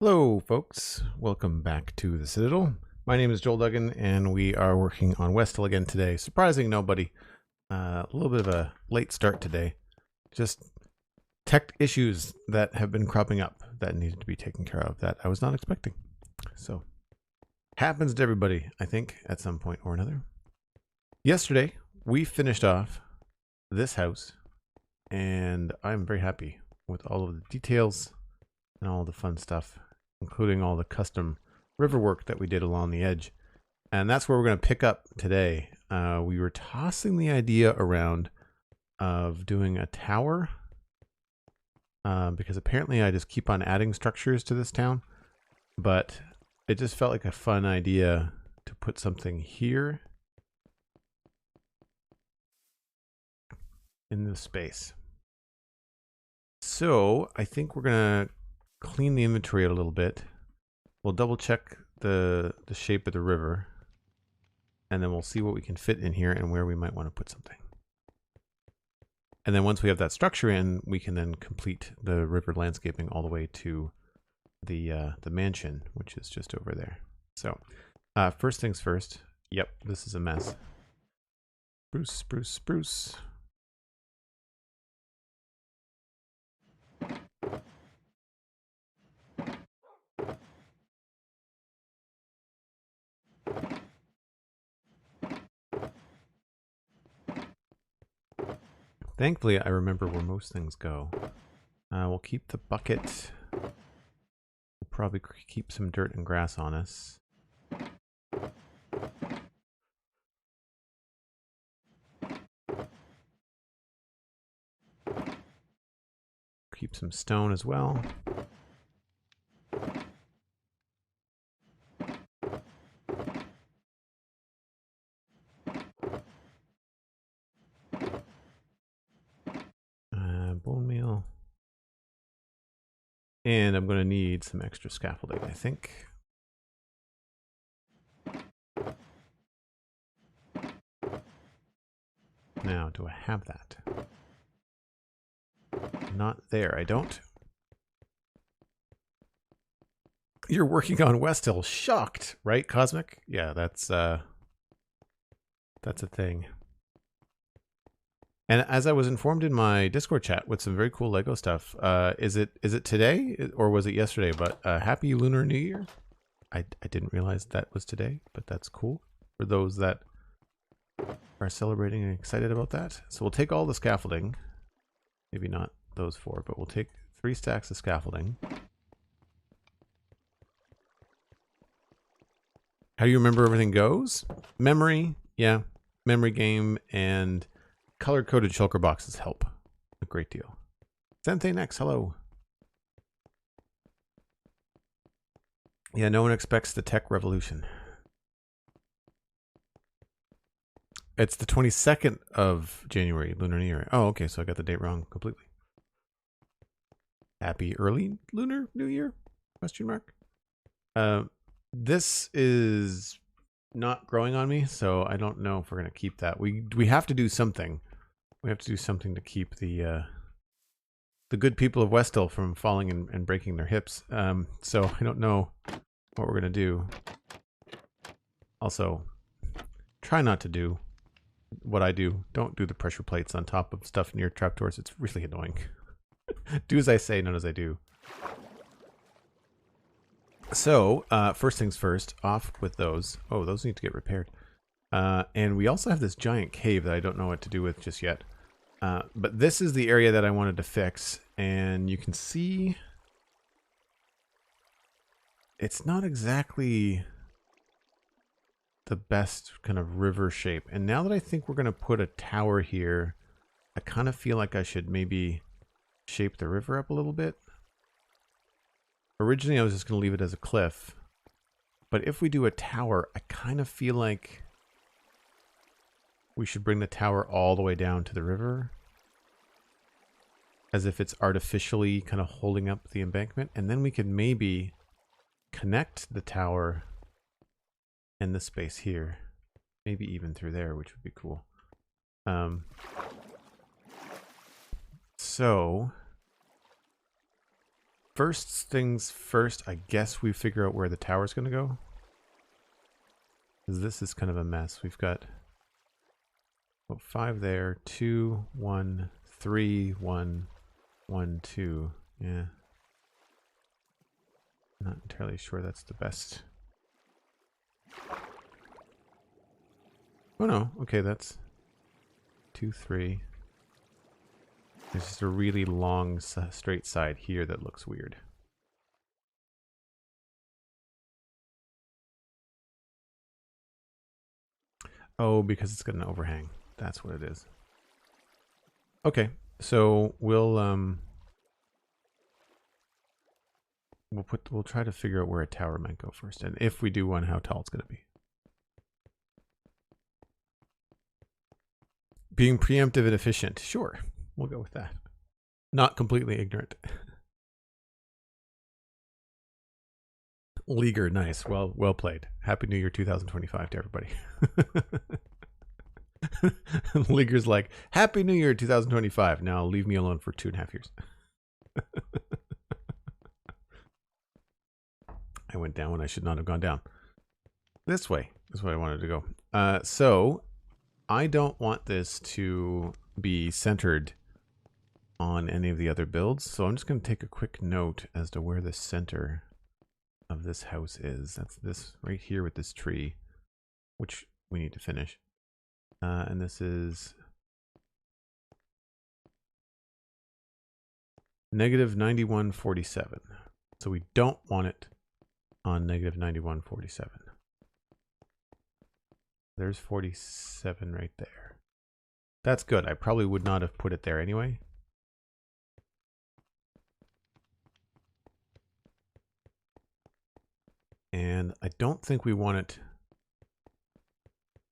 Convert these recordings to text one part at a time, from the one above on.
Hello folks, welcome back to the Citadel. My name is Joel Duggan and we are working on West Hill again today. Surprising nobody. A little bit of a late start today. Just tech issues that have been cropping up that needed to be taken care of that I was not expecting. So, happens to everybody, I think, at some point or another. Yesterday, we finished off this house and I'm very happy with all of the details and all the fun stuff, including all the custom river work that we did along the edge. And that's where we're going to pick up today. We were tossing the idea around of doing a tower because apparently I just keep on adding structures to this town, but it just felt like a fun idea to put something here in this space. So I think we're going to clean the inventory out a little bit. We'll double check the shape of the river, and then we'll see what we can fit in here and where we might want to put something. And then once we have that structure in, we can then complete the river landscaping all the way to the mansion, which is just over there. So first things first. Yep, this is a mess. Spruce. Thankfully, I remember where most things go. We'll keep the bucket. We'll probably keep some dirt and grass on us. Keep some stone as well. Bone meal. And I'm going to need some extra scaffolding, I think. Now, do I have that? Not there, I don't. You're working on West Hill. Shocked, right, Cosmic? Yeah, that's a thing. And as I was informed in my Discord chat with some very cool Lego stuff, is it today or was it yesterday? But Happy Lunar New Year. I didn't realize that was today, but that's cool for those that are celebrating and excited about that. So we'll take all the scaffolding. Maybe not those 4, but we'll take 3 stacks of scaffolding. How do you remember everything goes? Memory, yeah. Memory game and color-coded shulker boxes help a great deal. Sensei next, hello. Yeah, no one expects the tech revolution. It's the 22nd of January, Lunar New Year. Oh, okay, so I got the date wrong completely. Happy early Lunar New Year? Question mark. This is not growing on me, so I don't know if we're gonna keep that. We have to do something. We have to do something to keep the good people of West Hill from falling and breaking their hips. So I don't know what we're gonna do. Also, try not to do what I do. Don't do the pressure plates on top of stuff near trapdoors. It's really annoying. Do as I say, not as I do. So, first things first, off with those. Oh, those need to get repaired. And we also have this giant cave that I don't know what to do with just yet. But this is the area that I wanted to fix. And you can see it's not exactly the best kind of river shape. And now that I think we're going to put a tower here, I kind of feel like I should maybe shape the river up a little bit. Originally, I was just going to leave it as a cliff. But if we do a tower, I kind of feel like we should bring the tower all the way down to the river. As if it's artificially kind of holding up the embankment. And then we could maybe connect the tower and the space here. Maybe even through there, which would be cool. So first things first, I guess we figure out where the tower's going to go. Because this is kind of a mess. We've got 5 there, 2, 1, 3, 1, 1, 2. Yeah. Not entirely sure that's the best. Oh no, okay, that's 2, 3. There's just a really long straight side here that looks weird. Oh, because it's got an overhang. That's what it is. Okay, so we'll try to figure out where a tower might go first, and if we do one, how tall it's going to be. Being preemptive and efficient. Sure, we'll go with that. Not completely ignorant. Leiger, nice. Well played. Happy New Year 2025 to everybody. Leiger's like, Happy New Year 2025. Now leave me alone for 2.5 years. I went down when I should not have gone down. This way is what I wanted to go. So I don't want this to be centered on any of the other builds. So I'm just going to take a quick note as to where the center of this house is. That's this right here with this tree, which we need to finish. And this is negative 91.47. So we don't want it on negative 91.47. There's 47 right there. That's good. I probably would not have put it there anyway. And I don't think we want it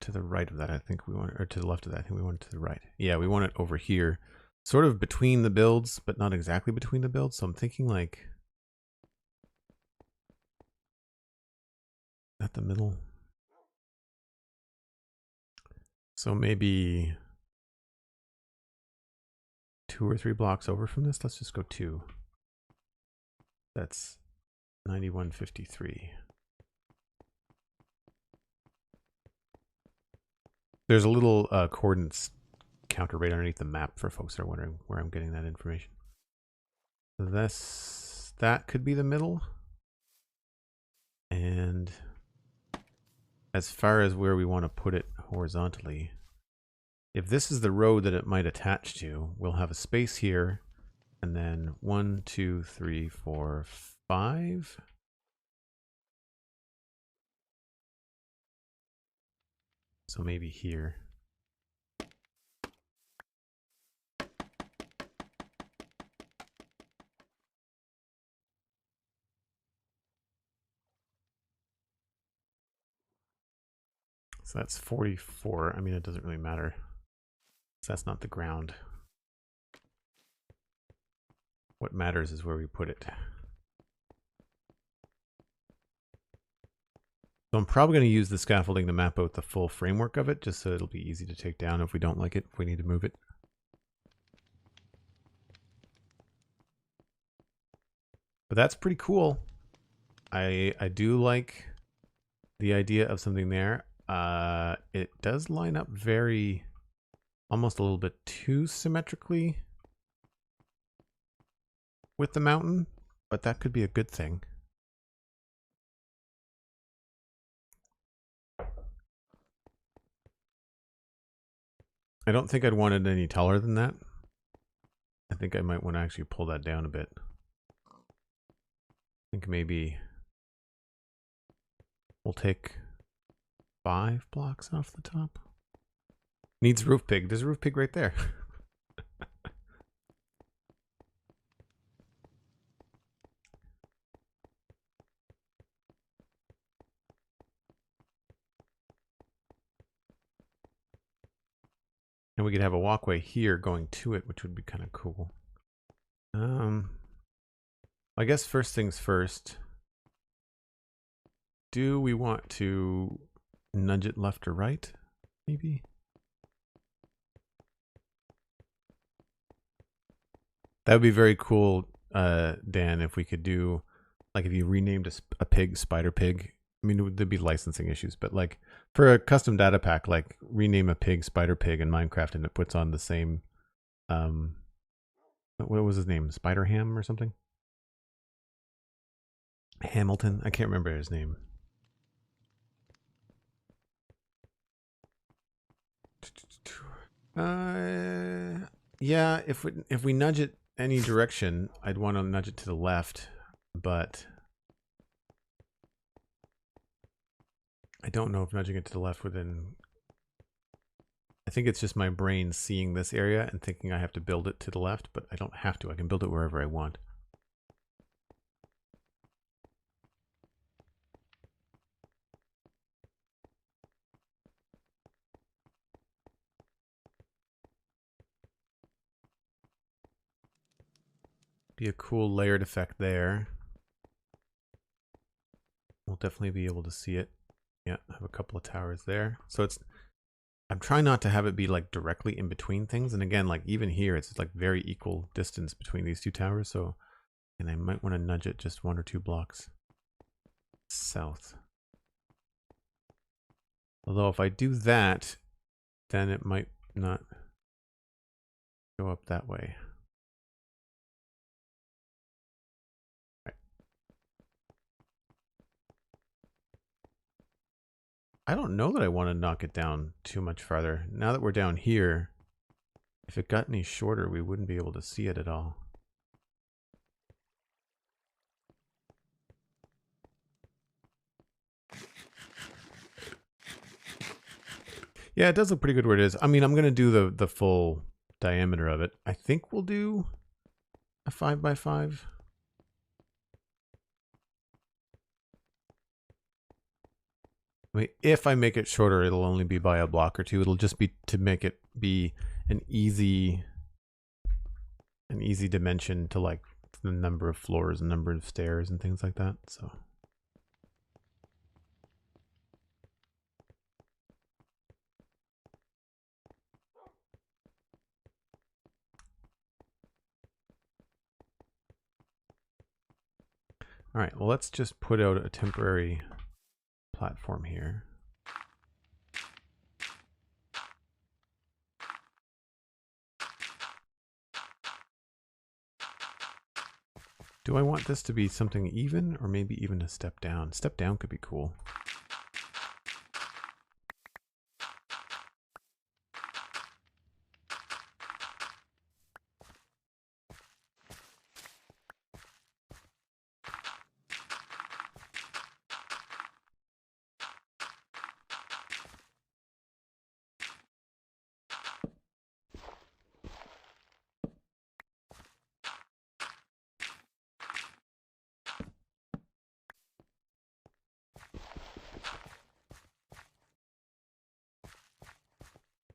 to the right of that. I think we want it, or to the left of that. I think we want it to the right. Yeah, we want it over here. Sort of between the builds, but not exactly between the builds. So I'm thinking like at the middle. So maybe 2 or 3 blocks over from this. Let's just go 2. That's 91.53. There's a little coordinates counter right underneath the map for folks that are wondering where I'm getting that information. So that could be the middle. And as far as where we want to put it horizontally, if this is the road that it might attach to, we'll have a space here, and then 1, 2, 3, 4, 5. So maybe here. So that's 44. I mean, it doesn't really matter. So that's not the ground. What matters is where we put it. So I'm probably going to use the scaffolding to map out the full framework of it, just so it'll be easy to take down if we don't like it, if we need to move it. But that's pretty cool. I do like the idea of something there. It does line up very, almost a little bit too symmetrically with the mountain, but that could be a good thing. I don't think I'd want it any taller than that. I think I might want to actually pull that down a bit. I think maybe we'll take 5 blocks off the top. Needs roof pig. There's a roof pig right there. And we could have a walkway here going to it, which would be kind of cool. I guess first things first. Do we want to nudge it left or right? Maybe. That would be very cool Dan, if we could do, like, if you renamed a pig Spider Pig. I mean, there'd be licensing issues, but like for a custom data pack, like rename a pig Spider Pig in Minecraft, and it puts on the same. What was his name? Spider Ham or something? Hamilton. I can't remember his name. Yeah, if we nudge it any direction, I'd want to nudge it to the left, but I don't know if nudging it to the left within. I think it's just my brain seeing this area and thinking I have to build it to the left, but I don't have to. I can build it wherever I want. Be a cool layered effect there. We'll definitely be able to see it. Yeah, I have a couple of towers there. So it's, I'm trying not to have it be like directly in between things. And again, like even here, it's like very equal distance between these two towers. So, and I might want to nudge it just 1 or 2 blocks south. Although if I do that, then it might not go up that way. I don't know that I want to knock it down too much farther. Now that we're down here, if it got any shorter, we wouldn't be able to see it at all. Yeah, it does look pretty good where it is. I mean, I'm going to do the full diameter of it. I think we'll do a 5x5. I mean, if I make it shorter, it'll only be by a block or 2. It'll just be to make it be an easy dimension to like the number of floors and number of stairs and things like that. So. All right, well, let's just put out a temporary platform here. Do I want this to be something even, or maybe even a step down? Step down could be cool.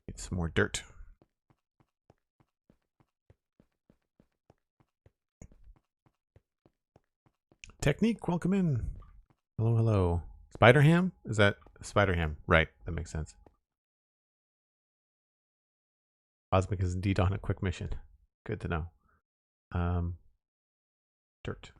Get some more dirt. Technique, welcome in. Hello, hello. Spider Ham? Is that Spider Ham? Right, that makes sense. Cosmic is indeed on a quick mission. Good to know. Dirt.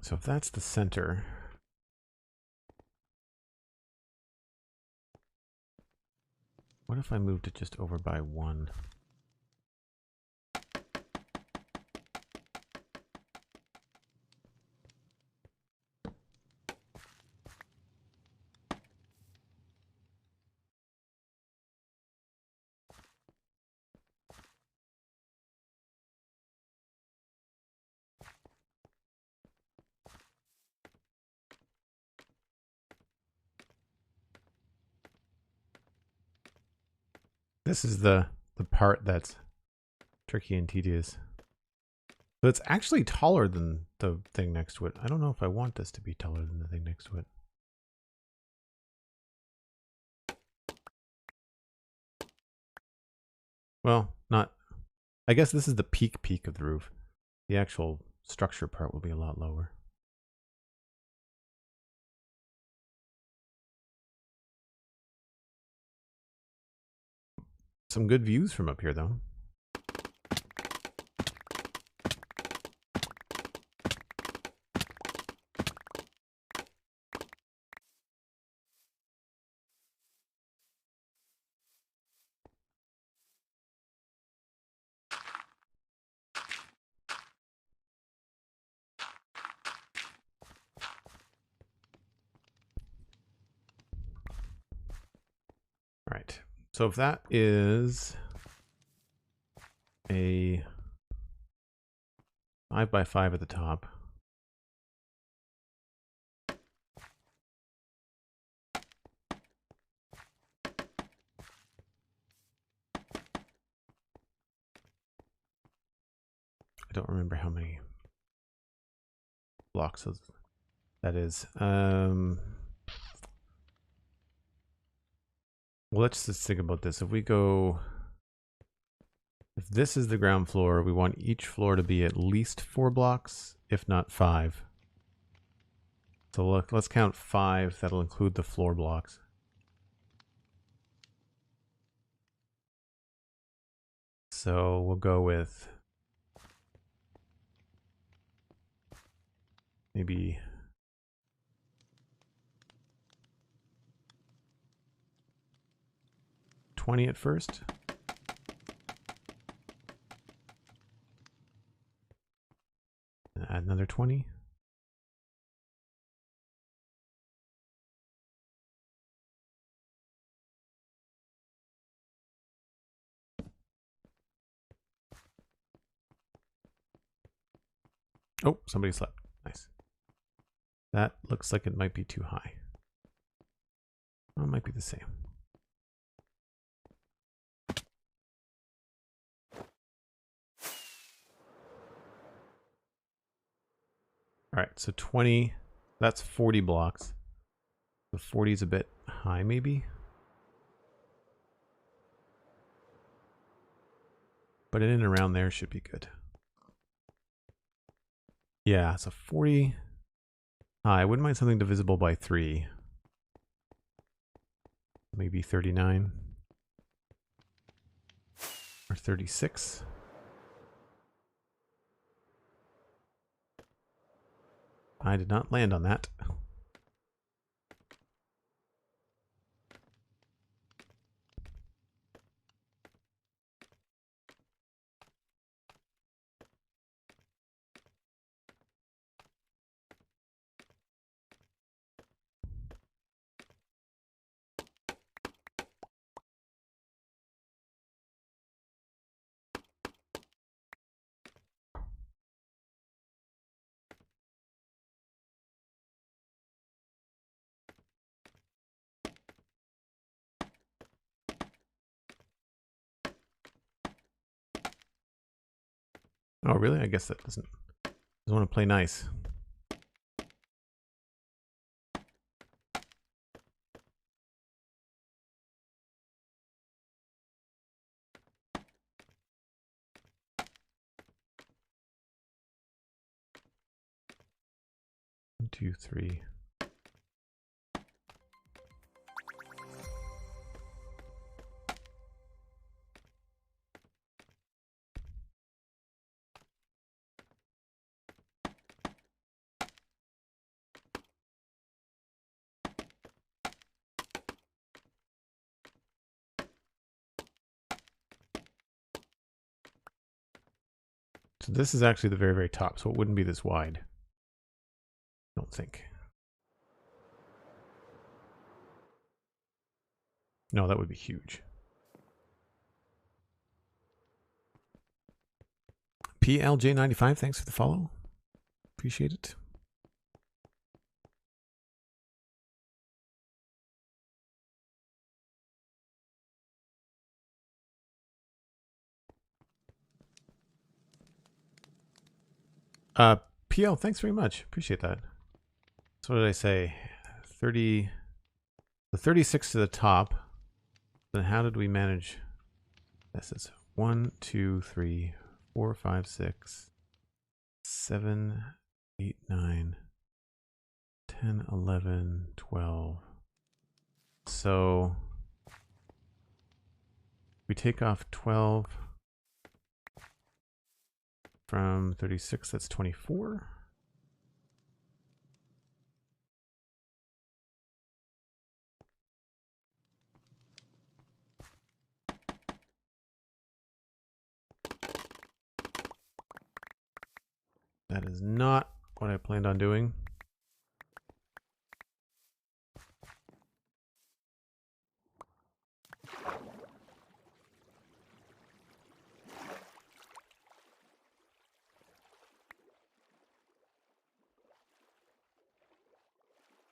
So if that's the center, what if I moved it just over by 1? This is the part that's tricky and tedious. So it's actually taller than the thing next to it. I don't know if I want this to be taller than the thing next to it. Well, not. I guess this is the peak of the roof. The actual structure part will be a lot lower. Some good views from up here, though. All right. So if that is a 5x5 at the top. I don't remember how many blocks that is. Well, let's just think about this. If we go, if this is the ground floor, we want each floor to be at least 4 blocks, if not 5. So look, let's count 5. That'll include the floor blocks. So we'll go with maybe 20 at first. Add another 20. Oh, somebody slept. Nice. That looks like it might be too high. Well, it might be the same. All right, so 20, that's 40 blocks. The 40 is a bit high, maybe. But in and around there should be good. Yeah, so 40 high. I wouldn't mind something divisible by 3. Maybe 39 or 36. I did not land on that. Oh, really? I guess that doesn't want to play nice. One, two, three. So this is actually the very, very top, so it wouldn't be this wide. I don't think. No, that would be huge. PLJ95, thanks for the follow. Appreciate it. PL, thanks very much. Appreciate that. So what did I say? 30, the 36 to the top. Then how did we manage this? Is 1, 2, 3, 4, 5, 6. 7, 8, 9, 10, 11, 12. So we take off 12 from 36, that's 24. That is not what I planned on doing.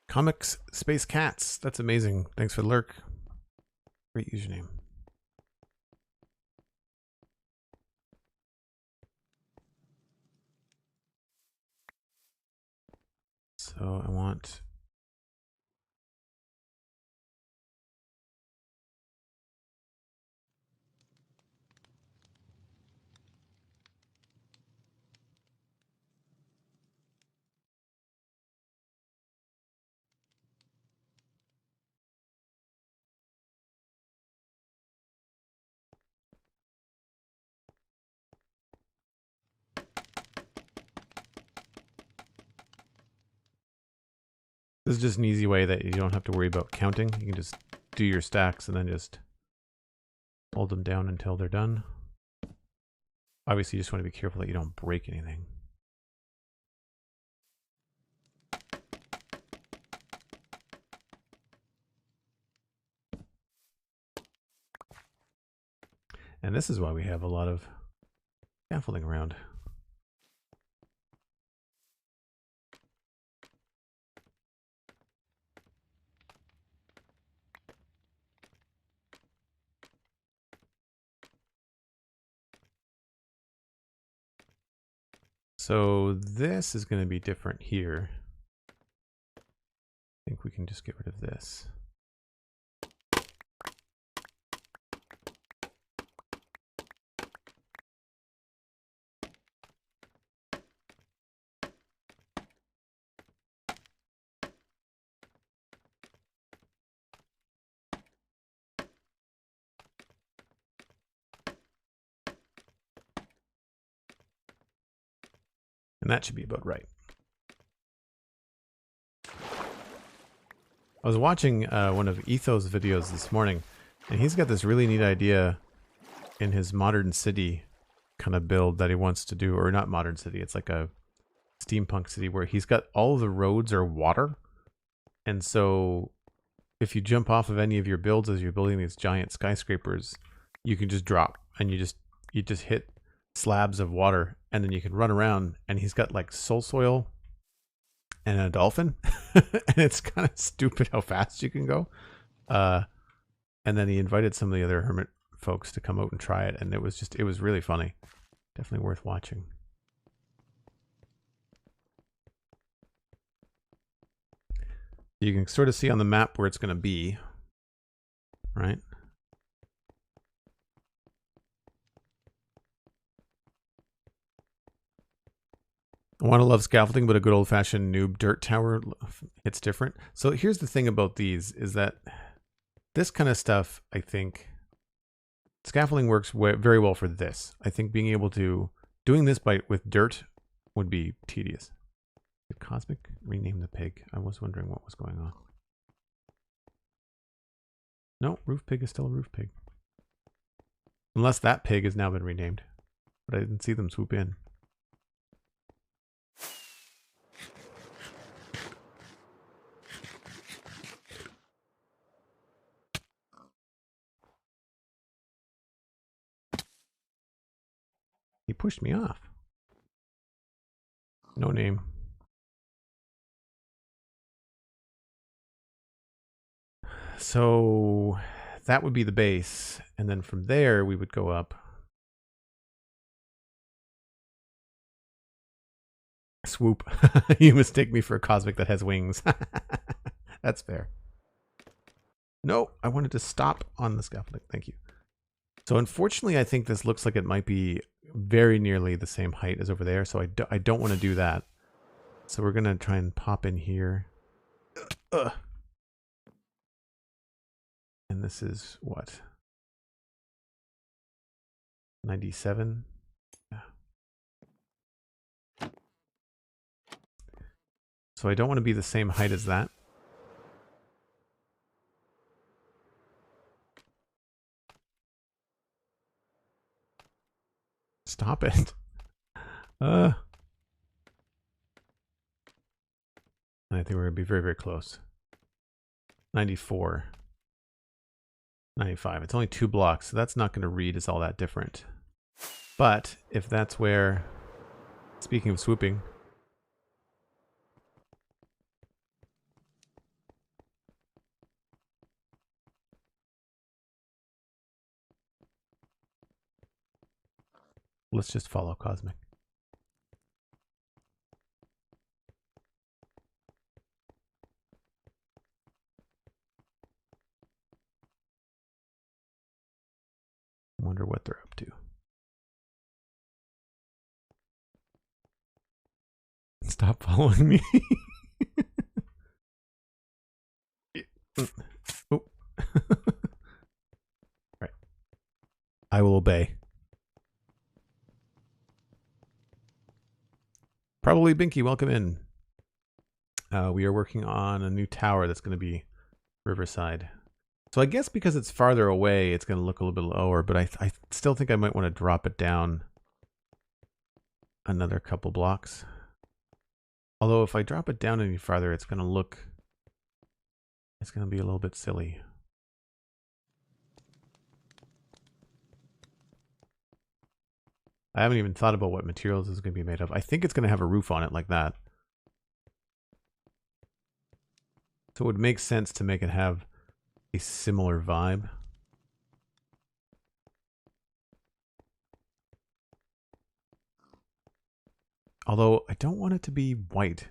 Comics Space Cats. That's amazing. Thanks for the lurk. Great username. So I want this is just an easy way that you don't have to worry about counting. You can just do your stacks and then just hold them down until they're done. Obviously, you just want to be careful that you don't break anything. And this is why we have a lot of scaffolding around. So this is going to be different here. I think we can just get rid of this. And that should be about right. I was watching one of Etho's videos this morning, and he's got this really neat idea in his modern city kind of build that he wants to do, or not modern city, it's like a steampunk city where he's got all of the roads are water. And so if you jump off of any of your builds as you're building these giant skyscrapers, you can just drop and you just hit slabs of water, and then you can run around, and he's got like soul soil and a dolphin. And it's kind of stupid how fast you can go. And then he invited some of the other hermit folks to come out and try it, and it was really funny. Definitely worth watching. You can sort of see on the map where it's going to be, right? I want to love scaffolding, but a good old-fashioned noob dirt tower hits different. So here's the thing about these, is that this kind of stuff, I think, scaffolding works very well for this. I think being able to, doing this with dirt would be tedious. Did Cosmic rename the pig? I was wondering what was going on. No, roof pig is still a roof pig. Unless that pig has now been renamed. But I didn't see them swoop in. He pushed me off. No name. So that would be the base. And then from there, we would go up. Swoop. You mistake me for a cosmic that has wings. That's fair. No, I wanted to stop on the scaffolding. Thank you. So unfortunately, I think this looks like it might be very nearly the same height as over there, so I don't want to do that. So we're going to try and pop in here. Ugh. And this is what? 97? Yeah. So I don't want to be the same height as that. Stop it. And I think we're going to be very, very close. 94. 95. It's only 2 blocks, so that's not going to read as all that different. But if that's where, speaking of swooping, let's just follow Cosmic. Wonder what they're up to. Stop following me. Oh. Right. I will obey. Probably Binky, welcome in. We are working on a new tower that's going to be Riverside. So I guess because it's farther away, it's going to look a little bit lower, but I still think I might want to drop it down another couple blocks. Although if I drop it down any farther, it's going to look, it's going to be a little bit silly. I haven't even thought about what materials it's going to be made of. I think it's going to have a roof on it like that. So it would make sense to make it have a similar vibe. Although I don't want it to be white.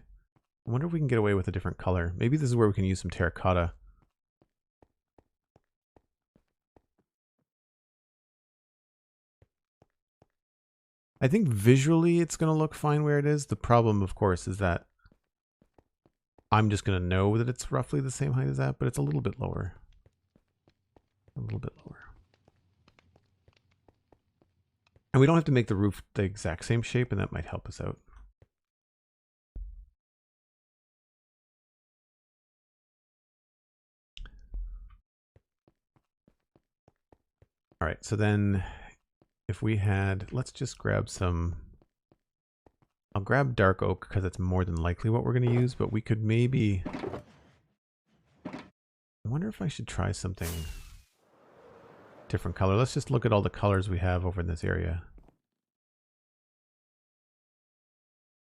I wonder if we can get away with a different color. Maybe this is where we can use some terracotta. I think visually it's going to look fine where it is. The problem, of course, is that I'm just going to know that it's roughly the same height as that, but it's a little bit lower. A little bit lower. And we don't have to make the roof the exact same shape, and that might help us out. All right, so then if we had, let's just grab some, I'll grab dark oak because it's more than likely what we're going to use, but we could maybe, I wonder if I should try something different color. Let's just look at all the colors we have over in this area.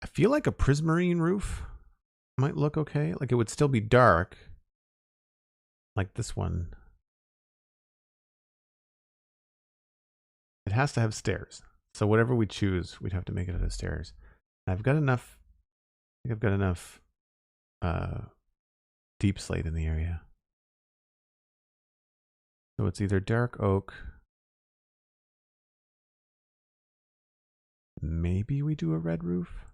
I feel like a prismarine roof might look okay. Like it would still be dark, like this one. It has to have stairs. So whatever we choose, we'd have to make it out of stairs. And I've got enough, I think I've got enough deep slate in the area. So it's either dark oak. Maybe we do a red roof.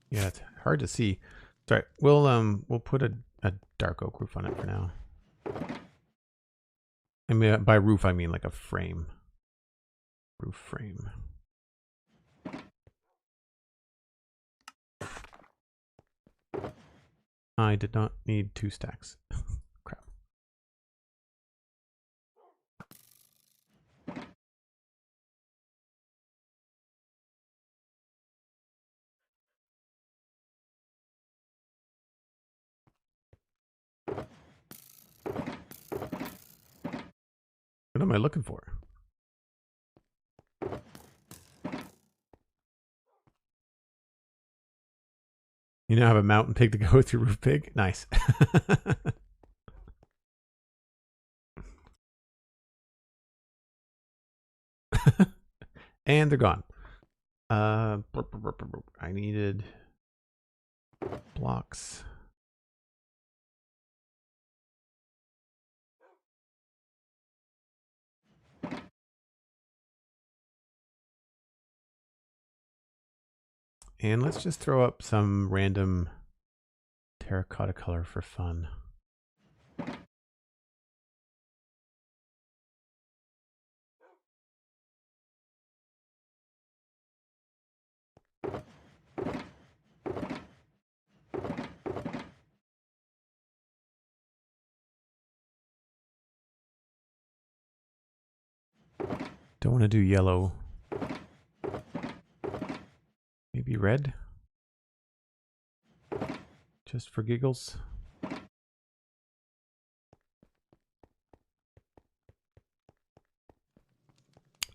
Yeah, it's hard to see. Sorry, we'll put a dark oak roof on it for now. I mean, by roof I mean like a frame. Roof frame. I did not need 2 stacks. Crap. What am I looking for? You now have a mountain pig to go with your roof pig? Nice. And they're gone. I needed blocks. And let's just throw up some random terracotta color for fun. Don't want to do yellow. Maybe red? Just for giggles.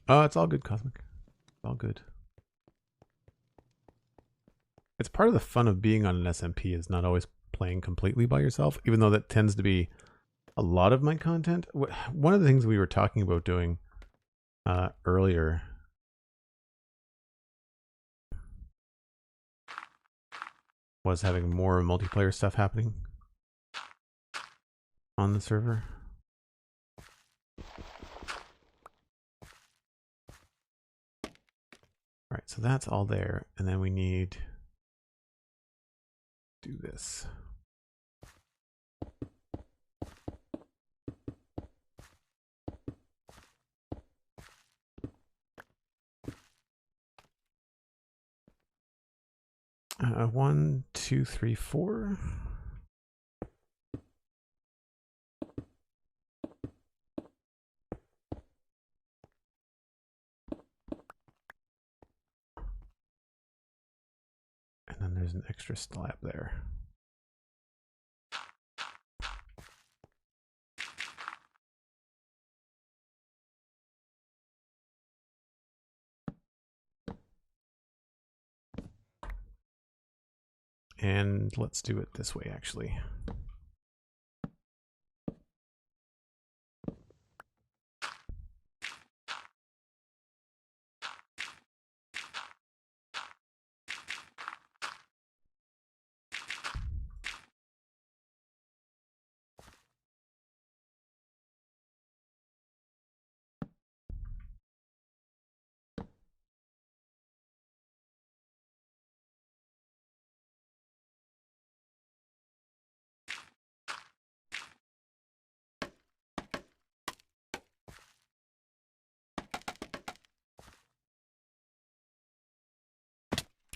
Oh, it's all good, Cosmic. It's all good. It's part of the fun of being on an SMP is not always playing completely by yourself, even though that tends to be a lot of my content. One of the things we were talking about doing earlier was having more multiplayer stuff happening on the server. All right, so that's all there, and then we need to do this. One, two, three, four. And then there's an extra slab there. And let's do it this way, actually.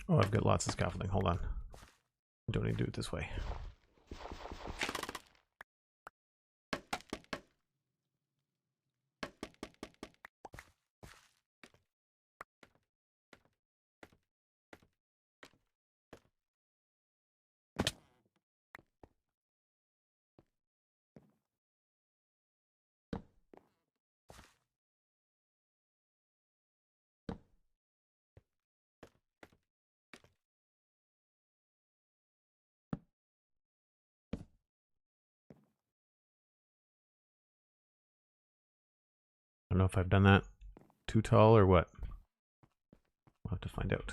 Oh, I've got lots of scaffolding. Hold on. I don't need to do it this way. I don't know if I've done that too tall or what. We'll have to find out.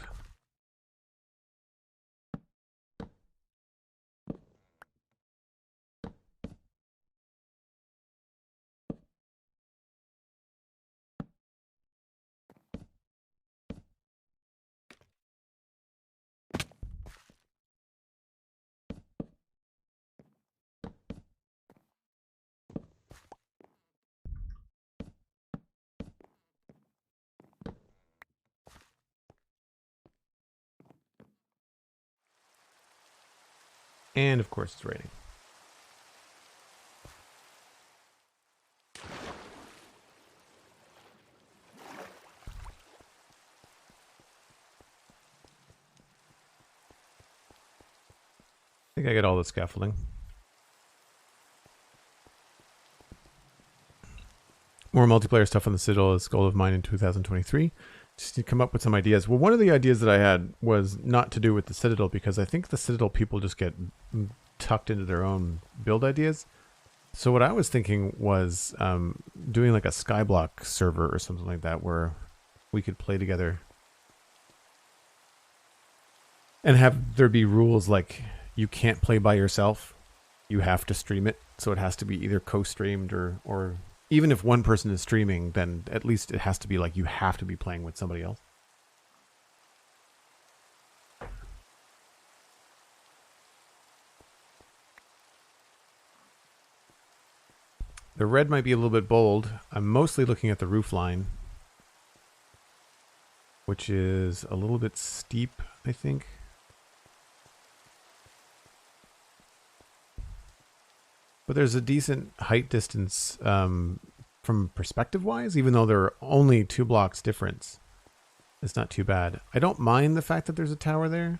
And of course it's raining. I think I got all the scaffolding. More multiplayer stuff on the Citadel is goal of mine in 2023. Just to come up with some ideas. Well, one of the ideas that I had was not to do with the Citadel because I think the Citadel people just get tucked into their own build ideas. So what I was thinking was doing like a Skyblock server or something like that where we could play together. And have there be rules like you can't play by yourself. You have to stream it. So it has to be either co-streamed or even if one person is streaming, then at least it has to be like you have to be playing with somebody else. The red might be a little bit bold. I'm mostly looking at the roof line, which is a little bit steep, I think. But there's a decent height distance from perspective-wise, even though there are only 2 blocks difference. It's not too bad. I don't mind the fact that there's a tower there.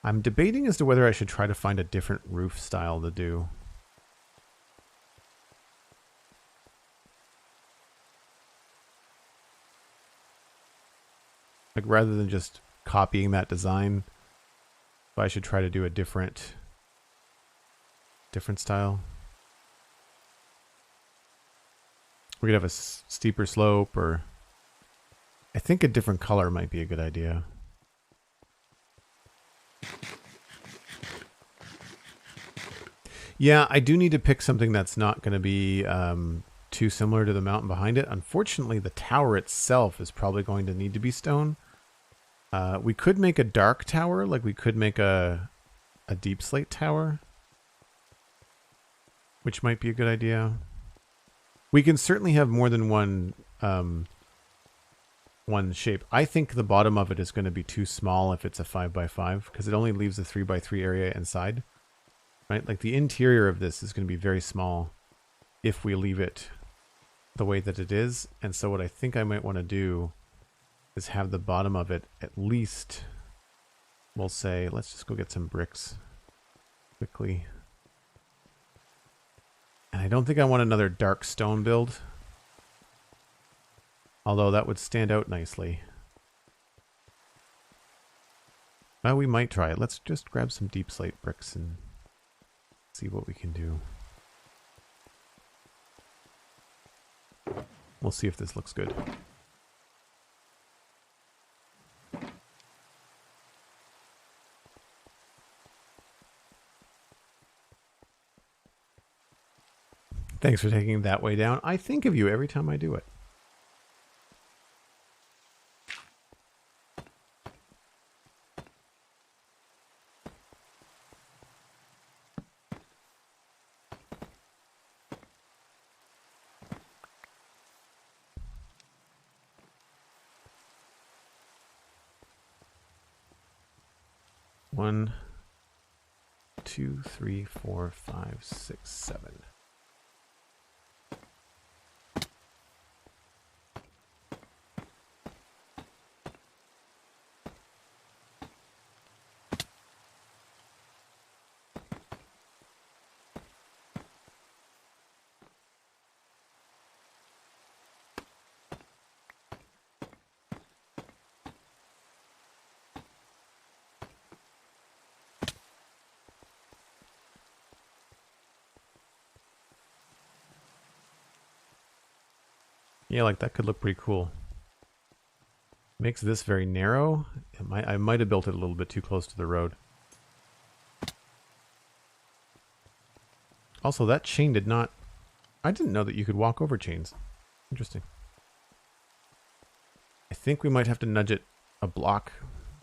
I'm debating as to whether I should try to find a different roof style to do. Like rather than just copying that design, if I should try to do a different style. We could have a steeper slope, or I think a different color might be a good idea. Yeah, I do need to pick something that's not going to be too similar to the mountain behind it. Unfortunately, the tower itself is probably going to need to be stone. We could make a dark tower, like we could make a deep slate tower, which might be a good idea. We can certainly have more than one shape. I think the bottom of it is going to be too small if it's a 5x5, because it only leaves a 3x3 area inside. Right? Like the interior of this is going to be very small if we leave it the way that it is. And so what I think I might want to do is have the bottom of it at least, we'll say, let's just go get some bricks quickly. And I don't think I want another dark stone build, although that would stand out nicely. Well, we might try it. Let's just grab some deep slate bricks and see what we can do. We'll see if this looks good. Thanks for taking that way down. I think of you every time I do it. One, 2, 3, 4, 5, 6, 7. Yeah, like that could look pretty cool. Makes this very narrow. I might have built it a little bit too close to the road. Also, that chain did not... I didn't know that you could walk over chains. Interesting. I think we might have to nudge it a block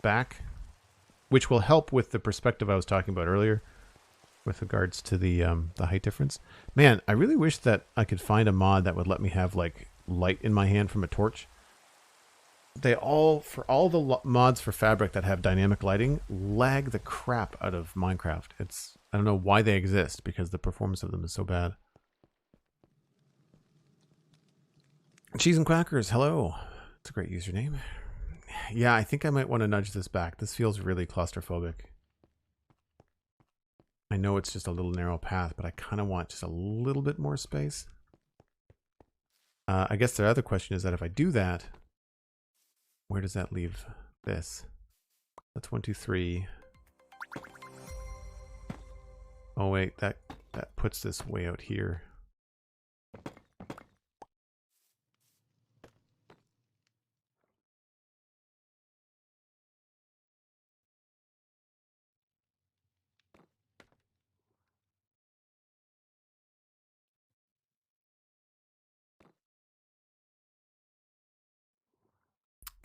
back, which will help with the perspective I was talking about earlier with regards to the height difference. Man, I really wish that I could find a mod that would let me have like light in my hand from a torch. They all, for all the mods for Fabric that have dynamic lighting, lag the crap out of Minecraft. I don't know why they exist, because the performance of them is so bad. Cheese and Quackers, hello. It's a great username. Yeah, I think I might want to nudge this back. This feels really claustrophobic. I know it's just a little narrow path, but I kind of want just a little bit more space. I guess the other question is that if I do that, where does that leave this? That's 1, 2, 3. Oh wait, that puts this way out here.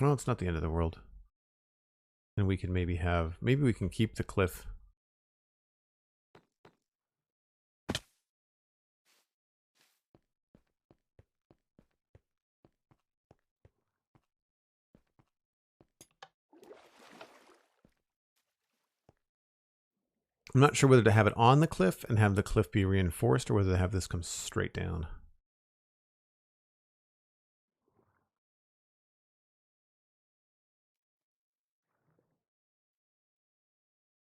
Well, it's not the end of the world. And we can maybe we can keep the cliff. I'm not sure whether to have it on the cliff and have the cliff be reinforced or whether to have this come straight down.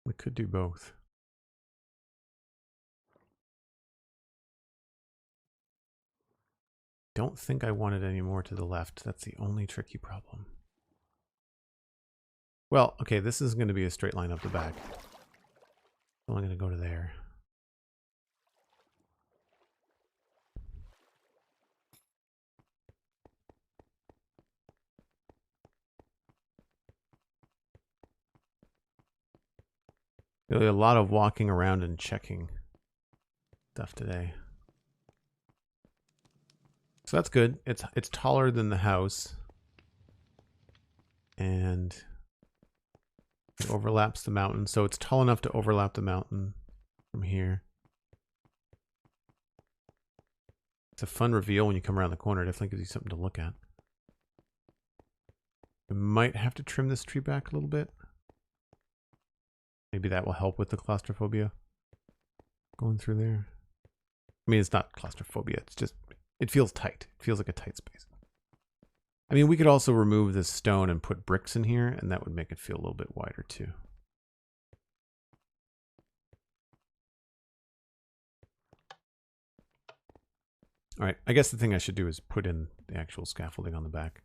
We could do both. Don't think I want it any more to the left. That's the only tricky problem. Well, okay, this is going to be a straight line up the back. I'm only going to go to there. There'll be a lot of walking around and checking stuff today. So that's good. It's taller than the house. And it overlaps the mountain. So it's tall enough to overlap the mountain from here. It's a fun reveal when you come around the corner. It definitely gives you something to look at. We might have to trim this tree back a little bit. Maybe that will help with the claustrophobia going through there. I mean, it's not claustrophobia. It's just, it feels tight. It feels like a tight space. I mean, we could also remove this stone and put bricks in here, and that would make it feel a little bit wider too. All right, I guess the thing I should do is put in the actual scaffolding on the back.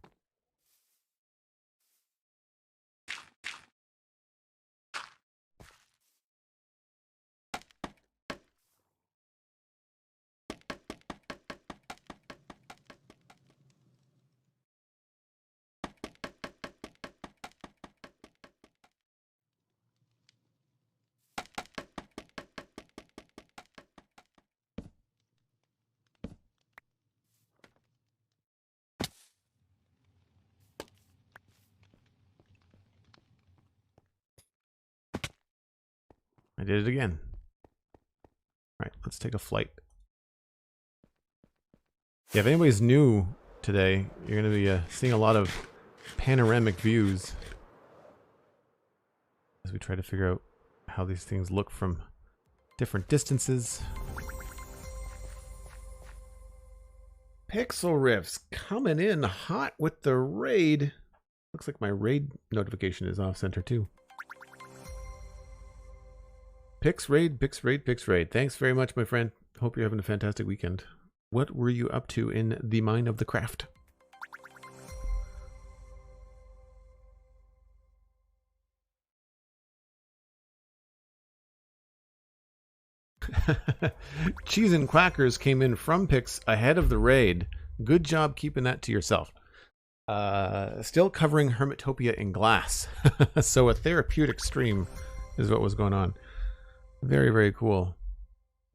I did it again. All right, let's take a flight. Yeah, if anybody's new today, you're going to be seeing a lot of panoramic views as we try to figure out how these things look from different distances. Pixel Riffs coming in hot with the raid. Looks like my raid notification is off center too. Pix raid, Pix raid, Pix raid. Thanks very much, my friend. Hope you're having a fantastic weekend. What were you up to in the mine of the craft? Cheese and Quackers came in from Pix ahead of the raid. Good job keeping that to yourself. Still covering Hermitopia in glass. So a therapeutic stream is what was going on. Very, very cool.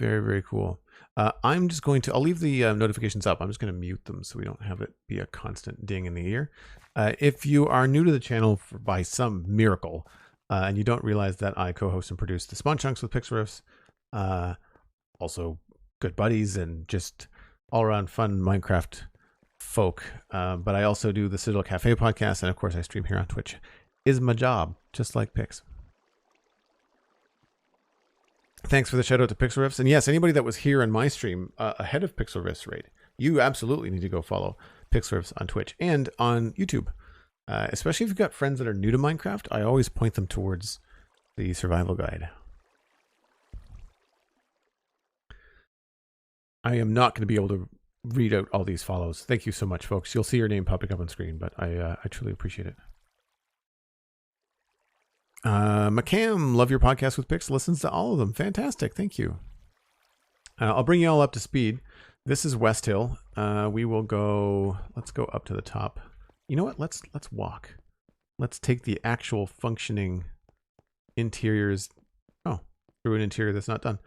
Very, very cool. I'm just going to, I'll leave the notifications up. I'm just going to mute them so we don't have it be a constant ding in the ear. If you are new to the channel by some miracle, and you don't realize that I co-host and produce the Spawn Chunks with Pixel Riffs, also good buddies and just all around fun Minecraft folk. But I also do the Citadel Cafe podcast, and of course I stream here on Twitch. Is my job, just like Pix. Thanks for the shout out to Pixel Riffs. And yes, anybody that was here in my stream ahead of Pixel Riffs raid, you absolutely need to go follow Pixel Riffs on Twitch and on YouTube. Especially if you've got friends that are new to Minecraft, I always point them towards the survival guide. I am not going to be able to read out all these follows. Thank you so much, folks. You'll see your name popping up on screen, but I truly appreciate it. McCam, love your podcast with Pix. Listens to all of them. Fantastic. Thank you. I'll bring you all up to speed. This is West Hill. We will go, let's go up to the top. You know what? Let's walk. Let's take the actual functioning interiors. Oh, through an interior that's not done.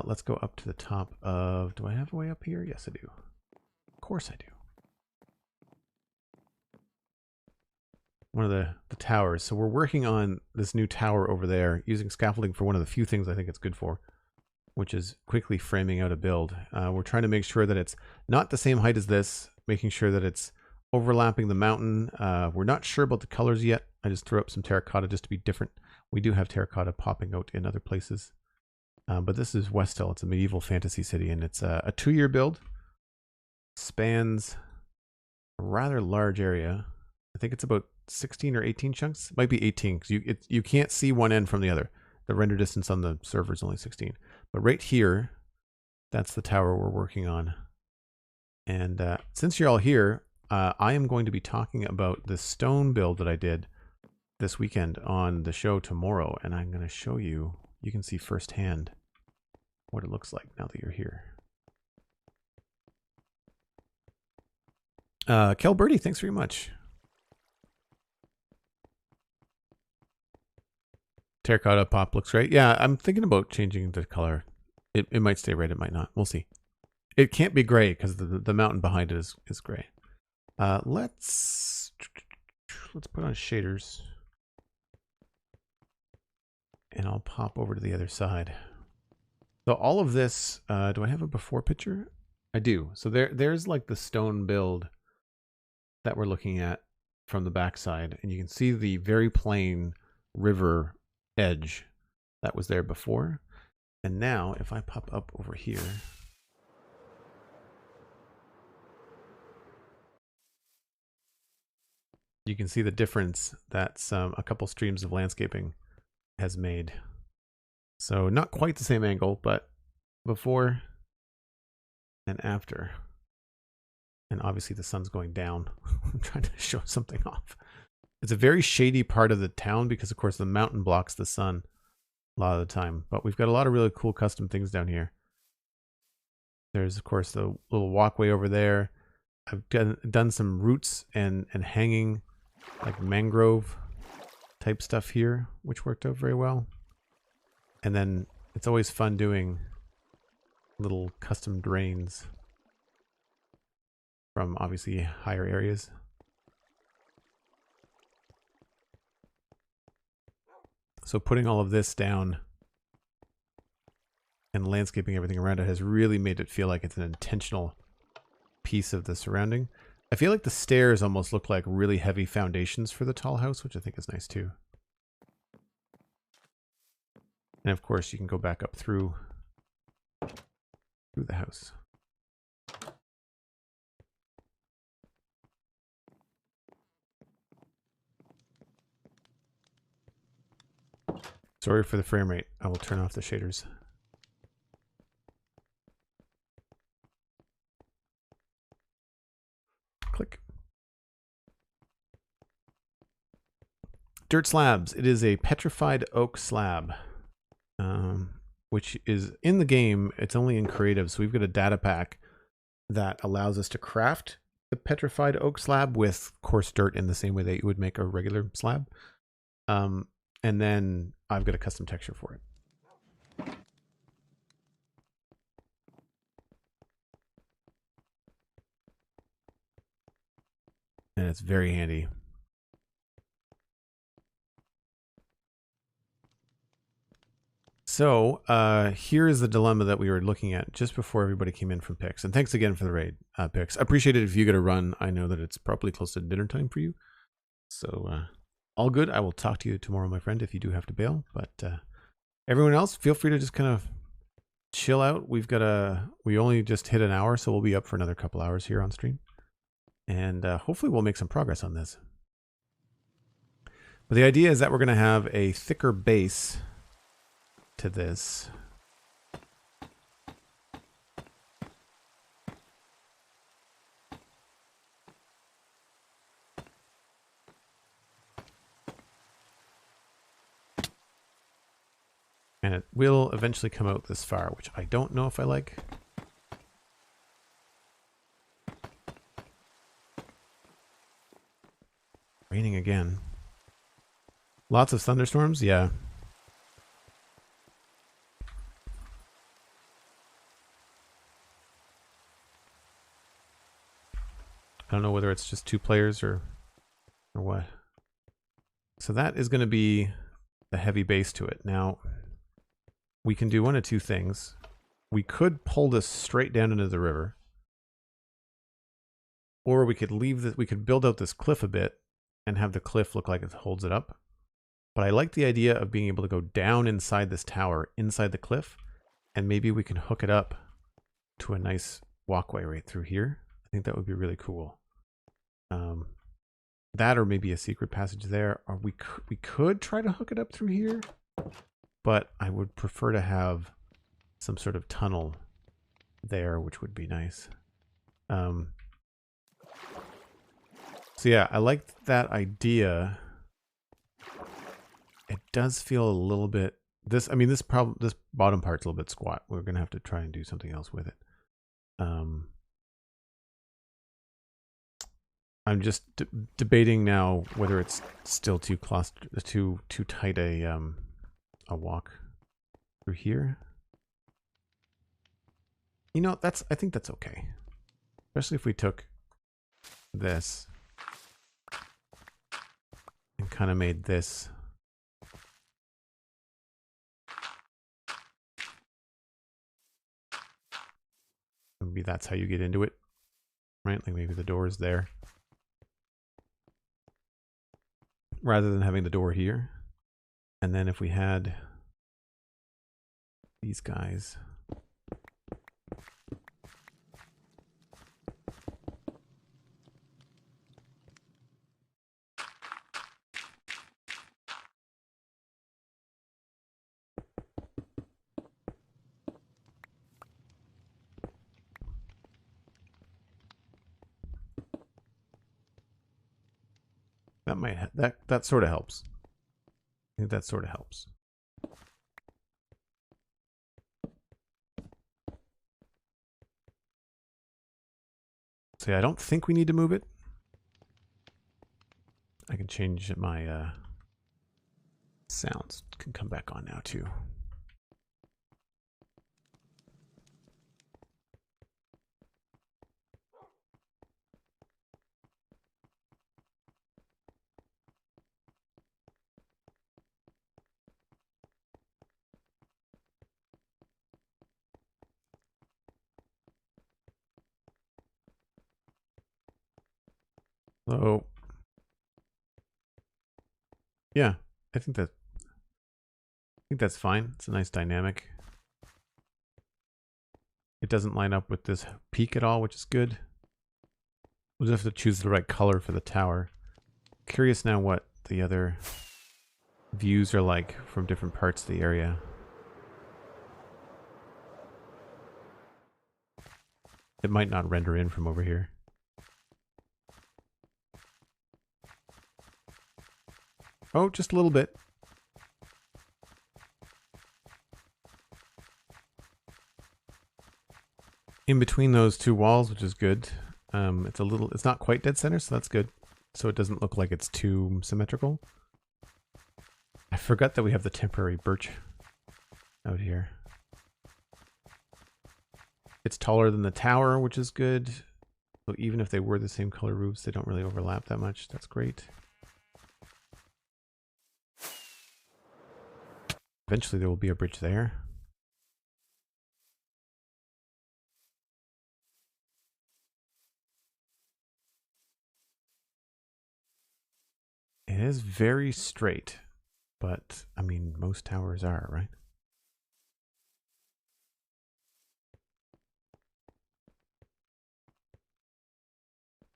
Let's go up to the top of, do I have a way up here? Yes, I do. Of course I do. one of the towers. So we're working on this new tower over there using scaffolding for one of the few things I think it's good for, which is quickly framing out a build. We're trying to make sure that it's not the same height as this, making sure that it's overlapping the mountain. We're not sure about the colors yet. I just threw up some terracotta just to be different. We do have terracotta popping out in other places. But this is West Hill. It's a medieval fantasy city, and it's a 2-year build. Spans a rather large area. I think it's about 16 or 18 chunks. It might be 18 because you can't see one end from the other. The render distance on the server is only 16. But right here, that's the tower we're working on. And since you're all here, I am going to be talking about the stone build that I did this weekend on the show tomorrow. And I'm going to show you, you can see firsthand what it looks like now that you're here. Kel Birdie, thanks very much. Terracotta pop looks great. Yeah, I'm thinking about changing the color. It might stay red, it might not. We'll see. It can't be gray because the mountain behind it is gray. Let's put on shaders. And I'll pop over to the other side. So all of this, do I have a before picture? I do. So there's like the stone build that we're looking at from the backside. And you can see the very plain river edge that was there before. And now if I pop up over here, you can see the difference that a couple streams of landscaping has made. So not quite the same angle, but before and after. And obviously the sun's going down. I'm trying to show something off. It's a very shady part of the town because of course the mountain blocks the sun a lot of the time. But we've got a lot of really cool custom things down here. There's of course the little walkway over there. I've done some roots and hanging like mangrove type stuff here, which worked out very well. And then it's always fun doing little custom drains from obviously higher areas. So putting all of this down and landscaping everything around it has really made it feel like it's an intentional piece of the surrounding. I feel like the stairs almost look like really heavy foundations for the tall house, which I think is nice too. And of course you can go back up through the house. Sorry for the frame rate. I will turn off the shaders. Click. Dirt slabs. It is a petrified oak slab, which is in the game. It's only in creative, so we've got a data pack that allows us to craft the petrified oak slab with coarse dirt in the same way that you would make a regular slab. And then I've got a custom texture for it. And it's very handy. So here is the dilemma that we were looking at just before everybody came in from Pix. And thanks again for the raid, Pix. I appreciate it if you get a run. I know that it's probably close to dinner time for you. So all good. I will talk to you tomorrow, my friend, if you do have to bail. But everyone else, feel free to just kind of chill out. We only just hit an hour, so we'll be up for another couple hours here on stream. And hopefully we'll make some progress on this. But the idea is that we're going to have a thicker base to this. And it will eventually come out this far, which I don't know if I like. Raining again. Lots of thunderstorms, yeah. I don't know whether it's just 2 players or what. So that is going to be the heavy base to it. Now, we can do one of two things. We could pull this straight down into the river. Or we could leave this, we could build out this cliff a bit and have the cliff look like it holds it up. But I like the idea of being able to go down inside this tower, inside the cliff, and maybe we can hook it up to a nice walkway right through here. I think that would be really cool. That or maybe a secret passage there. Or we could try to hook it up through here, but I would prefer to have some sort of tunnel there, which would be nice. So yeah, I like that idea. It does feel a little bit this bottom part's a little bit squat. We're gonna have to try and do something else with it. I'm just debating now whether it's still too tight a walk through here. You know, I think that's okay. Especially if we took this and kind of made this maybe that's how you get into it, right? Like maybe the door is there rather than having the door here. And then if we had these guys, that sort of helps. I think that sort of helps. So yeah, I don't think we need to move it. I can change my sounds. Can come back on now too. So, yeah, I think that's fine. It's a nice dynamic. It doesn't line up with this peak at all, which is good. We'll just have to choose the right color for the tower. Curious now what the other views are like from different parts of the area. It might not render in from over here. Oh, just a little bit. In between those two walls, which is good. It's not quite dead center, so that's good. So it doesn't look like it's too symmetrical. I forgot that we have the temporary birch out here. It's taller than the tower, which is good. So even if they were the same color roofs, they don't really overlap that much. That's great. Eventually there will be a bridge there. It is very straight, but I mean, most towers are, right?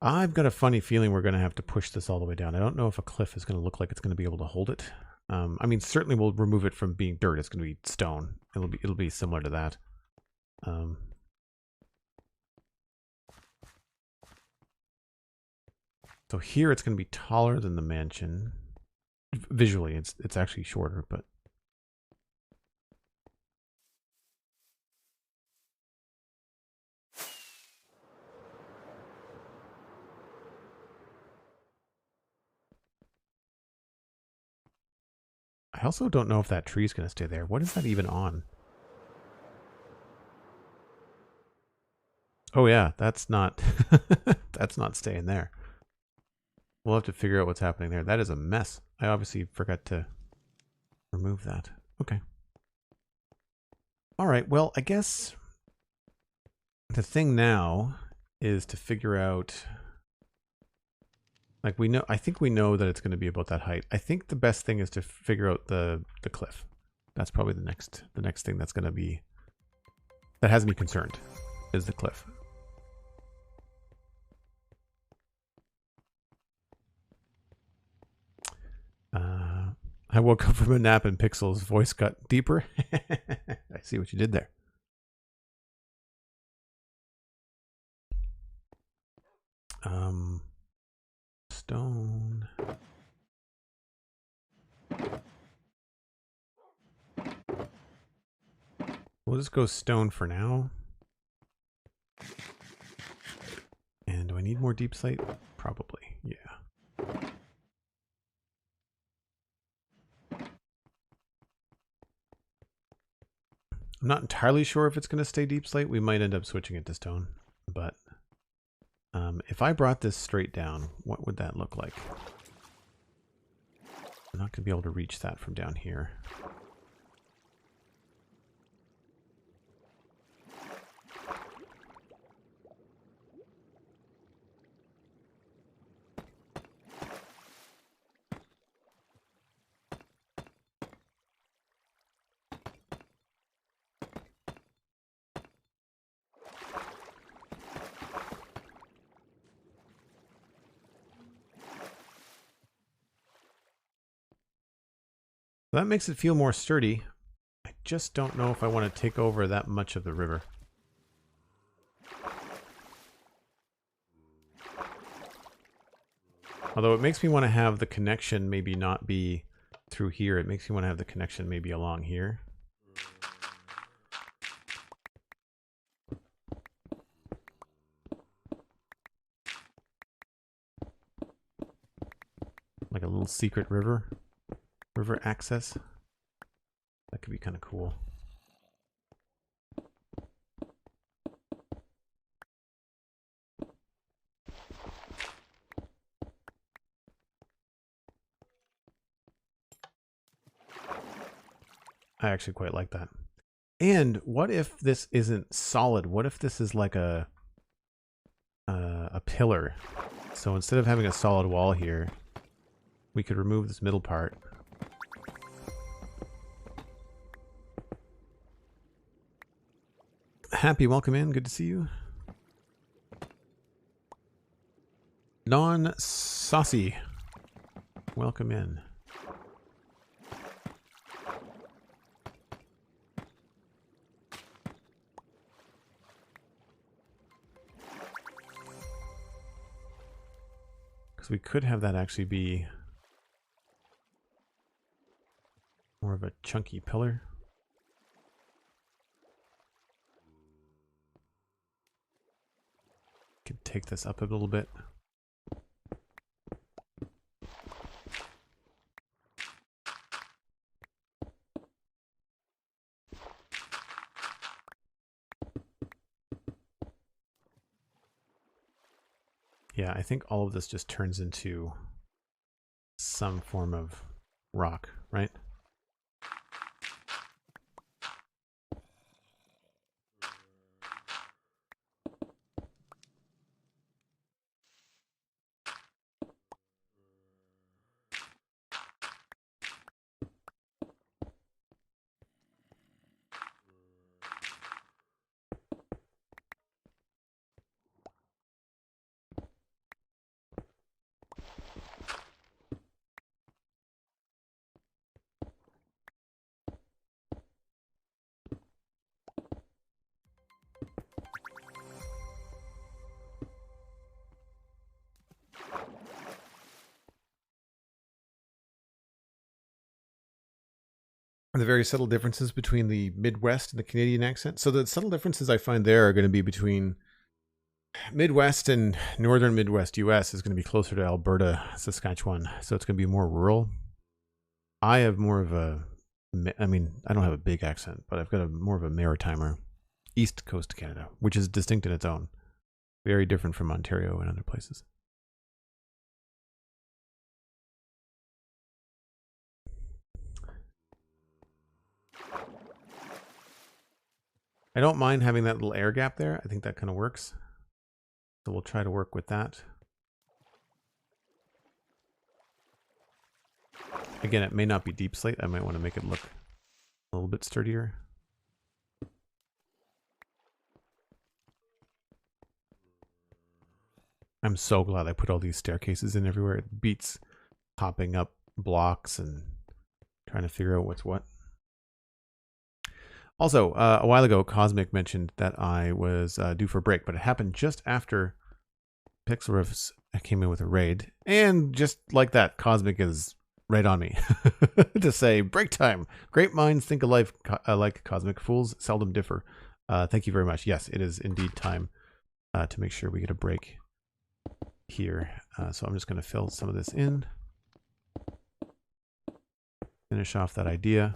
I've got a funny feeling we're going to have to push this all the way down. I don't know if a cliff is going to look like it's going to be able to hold it. I mean, certainly we'll remove it from being dirt. It's going to be stone. It'll be similar to that. So here it's going to be taller than the mansion. Visually, it's actually shorter, but I also don't know if that tree is going to stay there. What is that even on? Oh yeah, that's not that's not staying there. We'll have to figure out what's happening there. That is a mess. I obviously forgot to remove that. Okay. All right. Well, I guess the thing now is to figure out, like, we know, I think we know that it's going to be about that height. I think the best thing is to figure out the cliff. That's probably the next thing that's going to be, that has me concerned, is the cliff. I woke up from a nap and Pixel's voice got deeper. I see what you did there. Stone. We'll just go stone for now. And do I need more deep slate? Probably, yeah. I'm not entirely sure if it's going to stay deep slate. We might end up switching it to stone. But if I brought this straight down, what would that look like? I'm not going to be able to reach that from down here. That makes it feel more sturdy. I just don't know if I want to take over that much of the river. Although it makes me want to have the connection maybe not be through here. It makes me want to have the connection maybe along here. Like a little secret river access. That could be kind of cool. I actually quite like that. And what if this isn't solid? What if this is like a pillar? So instead of having a solid wall here, we could remove this middle part. Happy, welcome in. Good to see you. Non-saucy, welcome in. Because we could have that actually be more of a chunky pillar. Could take this up a little bit. Yeah, I think all of this just turns into some form of rock, right? The very subtle differences between the Midwest and the Canadian accent. So the subtle differences I find there are going to be between Midwest and Northern Midwest US is going to be closer to Alberta, Saskatchewan. So it's going to be more rural. I have more of a, I mean, I don't have a big accent, but I've got a more of a maritimer. East Coast Canada, which is distinct in its own. Very different from Ontario and other places. I don't mind having that little air gap there. I think that kind of works. So we'll try to work with that. Again, it may not be deep slate. I might want to make it look a little bit sturdier. I'm so glad I put all these staircases in everywhere. It beats popping up blocks and trying to figure out what's what. Also, a while ago, Cosmic mentioned that I was due for a break, but it happened just after Pixel Riffs came in with a raid. And just like that, Cosmic is right on me to say, break time. Great minds think alike, Cosmic. Fools seldom differ. Thank you very much. Yes, it is indeed time to make sure we get a break here. So I'm just going to fill some of this in. Finish off that idea.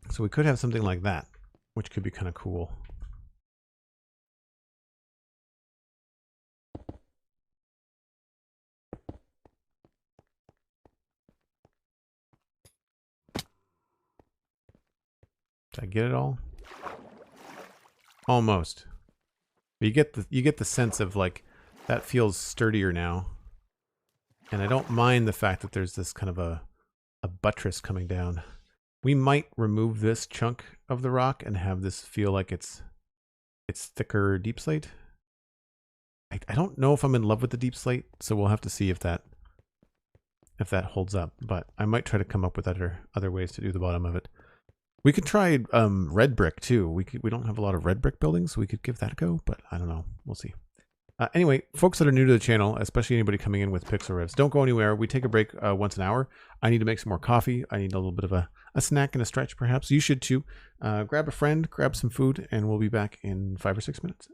So we could have something like that, which could be kind of cool. Did I get it all? Almost. But you get the sense of like that feels sturdier now. And I don't mind the fact that there's this kind of a buttress coming down. We might remove this chunk of the rock and have this feel like it's thicker deep slate. I don't know if I'm in love with the deep slate, so we'll have to see if that holds up. But I might try to come up with other ways to do the bottom of it. We could try red brick too. We don't have a lot of red brick buildings, so we could give that a go. But I don't know. We'll see. Anyway, folks that are new to the channel, especially anybody coming in with Pixel Riffs, don't go anywhere. We take a break once an hour. I need to make some more coffee. I need a little bit of a snack and a stretch, perhaps. You should too. Grab a friend, grab some food, and we'll be back in 5 or 6 minutes.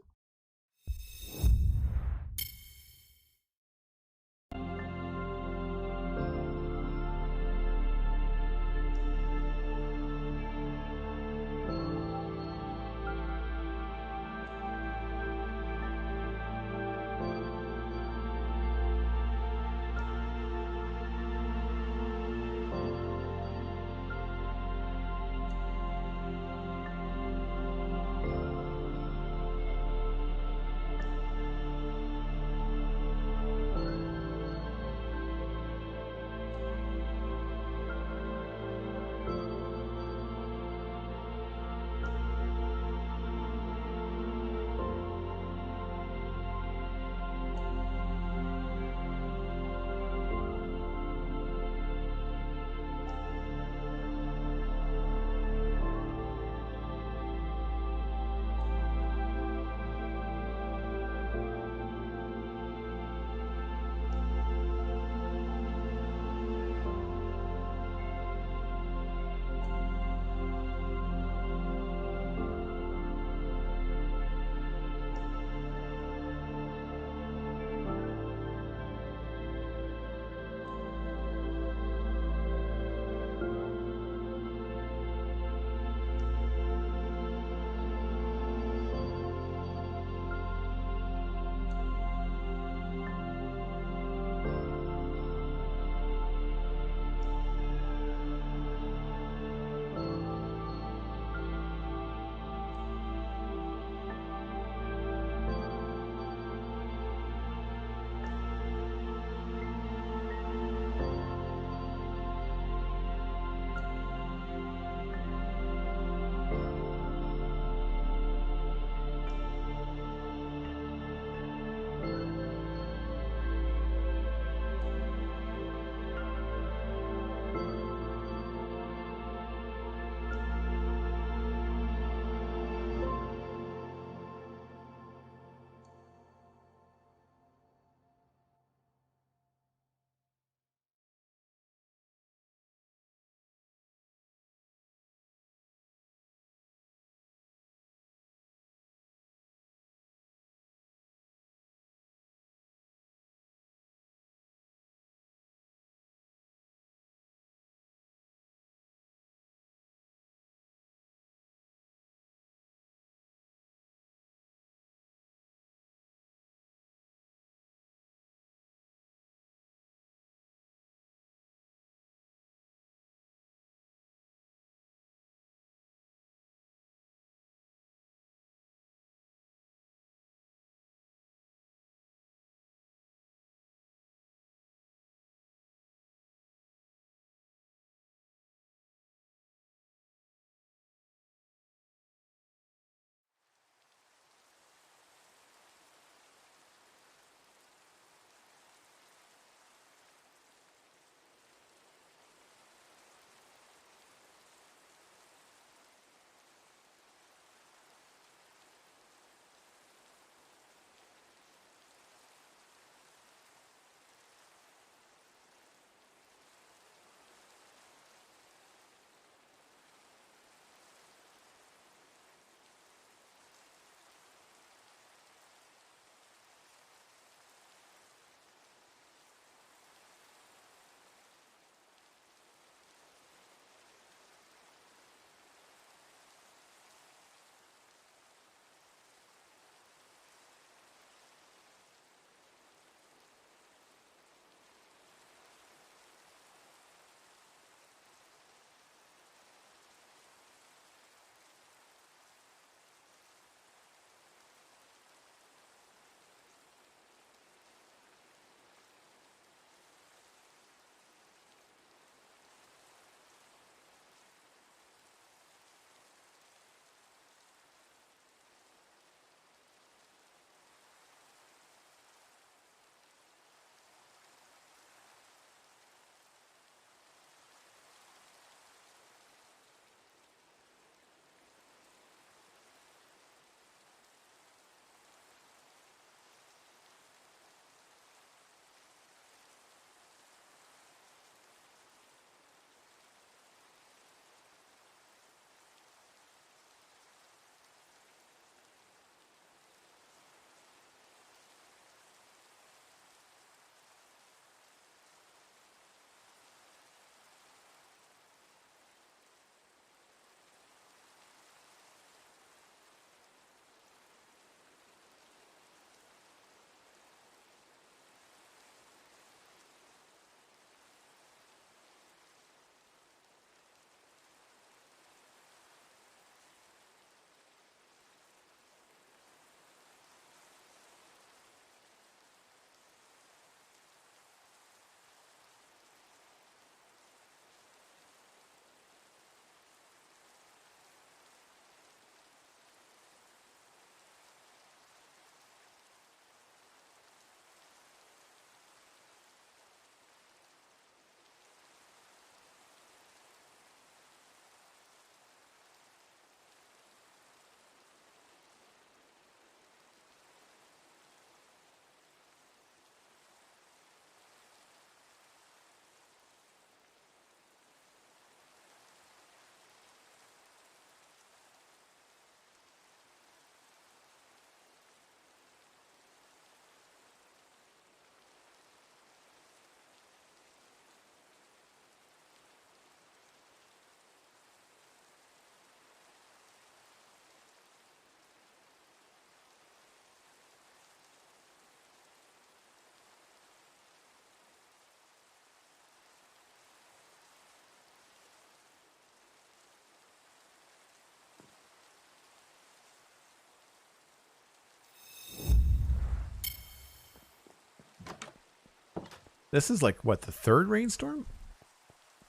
This is like, what, the third rainstorm?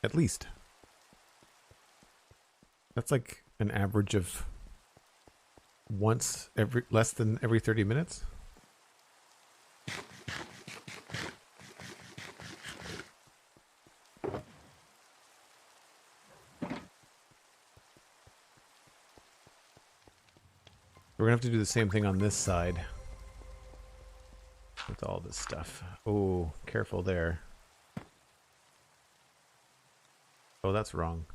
At least. That's like an average of less than every 30 minutes. We're gonna have to do the same thing on this side with all this stuff. Oh, careful there. Oh, that's wrong.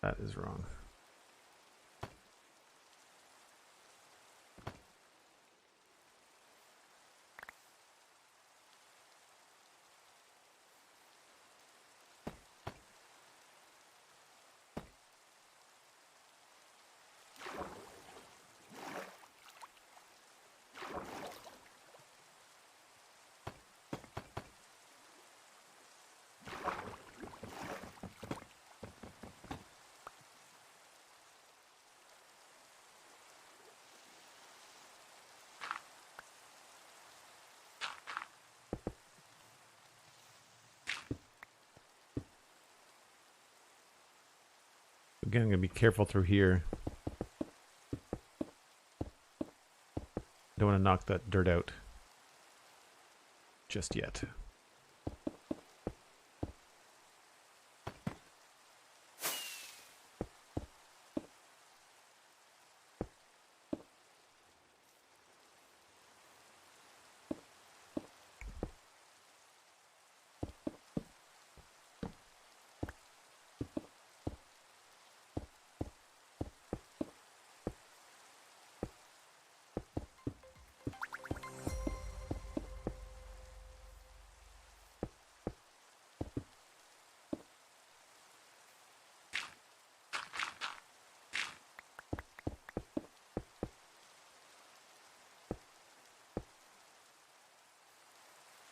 That is wrong. Again, I'm going to be careful through here. Don't want to knock that dirt out just yet.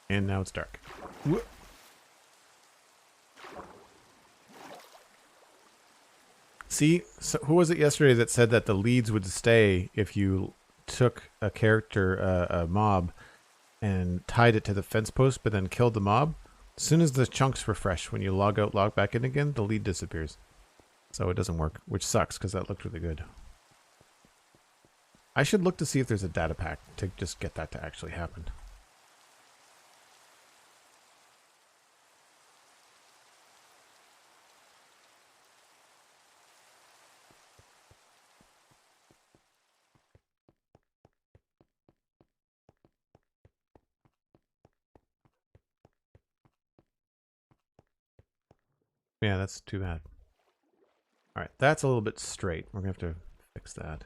And now it's dark. See, so who was it yesterday that said that the leads would stay if you took a character, a mob, and tied it to the fence post, but then killed the mob? As soon as the chunks refresh, when you log out, log back in again, the lead disappears. So it doesn't work, which sucks because that looked really good. I should look to see if there's a data pack to just get that to actually happen. Yeah, that's too bad. Alright, that's a little bit straight. We're going to have to fix that.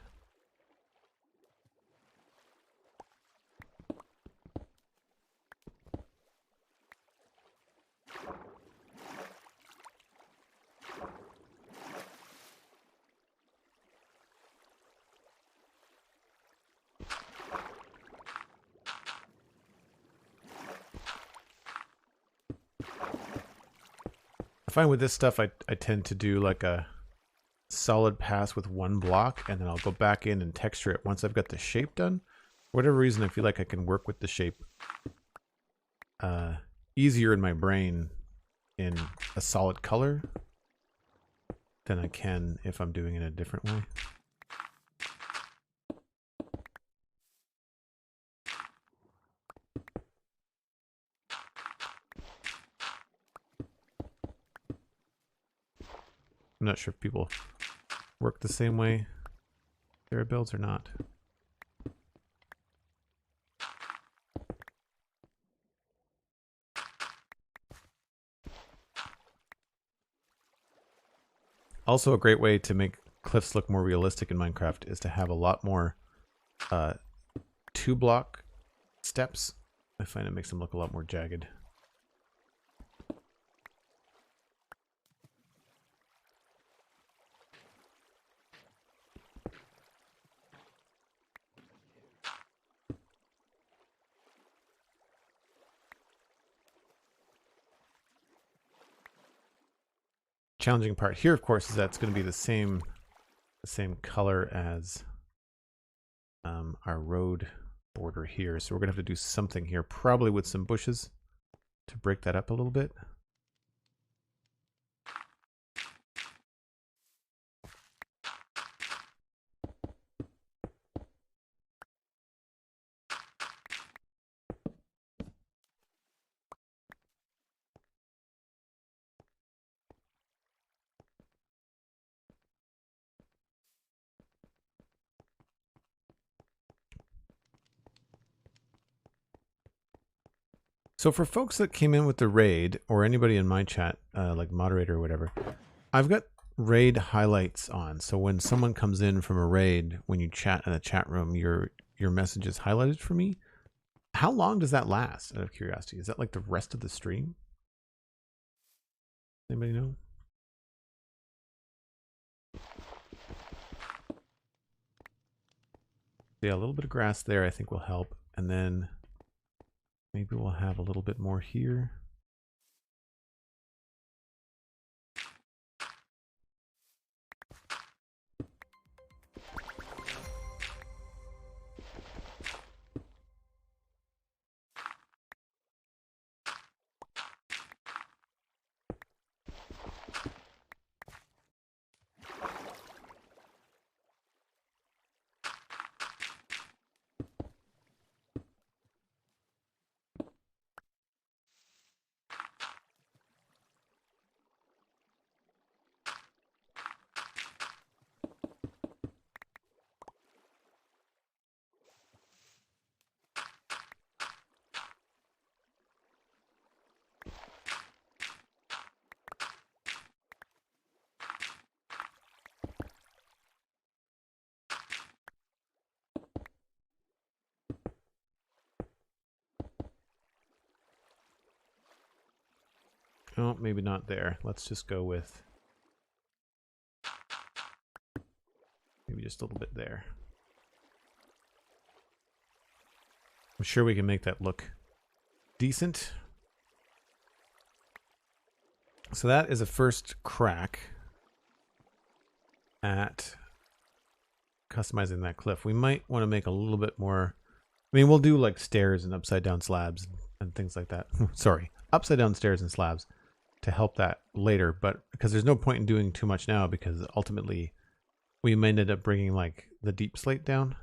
I find with this stuff, I tend to do like a solid pass with one block, and then I'll go back in and texture it once I've got the shape done. For whatever reason, I feel like I can work with the shape easier in my brain in a solid color than I can if I'm doing it a different way. I'm not sure if people work the same way their builds or not. Also, a great way to make cliffs look more realistic in Minecraft is to have a lot more 2-block steps. I find it makes them look a lot more jagged. Challenging part here, of course, is that it's going to be the same color as our road border here. So we're going to have to do something here, probably with some bushes. break that up a little bit. So for folks that came in with the raid, or anybody in my chat, like moderator or whatever, I've got raid highlights on. So when someone comes in from a raid, when you chat in the chat room, your message is highlighted for me. How long does that last, out of curiosity? Is that like the rest of the stream? Anybody know? Yeah, a little bit of grass there I think will help. And then maybe we'll have a little bit more here. Oh, maybe not there. Let's just go with maybe just a little bit there. I'm sure we can make that look decent. So that is a first crack at customizing that cliff. We might want to make a little bit more. I mean, we'll do like stairs and upside down slabs and things like that. Sorry, upside down stairs and slabs to help that later, but because there's no point in doing too much now, because ultimately we may end up bringing like the deep slate down.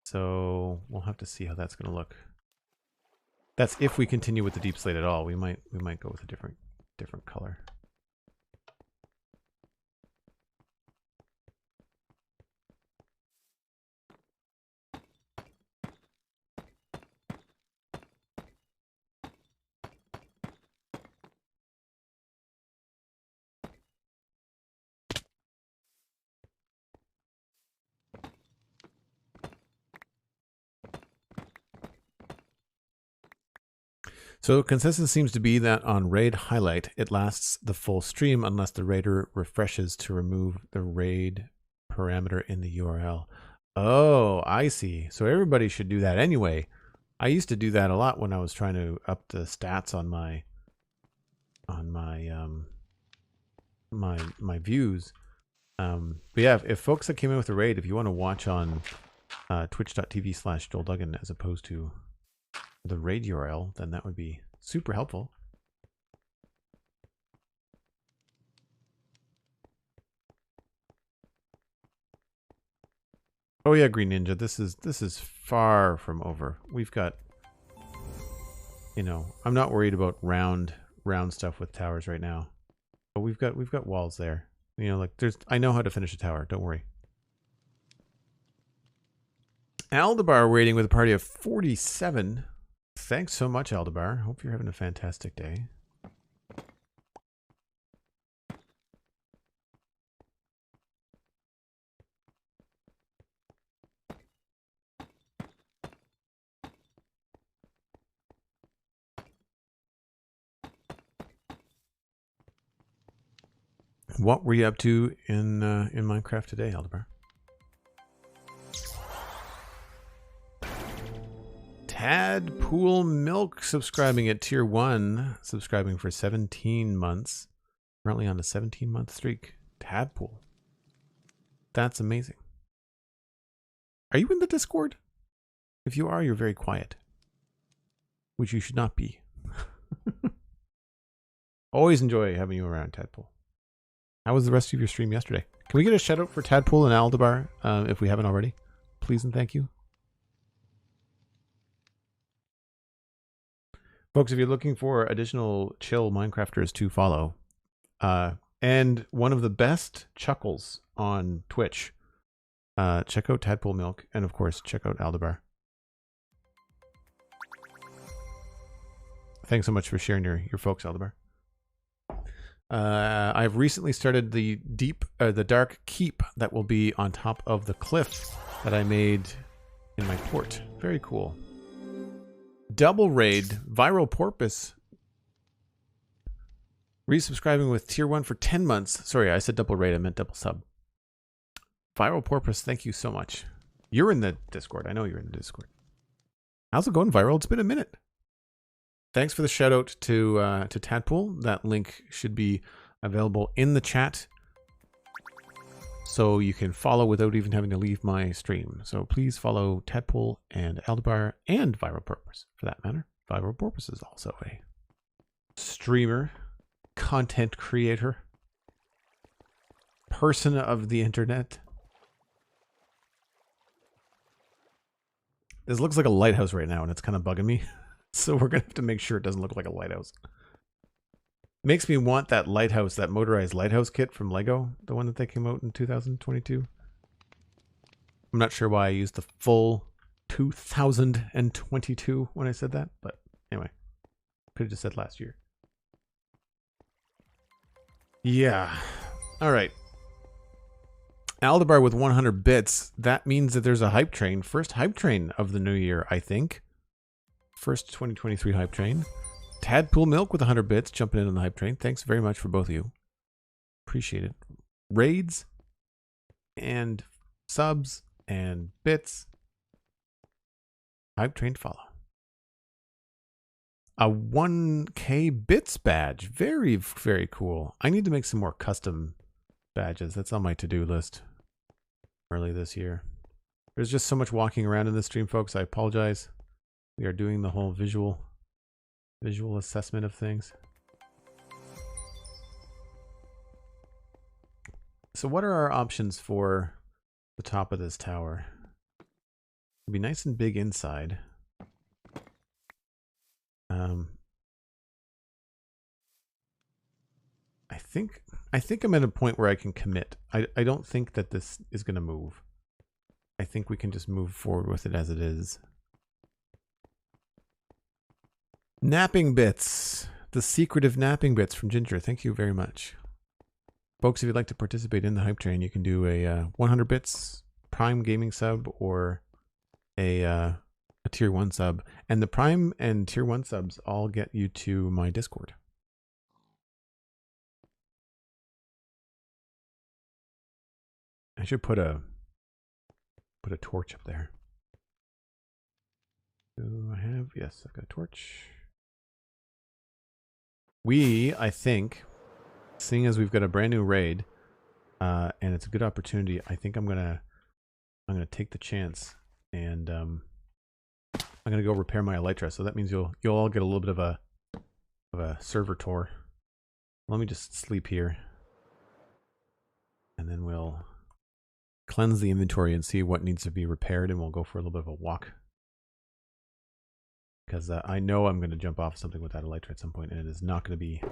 So we'll have to see how that's going to look. That's if we continue with the deep slate at all. We might go with a different color. So consensus seems to be that on raid highlight, it lasts the full stream unless the raider refreshes to remove the raid parameter in the URL. Oh, I see. So everybody should do that anyway. I used to do that a lot when I was trying to up the stats on my my views. But yeah, if folks that came in with a raid, if you want to watch on twitch.tv/JoelDuggan as opposed to the raid URL, then that would be super helpful. Oh yeah, Green Ninja, this is far from over. We've got, you know, I'm not worried about round stuff with towers right now. But we've got walls there. You know, like I know how to finish a tower, don't worry. Aldebar waiting with a party of 47. Thanks so much, Aldebar. Hope you're having a fantastic day. What were you up to in Minecraft today, Aldebar? Tadpool Milk subscribing at tier 1, subscribing for 17 months. Currently on a 17-month streak. Tadpool. That's amazing. Are you in the Discord? If you are, you're very quiet. Which you should not be. Always enjoy having you around, Tadpole. How was the rest of your stream yesterday? Can we get a shout out for Tadpole and Aldebar if we haven't already? Please and thank you. Folks, if you're looking for additional chill Minecrafters to follow, and one of the best chuckles on Twitch, check out Tadpole Milk, and of course, check out Aldebar. Thanks so much for sharing your folks, Aldebar. I've recently started the dark keep that will be on top of the cliff that I made in my port. Very cool. Double raid, Viral Porpoise. Resubscribing with tier 1 for 10 months. Sorry, I said double raid, I meant double sub. Viral Porpoise, thank you so much. You're in the Discord. I know you're in the Discord. How's it going, Viral? It's been a minute. Thanks for the shout out to Tadpole. That link should be available in the chat, so you can follow without even having to leave my stream. So please follow Tadpole and Aldebar and Viral Porpoise, for that matter. Viral Porpoise is also a streamer, content creator, person of the internet. This looks like a lighthouse right now, and it's kind of bugging me. So we're going to have to make sure it doesn't look like a lighthouse. Makes me want that lighthouse, that motorized lighthouse kit from Lego, the one that they came out in 2022. I'm not sure why I used the full 2022 when I said that, but anyway, could have just said last year. Yeah. All right. Aldebar with 100 bits. That means that there's a hype train. First hype train of the new year, I think. First 2023 hype train. Tadpole Milk with 100 bits, jumping in on the hype train. Thanks very much for both of you. Appreciate it. Raids and subs and bits. Hype train to follow. A 1K bits badge. Very, very cool. I need to make some more custom badges. That's on my to-do list early this year. There's just so much walking around in this stream, folks. I apologize. We are doing the whole visual assessment of things. So what are our options for the top of this tower? It'd be nice and big inside. I think I'm at a point where I can commit. I don't think that this is going to move. I think we can just move forward with it as it is. Napping bits. The secretive napping bits from Ginger. Thank you very much. Folks, if you'd like to participate in the hype train, you can do a 100 bits Prime Gaming sub or a Tier 1 sub. And the Prime and Tier 1 subs all get you to my Discord. I should put a torch up there. Do I have? Yes, I've got a torch. I think, seeing as we've got a brand new raid, and it's a good opportunity, I think I'm gonna take the chance, and I'm gonna go repair my elytra. So that means you'll all get a little bit of a server tour. Let me just sleep here, and then we'll cleanse the inventory and see what needs to be repaired, and we'll go for a little bit of a walk. Because I know I'm going to jump off something with that elytra at some point, and it is not going to be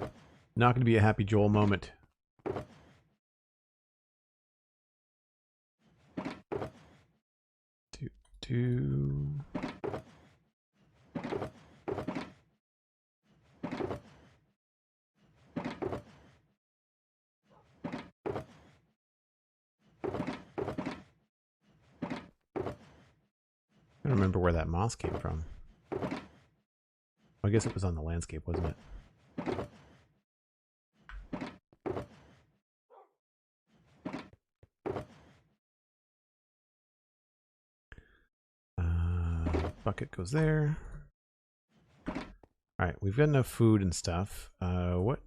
a happy Joel moment. I don't remember where that moss came from. I guess it was on the landscape, wasn't it? Bucket goes there. Alright, we've got enough food and stuff. What,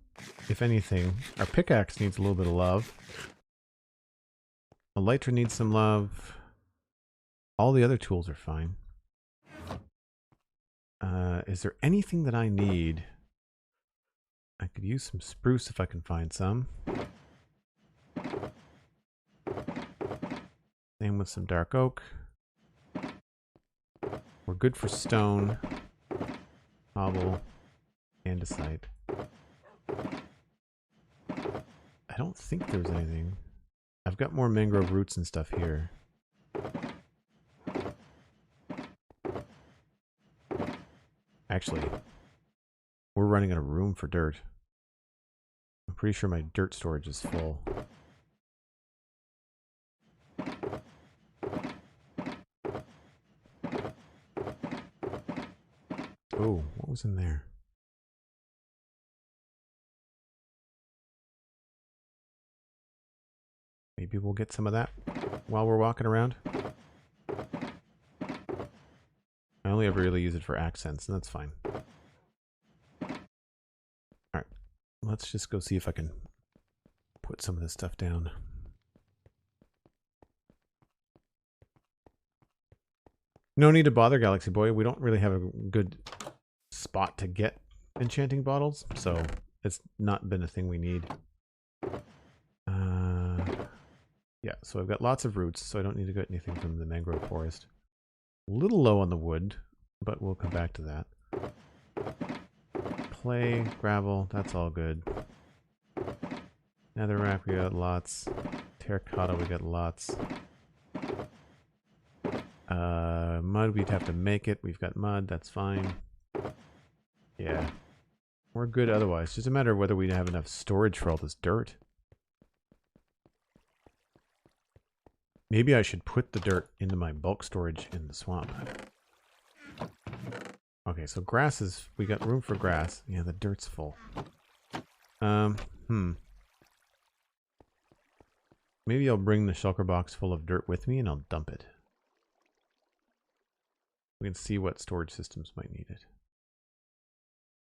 if anything, our pickaxe needs a little bit of love. Elytra needs some love. All the other tools are fine. Is there anything that I need I could use some spruce if I can find some. Same with some dark oak. We're good for stone, cobble, andesite. I don't think there's anything. I've got more mangrove roots and stuff here. Actually, we're running out of room for dirt. I'm pretty sure my dirt storage is full. Oh, what was in there? Maybe we'll get some of that while we're walking around. I only ever really use it for accents, and that's fine. Alright, let's just go see if I can put some of this stuff down. No need to bother, Galaxy Boy. We don't really have a good spot to get enchanting bottles, so it's not been a thing we need. Yeah, so I've got lots of roots, so I don't need to get anything from the mangrove forest. A little low on the wood, but we'll come back to that. Clay, gravel, that's all good. Netherrack, we got lots. Terracotta, we got lots. Mud, we'd have to make it. We've got mud, that's fine. Yeah. We're good otherwise. It's just a matter of whether we have enough storage for all this dirt. Maybe I should put the dirt into my bulk storage in the swamp. Okay, so grass is... We got room for grass. Yeah, the dirt's full. Maybe I'll bring the shulker box full of dirt with me and I'll dump it. We can see what storage systems might need it.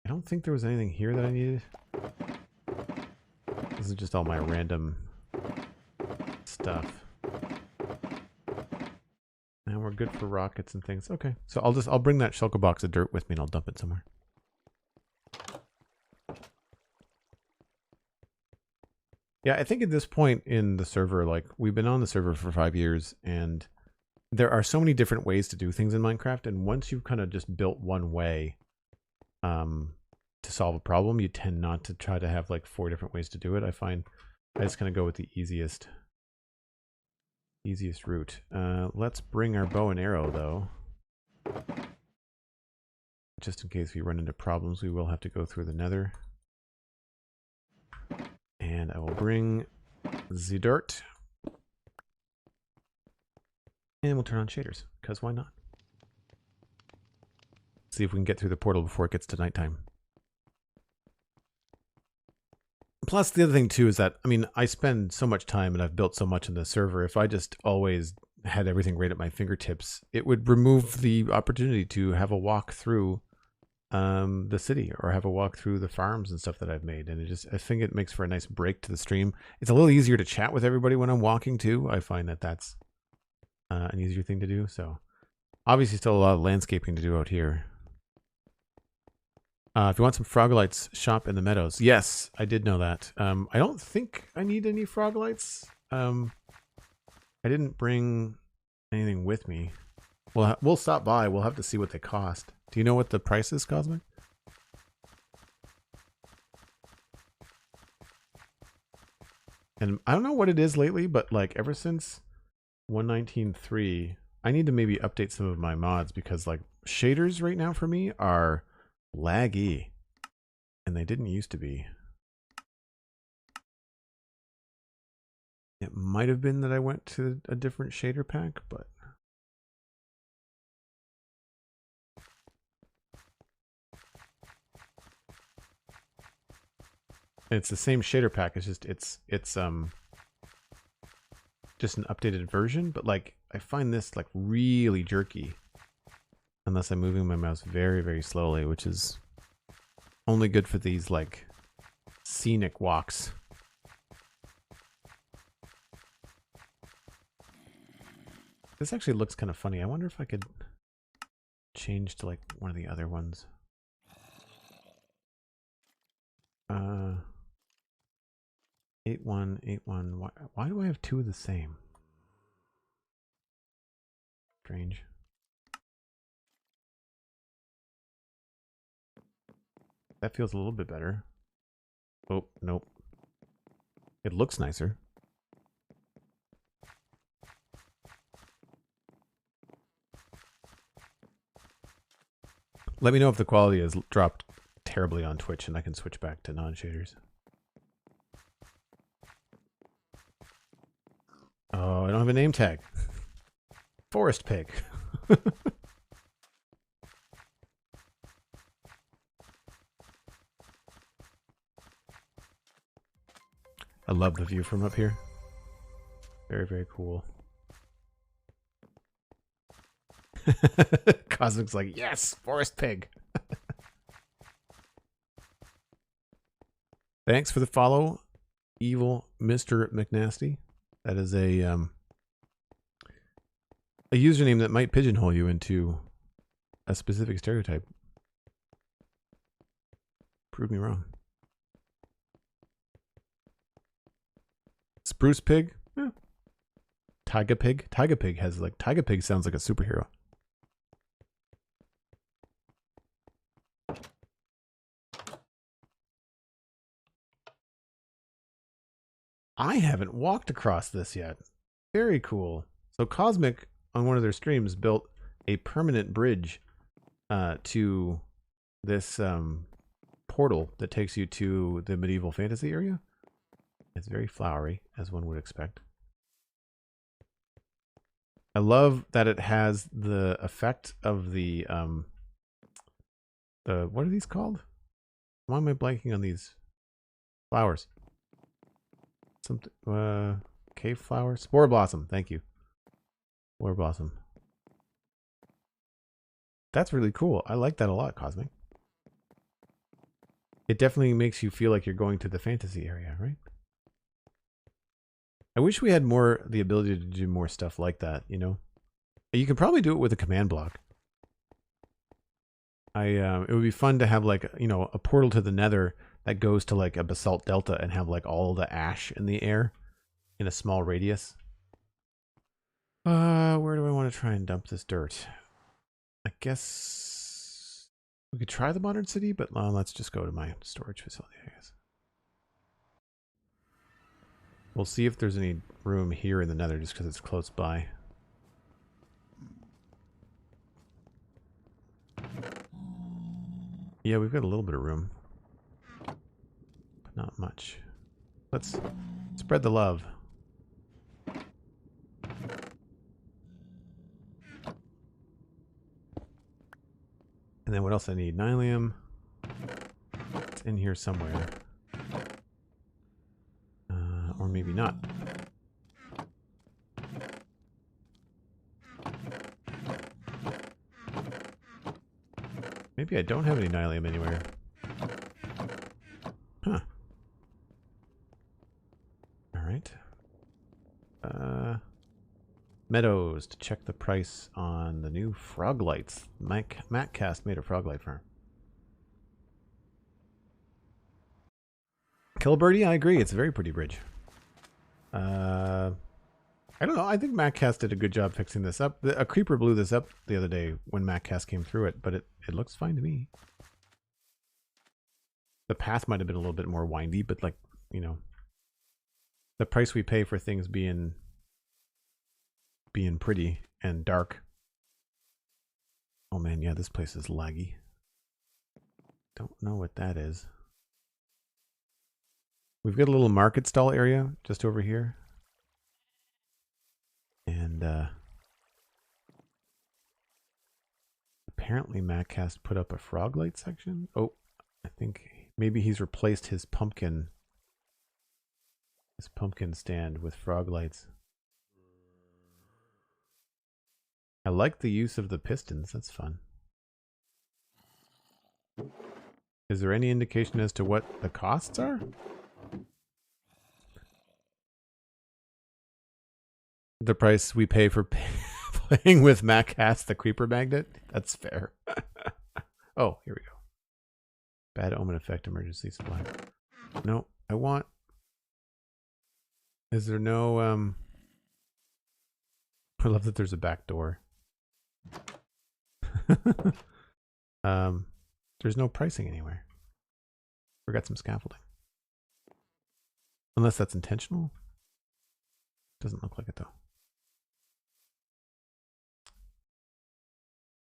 I don't think there was anything here that I needed. This is just all my random stuff. And we're good for rockets and things. Okay, so I'll bring that shulker box of dirt with me and I'll dump it somewhere. Yeah, I think at this point in the server, like, we've been on the server for 5 years, and there are so many different ways to do things in Minecraft, and once you've kind of just built one way to solve a problem, you tend not to try to have like 4 different ways to do it. I find I just kind of go with the easiest route. Let's bring our bow and arrow, though. Just in case we run into problems, we will have to go through the nether. And I will bring the dirt. And we'll turn on shaders, because why not? See if we can get through the portal before it gets to nighttime. Plus, the other thing, too, is that, I mean, I spend so much time and I've built so much in the server. If I just always had everything right at my fingertips, it would remove the opportunity to have a walk through the city or have a walk through the farms and stuff that I've made. And I think it makes for a nice break to the stream. It's a little easier to chat with everybody when I'm walking, too. I find that that's an easier thing to do. So, obviously, still a lot of landscaping to do out here. If you want some frogolites, shop in the meadows. Yes, I did know that. I don't think I need any frogolites. I didn't bring anything with me. We'll stop by. We'll have to see what they cost. Do you know what the price is, Cosmic? And I don't know what it is lately, but like ever since 1.19.3, I need to maybe update some of my mods because like shaders right now for me are laggy, and they didn't used to be. It might have been that I went to a different shader pack, but it's the same shader pack. It's just it's just an updated version, but like I find this like really jerky. Unless I'm moving my mouse very, very slowly, which is only good for these, like, scenic walks. This actually looks kind of funny. I wonder if I could change to, like, one of the other ones. 8181. Why do I have two of the same? Strange. That feels a little bit better. Oh, nope. It looks nicer. Let me know if the quality has dropped terribly on Twitch and I can switch back to non-shaders. Oh, I don't have a name tag. Forest pig. I love the view from up here. Very, very cool. Cosmic's like, yes, forest pig. Thanks for the follow, evil Mr. McNasty. That is a username that might pigeonhole you into a specific stereotype. Prove me wrong. Spruce pig? Yeah. Taiga pig? Taiga pig has like, Taiga pig sounds like a superhero. I haven't walked across this yet. Very cool. So Cosmic, on one of their streams, built a permanent bridge to this portal that takes you to the medieval fantasy area. It's very flowery, as one would expect. I love that it has the effect of the what are these called? Why am I blanking on these flowers? Something cave flower? Spore blossom, thank you. Spore blossom. That's really cool. I like that a lot, Cosmic. It definitely makes you feel like you're going to the fantasy area, right? I wish we had more the ability to do more stuff like that, you know? You could probably do it with a command block. It would be fun to have like, you know, a portal to the nether that goes to like a basalt delta and have like all the ash in the air in a small radius. Where do I want to try and dump this dirt? I guess we could try the modern city, but let's just go to my storage facility, I guess. We'll see if there's any room here in the nether just because it's close by. Yeah, we've got a little bit of room. But not much. Let's spread the love. And then what else I need? Nylium. It's in here somewhere. Or maybe not. Maybe I don't have any nylium anywhere. Huh. Alright. Meadows to check the price on the new frog lights. MacCast made a frog light farm. Killbirdie, I agree. It's a very pretty bridge. I don't know. I think MacCast did a good job fixing this up. A creeper blew this up the other day when MacCast came through it, but it looks fine to me. The path might have been a little bit more windy, but like, you know, the price we pay for things being pretty and dark. Oh man, yeah, this place is laggy. Don't know what that is. We've got a little market stall area just over here. And apparently MacCast put up a frog light section. Oh, I think maybe he's replaced his pumpkin stand with frog lights. I like the use of the pistons. That's fun. Is there any indication as to what the costs are? The price we pay for playing with MacCast, the creeper magnet? That's fair. Oh, here we go. Bad omen effect emergency supply. No, I want... Is there no... I love that there's a back door. There's no pricing anywhere. Forgot some scaffolding. Unless that's intentional. Doesn't look like it though.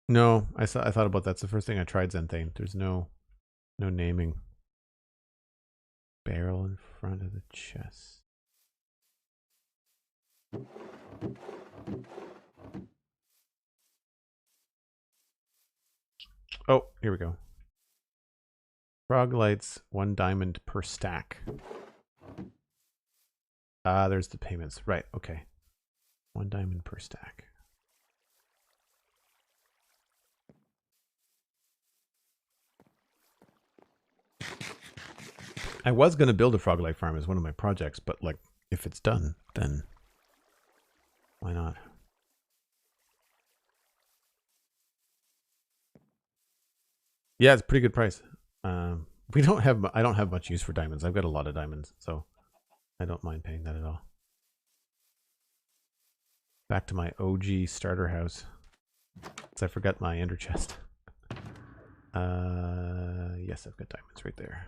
No, I thought about that. It's the first thing I tried, Zenthane. There's no naming. Barrel in front of the chest. Oh, here we go. Frog lights, 1 diamond per stack. Ah, there's the payments. Right, okay. 1 diamond per stack. I was going to build a frog light farm as one of my projects, but like, if it's done, then why not? Yeah, it's a pretty good price. I don't have much use for diamonds. I've got a lot of diamonds, so I don't mind paying that at all. Back to my OG starter house. Because I forgot my ender chest. Yes, I've got diamonds right there.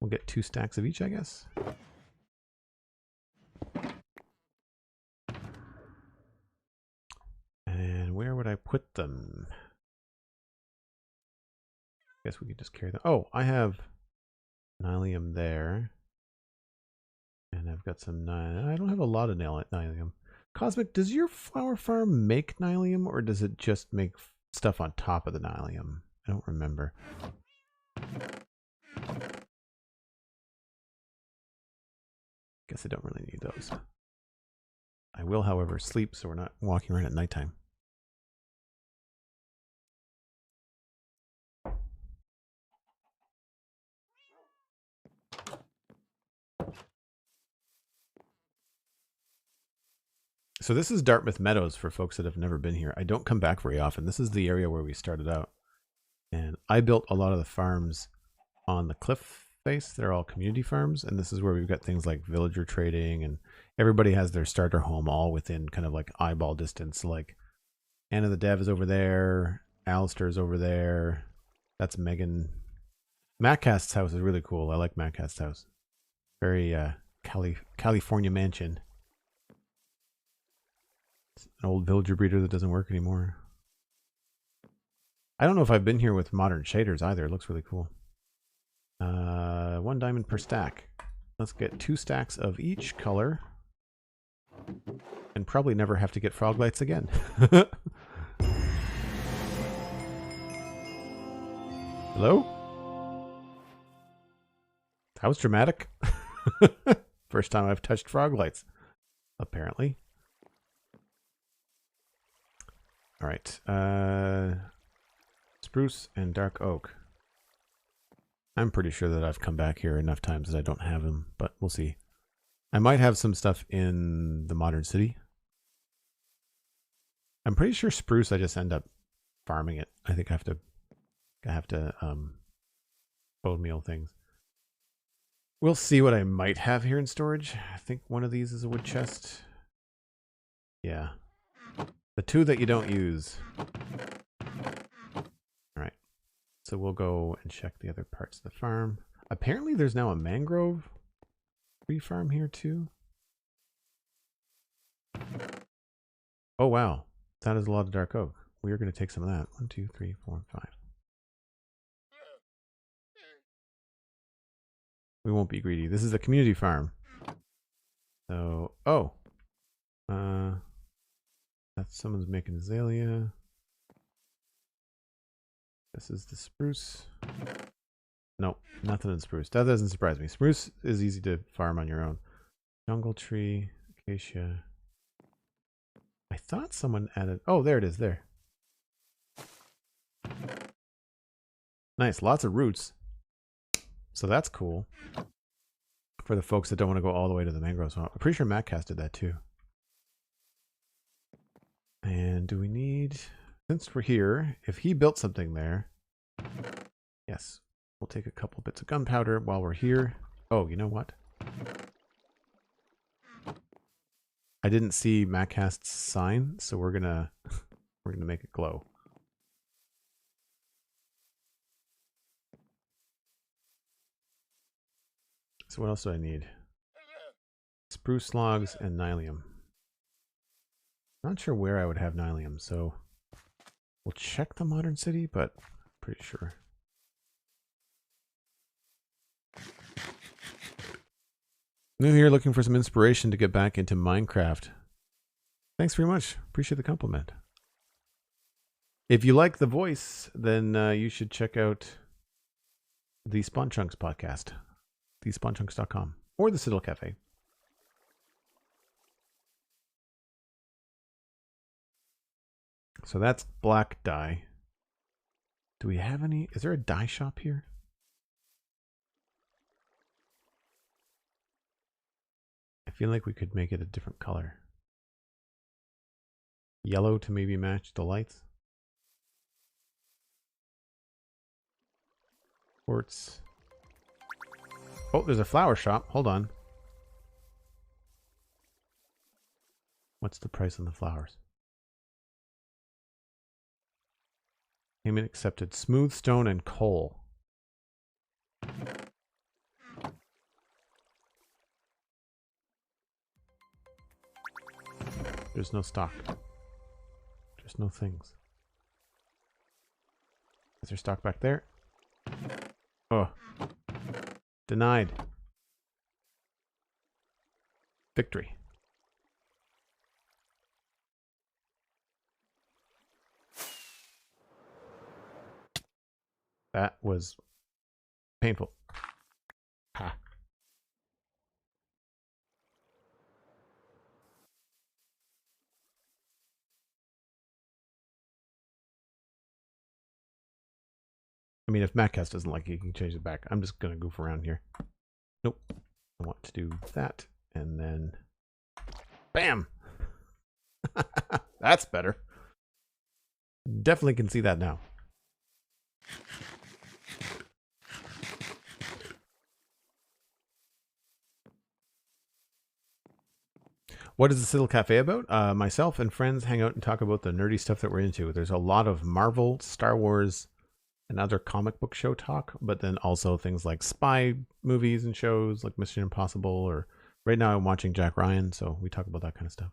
We'll get 2 stacks of each, I guess. And where would I put them? I guess we could just carry them. Oh, I have nylium there. And I've got some I don't have a lot of nylium. Cosmic, does your flower farm make nylium, or does it just make stuff on top of the nylium? I don't remember. Guess I don't really need those. I will, however, sleep so we're not walking around at nighttime. So this is Dartmouth Meadows for folks that have never been here. I don't come back very often. This is the area where we started out. And I built a lot of the farms on the cliff face. They're all community farms. And this is where we've got things like villager trading, and everybody has their starter home all within kind of like eyeball distance. Like Anna the Dev is over there. Alistair's over there. That's Megan. Mattcast's house is really cool. I like Mattcast's house. Very California mansion. It's an old villager breeder that doesn't work anymore. I don't know if I've been here with modern shaders either. It looks really cool. 1 diamond per stack. Let's get 2 stacks of each color. And probably never have to get frog lights again. Hello? That was dramatic. First time I've touched frog lights, apparently. All right. Spruce and dark oak. I'm pretty sure that I've come back here enough times that I don't have them, but we'll see. I might have some stuff in the modern city. I'm pretty sure spruce I just end up farming it. I think I have to bone meal things. We'll see what I might have here in storage. I think one of these is a wood chest. Yeah. The 2 that you don't use. Alright. So we'll go and check the other parts of the farm. Apparently there's now a mangrove tree farm here too. Oh wow. That is a lot of dark oak. We are going to take some of that. 1, 2, 3, 4, 5. We won't be greedy. This is a community farm. So, oh. That's someone's making azalea. This is the spruce. Nope, nothing in spruce. That doesn't surprise me. Spruce is easy to farm on your own. Jungle tree, acacia. I thought someone added... Oh, there it is, there. Nice, lots of roots. So that's cool. For the folks that don't want to go all the way to the mangrove swamp. I'm pretty sure Mattcast did that too. And do we need... Since we're here, if he built something there, Yes. We'll take a couple bits of gunpowder while we're here. Oh, you know what? I didn't see Macast's sign, so we're gonna make it glow. So what else do I need? Spruce logs and nylium. Not sure where I would have nylium, so we'll check the modern city, but I'm pretty sure. New here, looking for some inspiration to get back into Minecraft. Thanks very much. Appreciate the compliment. If you like the voice, then you should check out the Spawn Chunks podcast, thespawnchunks.com, or the Citadel Cafe. So that's black dye. Do we have any? Is there a dye shop here? I feel like we could make it a different color. Yellow to maybe match the lights. Quartz. Oh, there's a flower shop. Hold on. What's the price on the flowers? Payment accepted. Smooth stone and coal. There's no stock. There's no things. Is there stock back there? Oh. Denied. Victory. That was painful. Ha. I mean, if Maccast doesn't like it, you can change it back. I'm just going to goof around here. Nope. I want to do that. And then... Bam! That's better. Definitely can see that now. What is the Citadel Cafe about? Myself and friends hang out and talk about the nerdy stuff that we're into. There's a lot of Marvel, Star Wars, and other comic book show talk, but then also things like spy movies and shows like Mission Impossible, or right now I'm watching Jack Ryan, so we talk about that kind of stuff.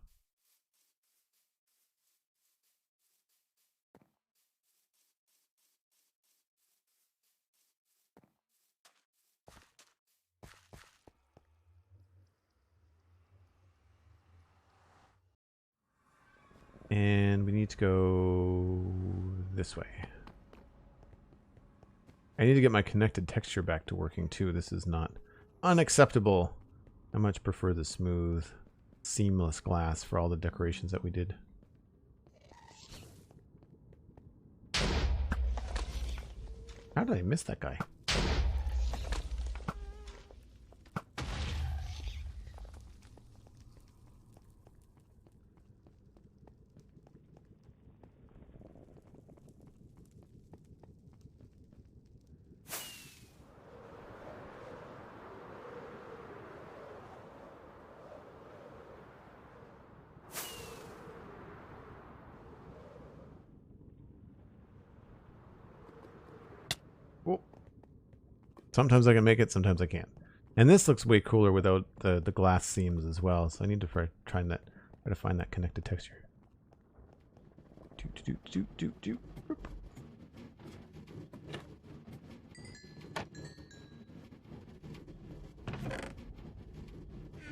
And we need to go this way. I need to get my connected texture back to working too. This is not unacceptable. I much prefer the smooth, seamless glass for all the decorations that we did. How did I miss that guy? Sometimes I can make it, sometimes I can't. And this looks way cooler without the glass seams as well. So I need to try to find that connected texture.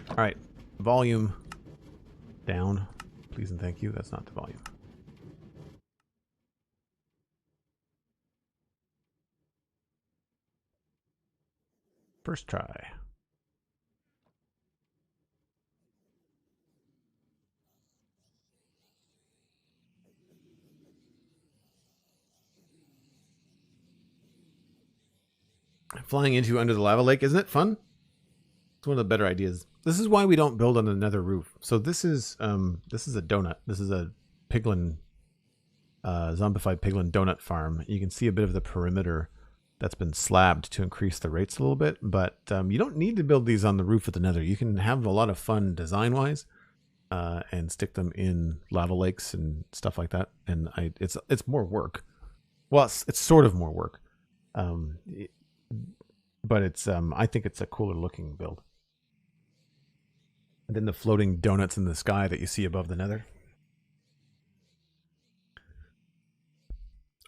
All right, volume down, please and thank you. That's not the volume. First try. Flying into under the lava lake, isn't it fun? It's one of the better ideas. This is why we don't build on another roof. So this is a donut. This is a piglin zombified piglin donut farm. You can see a bit of the perimeter that's been slabbed to increase the rates a little bit, but you don't need to build these on the roof of the nether. You can have a lot of fun design-wise and stick them in lava lakes and stuff like that. And it's more work. Well, it's sort of more work, but it's I think it's a cooler looking build. And then the floating donuts in the sky that you see above the nether.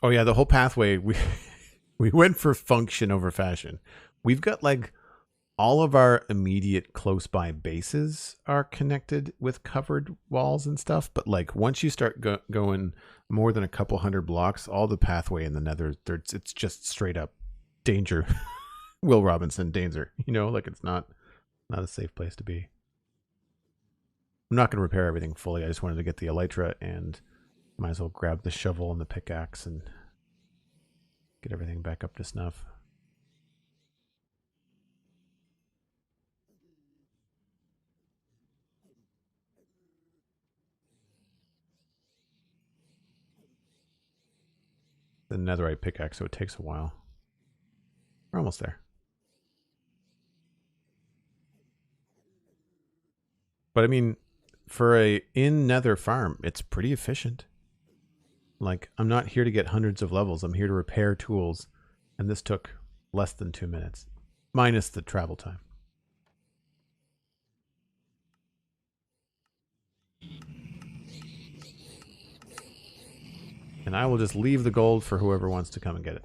Oh yeah, the whole pathway, we went for function over fashion. We've got like all of our immediate close by bases are connected with covered walls and stuff, but like once you start going more than a couple hundred blocks, all the pathway in the nether, it's just straight up danger. Will Robinson danger, you know, like it's not a safe place to be. I'm not going to repair everything fully. I just wanted to get the elytra, and might as well grab the shovel and the pickaxe and get everything back up to snuff. The netherite pickaxe, so it takes a while. We're almost there. But I mean, for a in-nether farm, it's pretty efficient. Like, I'm not here to get hundreds of levels. I'm here to repair tools. And this took less than 2 minutes. Minus the travel time. And I will just leave the gold for whoever wants to come and get it.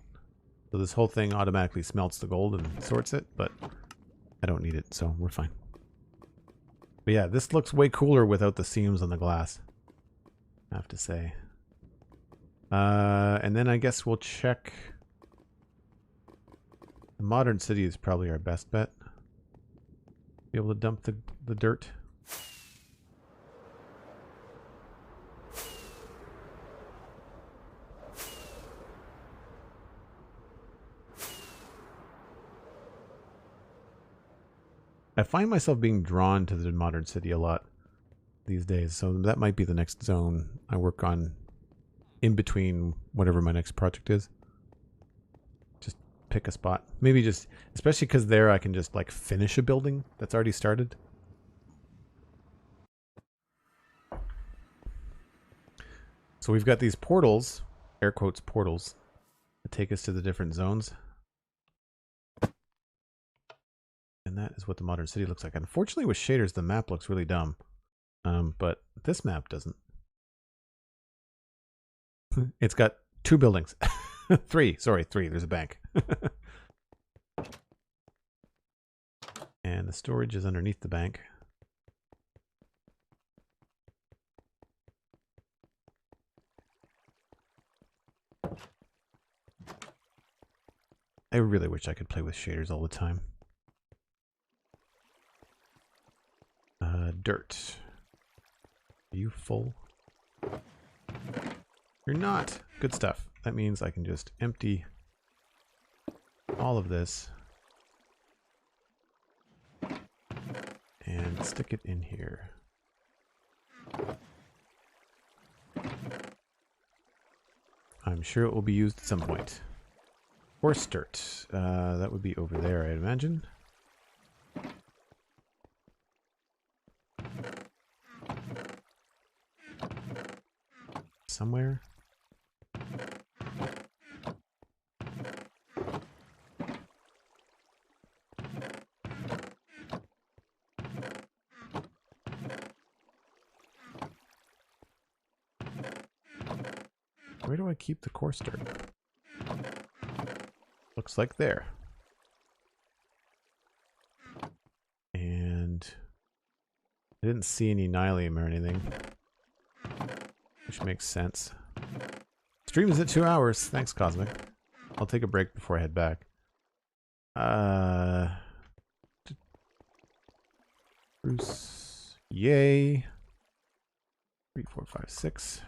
So this whole thing automatically smelts the gold and sorts it, but I don't need it, so we're fine. But yeah, this looks way cooler without the seams on the glass, I have to say. And then I guess we'll check. The modern city is probably our best bet. Be able to dump the dirt. I find myself being drawn to the modern city a lot these days, so that might be the next zone I work on in between whatever my next project is. Just pick a spot. Maybe just, especially because there I can just like finish a building that's already started. So we've got these portals, air quotes portals, that take us to the different zones. And that is what the modern city looks like. Unfortunately, with shaders, the map looks really dumb. But this map doesn't. It's got 2 buildings. 3. Sorry, 3. There's a bank. And the storage is underneath the bank. I really wish I could play with shaders all the time. Dirt. Are you full? You're not. Good stuff. That means I can just empty all of this and stick it in here. I'm sure it will be used at some point. Horse dirt. That would be over there, I'd imagine. Somewhere. Where do I keep the coarse dirt? Looks like there. And I didn't see any nylium or anything, which makes sense. Stream is at 2 hours. Thanks, Cosmic. I'll take a break before I head back. Bruce. Yay. 3, 4, 5, 6.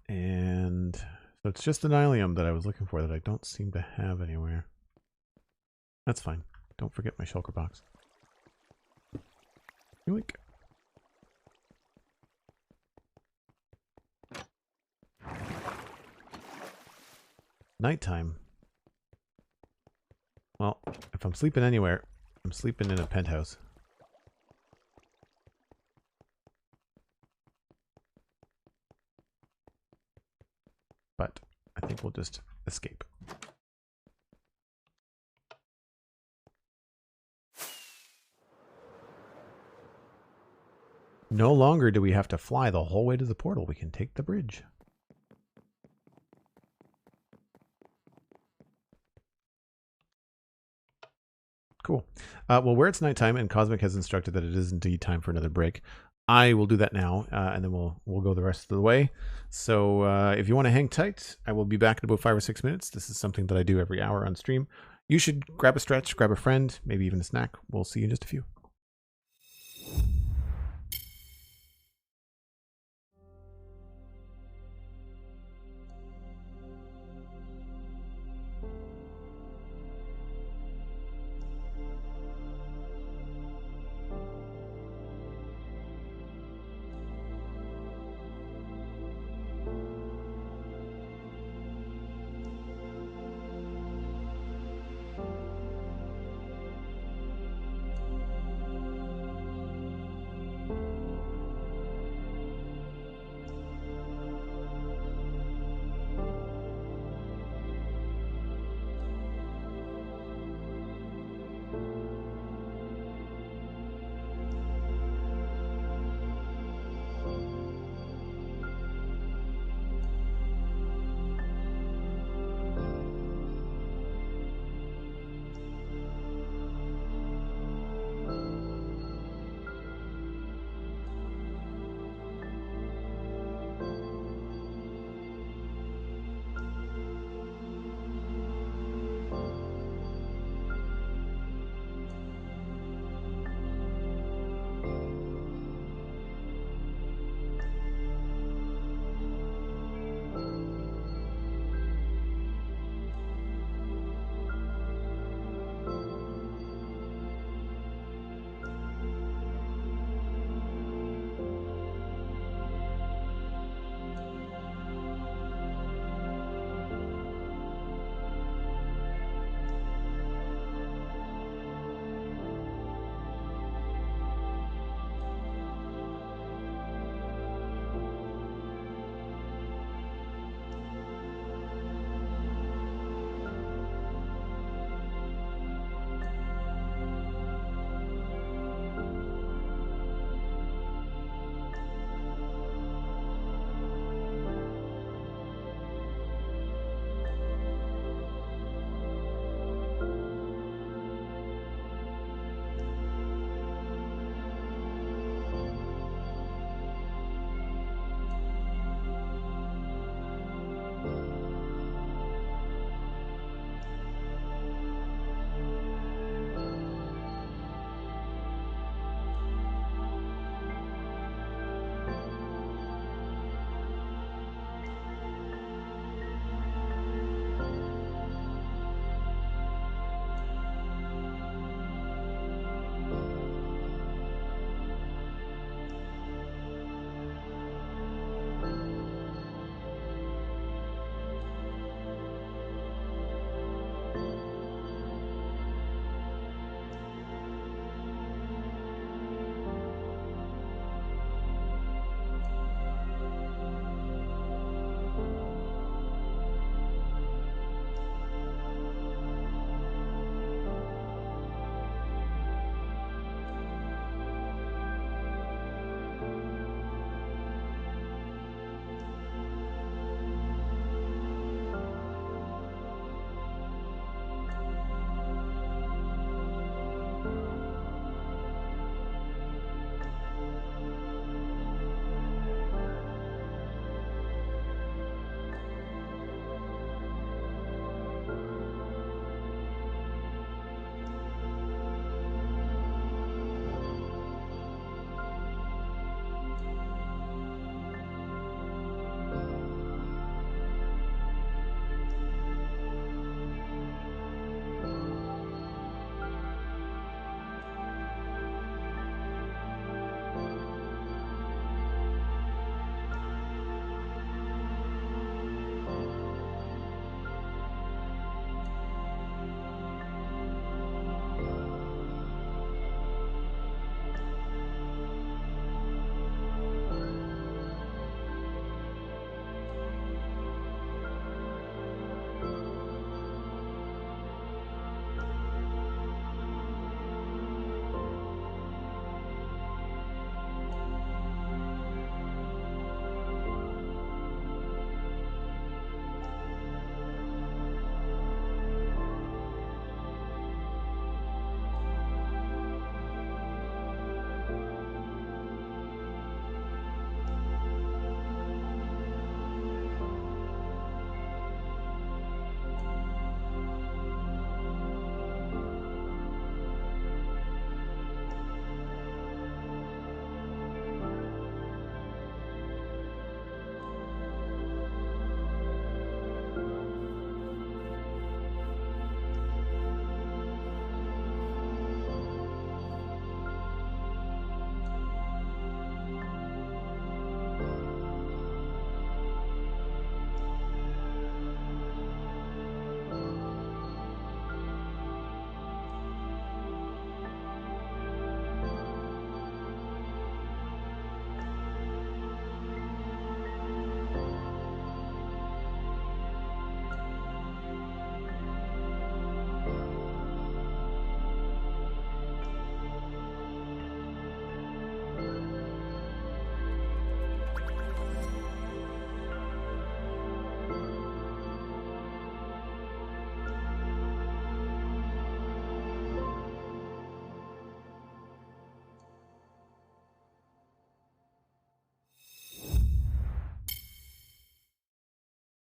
And so it's just the nylium that I was looking for that I don't seem to have anywhere. That's fine. Don't forget my shulker box. Yoink. nighttime. Well, if I'm sleeping anywhere, I'm sleeping in a penthouse. But I think we'll just escape. No longer do we have to fly the whole way to the portal. We can take the bridge. Cool. Well, where it's nighttime and Cosmic has instructed that it is indeed time for another break, I will do that now, and then we'll go the rest of the way. So if you want to hang tight, I will be back in about 5 or 6 minutes. This is something that I do every hour on stream. You should grab a stretch, grab a friend, maybe even a snack. We'll see you in just a few.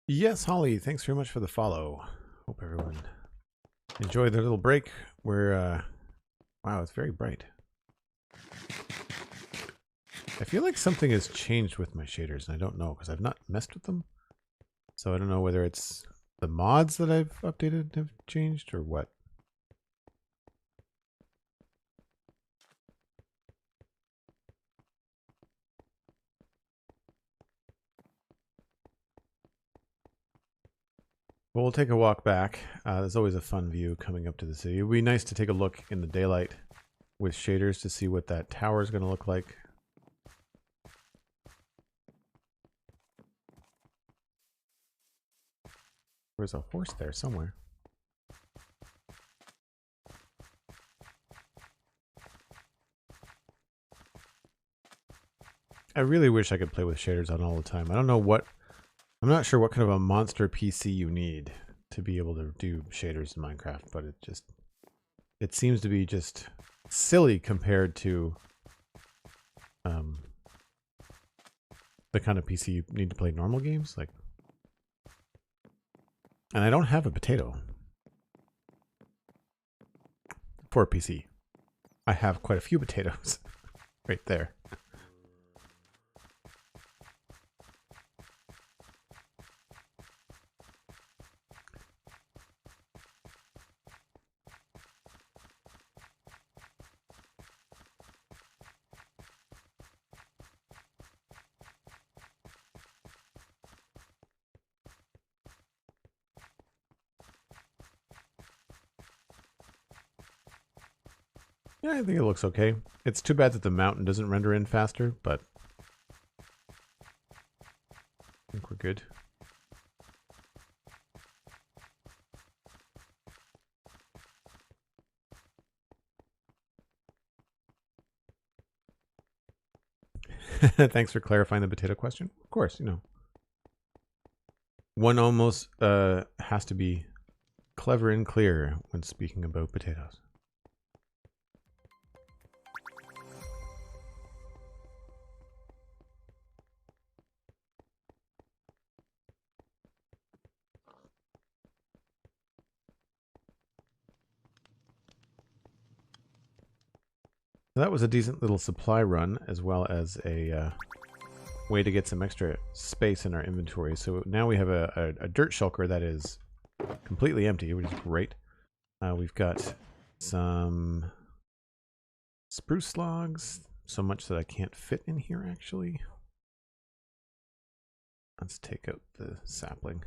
Yes, Holly, thanks very much for the follow. Hope everyone enjoyed their little break. We're, wow, it's very bright. I feel like something has changed with my shaders, and I don't know, because I've not messed with them. So I don't know whether it's the mods that I've updated have changed, or what. Well, we'll take a walk back. There's always a fun view coming up to the city. It would be nice to take a look in the daylight with shaders to see what that tower is going to look like. There's a horse there somewhere. I really wish I could play with shaders on all the time. I don't know what... I'm not sure what kind of a monster PC you need to be able to do shaders in Minecraft, but it seems to be just silly compared to the kind of PC you need to play normal games. Like, and I don't have a potato for a PC. I have quite a few potatoes right there. Yeah, I think it looks okay. It's too bad that the mountain doesn't render in faster, but I think we're good. Thanks for clarifying the potato question. Of course, you know. One almost has to be clever and clear when speaking about potatoes. So that was a decent little supply run, as well as a way to get some extra space in our inventory. So now we have a dirt shulker that is completely empty, which is great. We've got some spruce logs, so much that I can't fit in here, actually. Let's take out the sapling.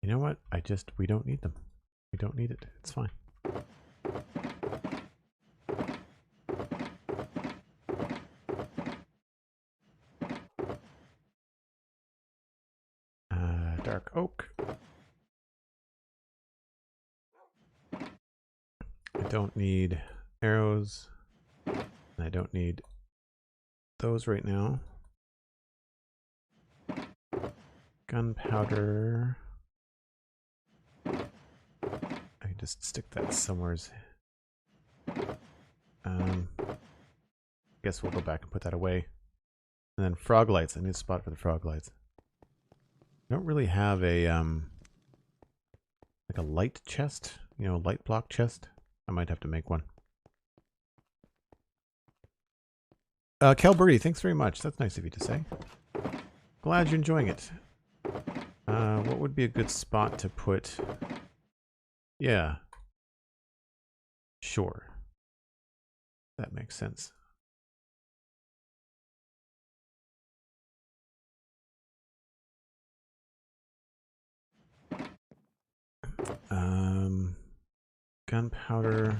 You know what? We don't need them. We don't need it. It's fine. Dark oak. I don't need arrows. And I don't need those right now. Gunpowder. I can just stick that somewhere. Guess we'll go back and put that away. And then frog lights. I need a spot for the frog lights. I don't really have a like a light chest, you know, light block chest. I might have to make one. Calberty, thanks very much. That's nice of you to say. Glad you're enjoying it. What would be a good spot to put? Yeah. Sure. That makes sense. Gunpowder.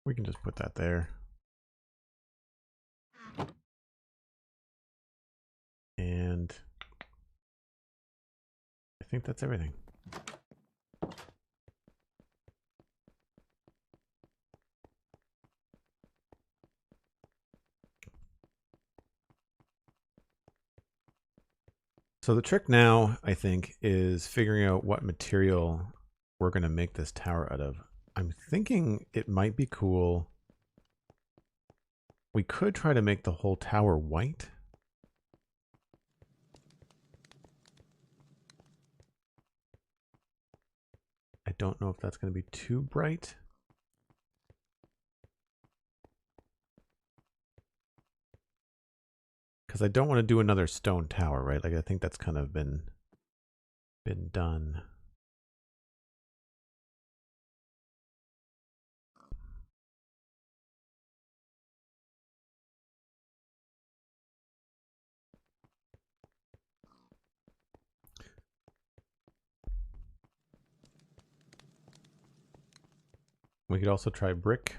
We can just put that there. And I think that's everything. So the trick now, I think, is figuring out what material we're going to make this tower out of. I'm thinking it might be cool. We could try to make the whole tower white. I don't know if that's going to be too bright. Because I don't want to do another stone tower, right? Like I think that's kind of been done. We could also try brick.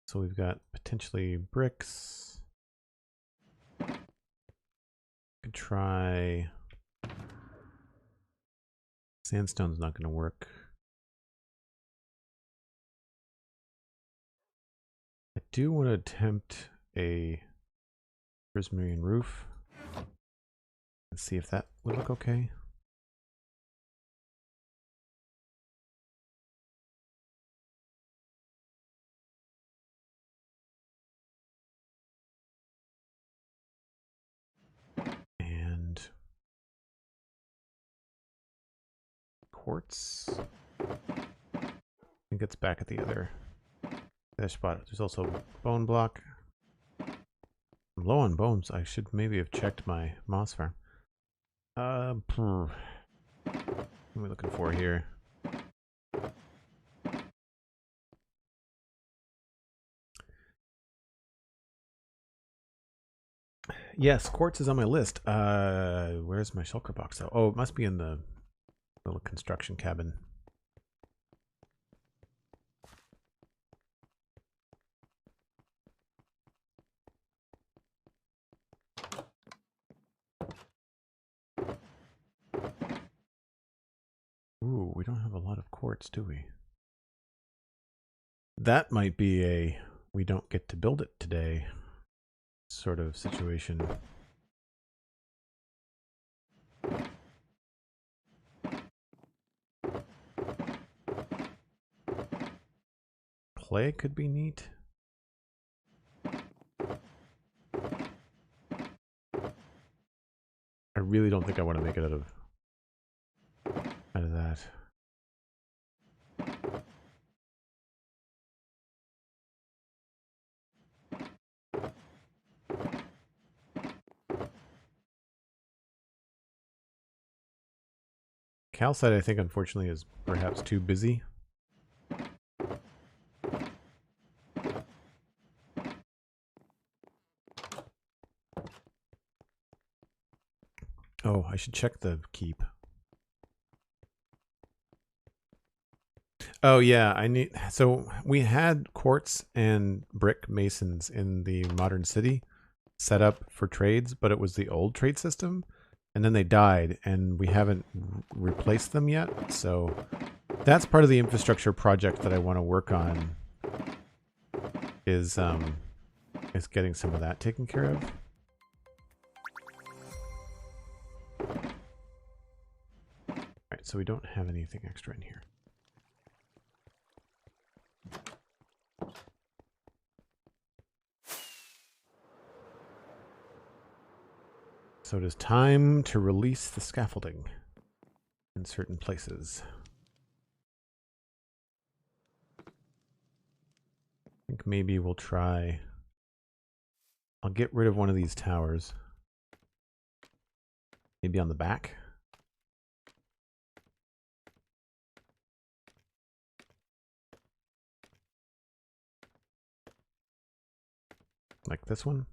So we've got potentially bricks. Could try sandstone's not going to work. I do want to attempt a prismarine roof and see if that would look okay. And quartz. I think it's back at the other spot. There's also bone block. I'm low on bones. I should maybe have checked my moss farm. What am I looking for here? Yes, quartz is on my list. Where's my shulker box though? Oh, it must be in the little construction cabin. Ooh, we don't have a lot of quartz, do we? That might be a we don't get to build it today sort of situation. Clay could be neat. I really don't think I want to make it out of that. Calcite, I think, unfortunately, is perhaps too busy. Oh, I should check the keep. Oh yeah, I need. So we had quartz and brick masons in the modern city set up for trades, but it was the old trade system, and then they died, and we haven't replaced them yet. So that's part of the infrastructure project that I want to work on. Is getting some of that taken care of. All right, so we don't have anything extra in here. So it is time to release the scaffolding in certain places. I think maybe we'll try. I'll get rid of one of these towers. Maybe on the back. Like this one.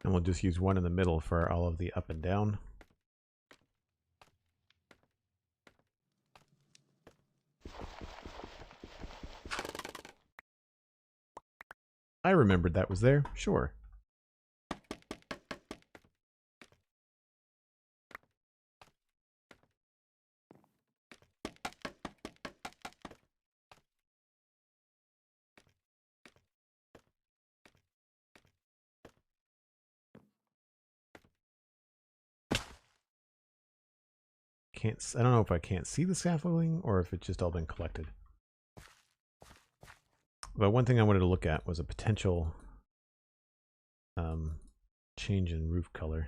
And we'll just use one in the middle for all of the up and down. I remembered that was there. Sure. I don't know if I can't see the scaffolding or if it's just all been collected. But one thing I wanted to look at was a potential change in roof color.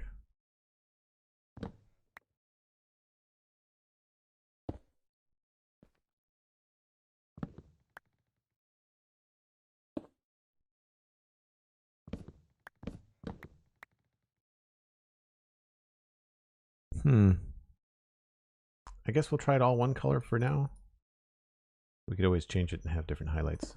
I guess we'll try it all one color for now. We could always change it and have different highlights.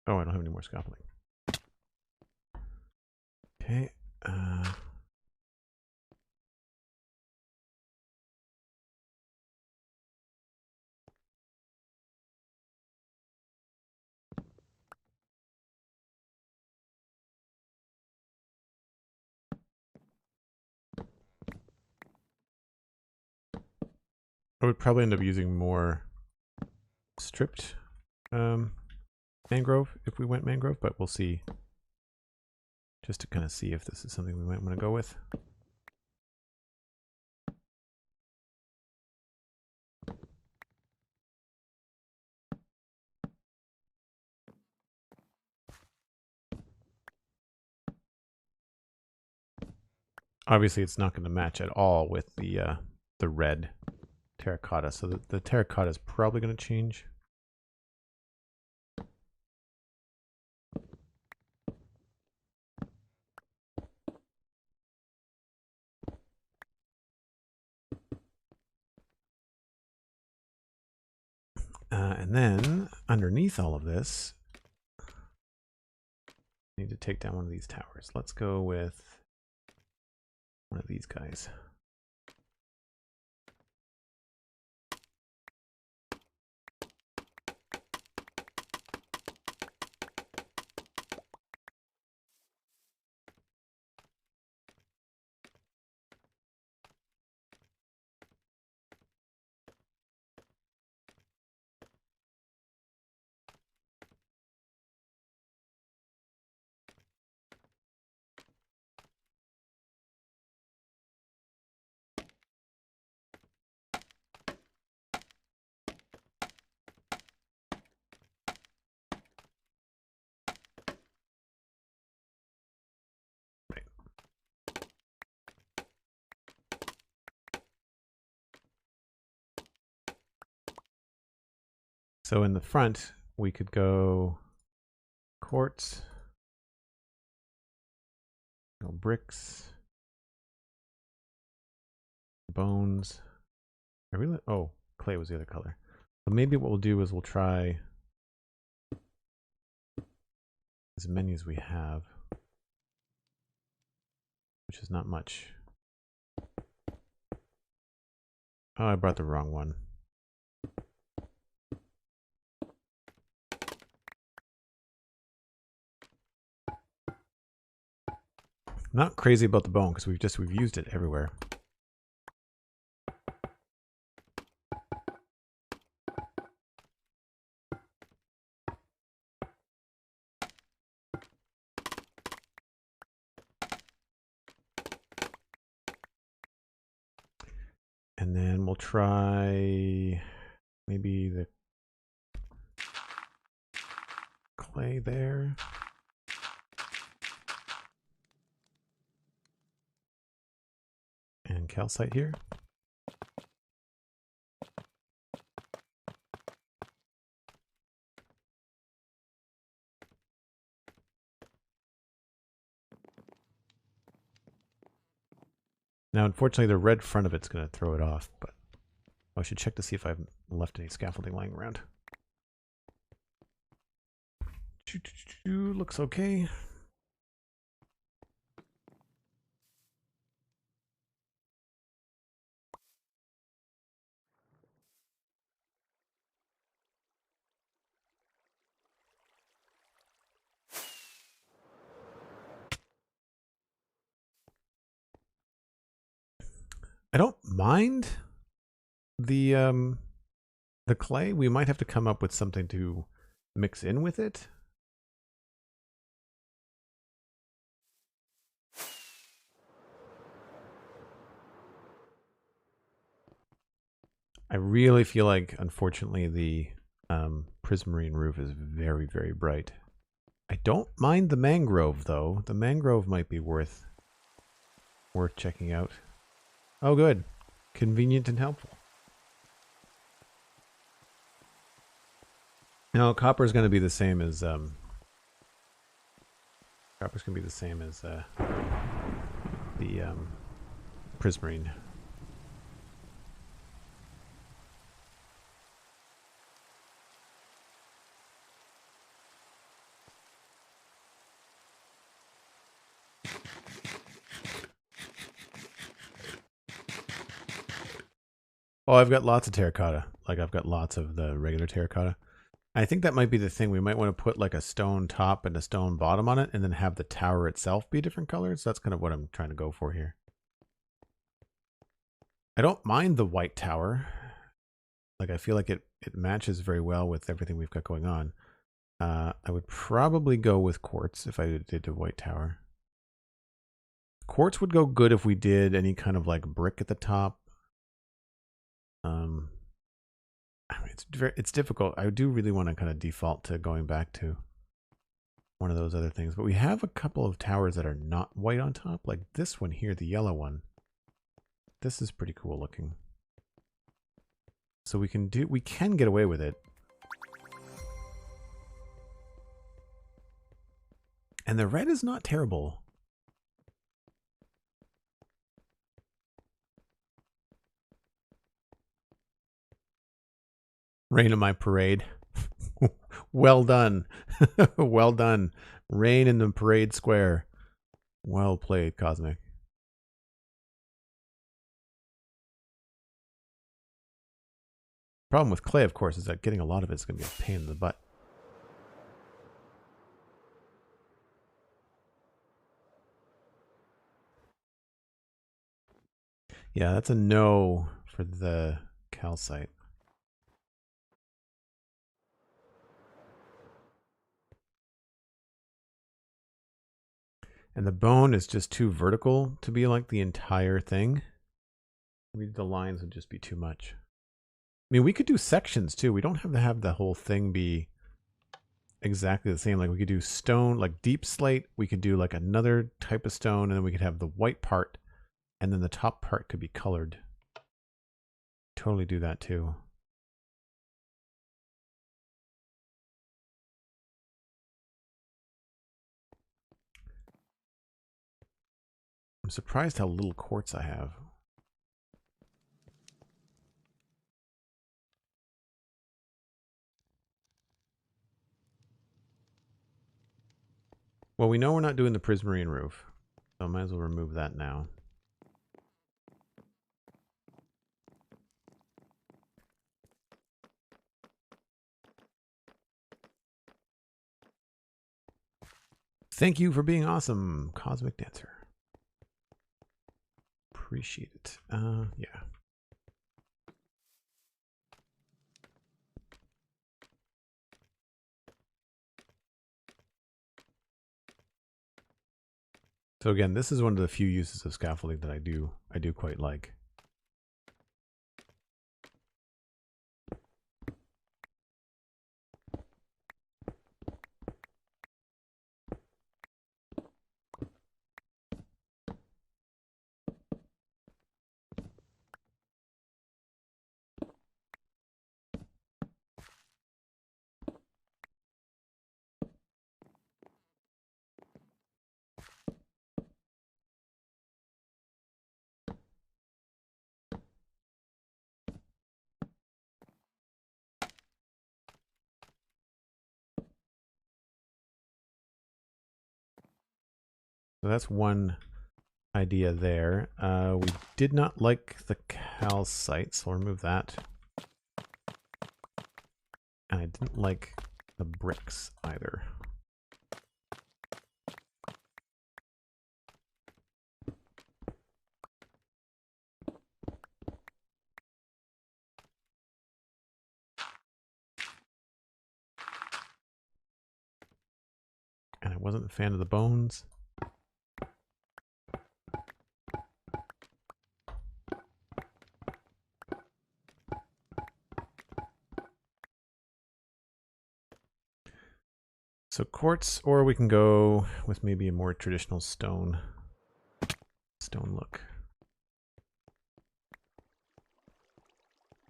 Oh, I don't have any more scaffolding. Okay. I would probably end up using more stripped mangrove if we went mangrove, but we'll see. Just to kind of see if this is something we might want to go with. Obviously, it's not going to match at all with the red terracotta, so the terracotta is probably going to change. And then underneath all of this, I need to take down one of these towers. Let's go with one of these guys. So in the front, we could go quartz, go bricks, bones. Oh, clay was the other color. So maybe what we'll do is we'll try as many as we have, which is not much. Oh, I brought the wrong one. Not crazy about the bone because we've used it everywhere. And then we'll try maybe the clay there. And calcite here. Now, unfortunately, the red front of it's going to throw it off, but I should check to see if I've left any scaffolding lying around. Looks okay. I don't mind the clay. We might have to come up with something to mix in with it. I really feel like, unfortunately, the prismarine roof is very, very bright. I don't mind the mangrove, though. The mangrove might be worth checking out. Oh, good. Convenient and helpful. No, copper's going to be the same as copper's going to be the same as the prismarine. Oh, I've got lots of terracotta. Like, I've got lots of the regular terracotta. I think that might be the thing. We might want to put like a stone top and a stone bottom on it and then have the tower itself be different colors. That's kind of what I'm trying to go for here. I don't mind the white tower. Like, I feel like it matches very well with everything we've got going on. I would probably go with quartz if I did a white tower. Quartz would go good if we did any kind of like brick at the top. I mean, it's difficult. I do really want to kind of default to going back to one of those other things, but we have a couple of towers that are not white on top, like this one here, the yellow one. This is pretty cool looking. So we can get away with it. And the red is not terrible. Rain in my parade. Well done. Well done. Rain in the parade square. Well played, Cosmic. Problem with clay, of course, is that getting a lot of it's going to be a pain in the butt. Yeah, that's a no for the calcite. And the bone is just too vertical to be like the entire thing. Maybe the lines would just be too much. I mean, we could do sections too. We don't have to have the whole thing be exactly the same. Like we could do stone, like deep slate. We could do like another type of stone, and then we could have the white part, and then the top part could be colored. Totally do that too. I'm surprised how little quartz I have. Well, we know we're not doing the prismarine roof, so I might as well remove that now. Thank you for being awesome, Cosmic Dancer. Appreciate it. Yeah. So again, this is one of the few uses of scaffolding that I do quite like. So that's one idea there. We did not like the calcite, so we'll remove that. And I didn't like the bricks either. And I wasn't a fan of the bones. So quartz, or we can go with maybe a more traditional stone look.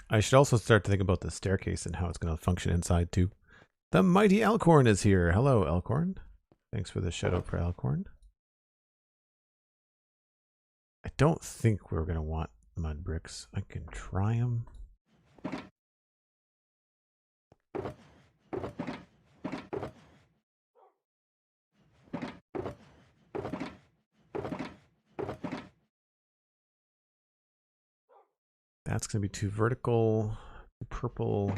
I should also start to think about the staircase and how it's going to function inside too. The mighty Elkhorn is here. Hello, Elkhorn. Thanks for the shout out for Elkhorn. I don't think we're going to want mud bricks. I can try them. That's going to be too vertical. Purple.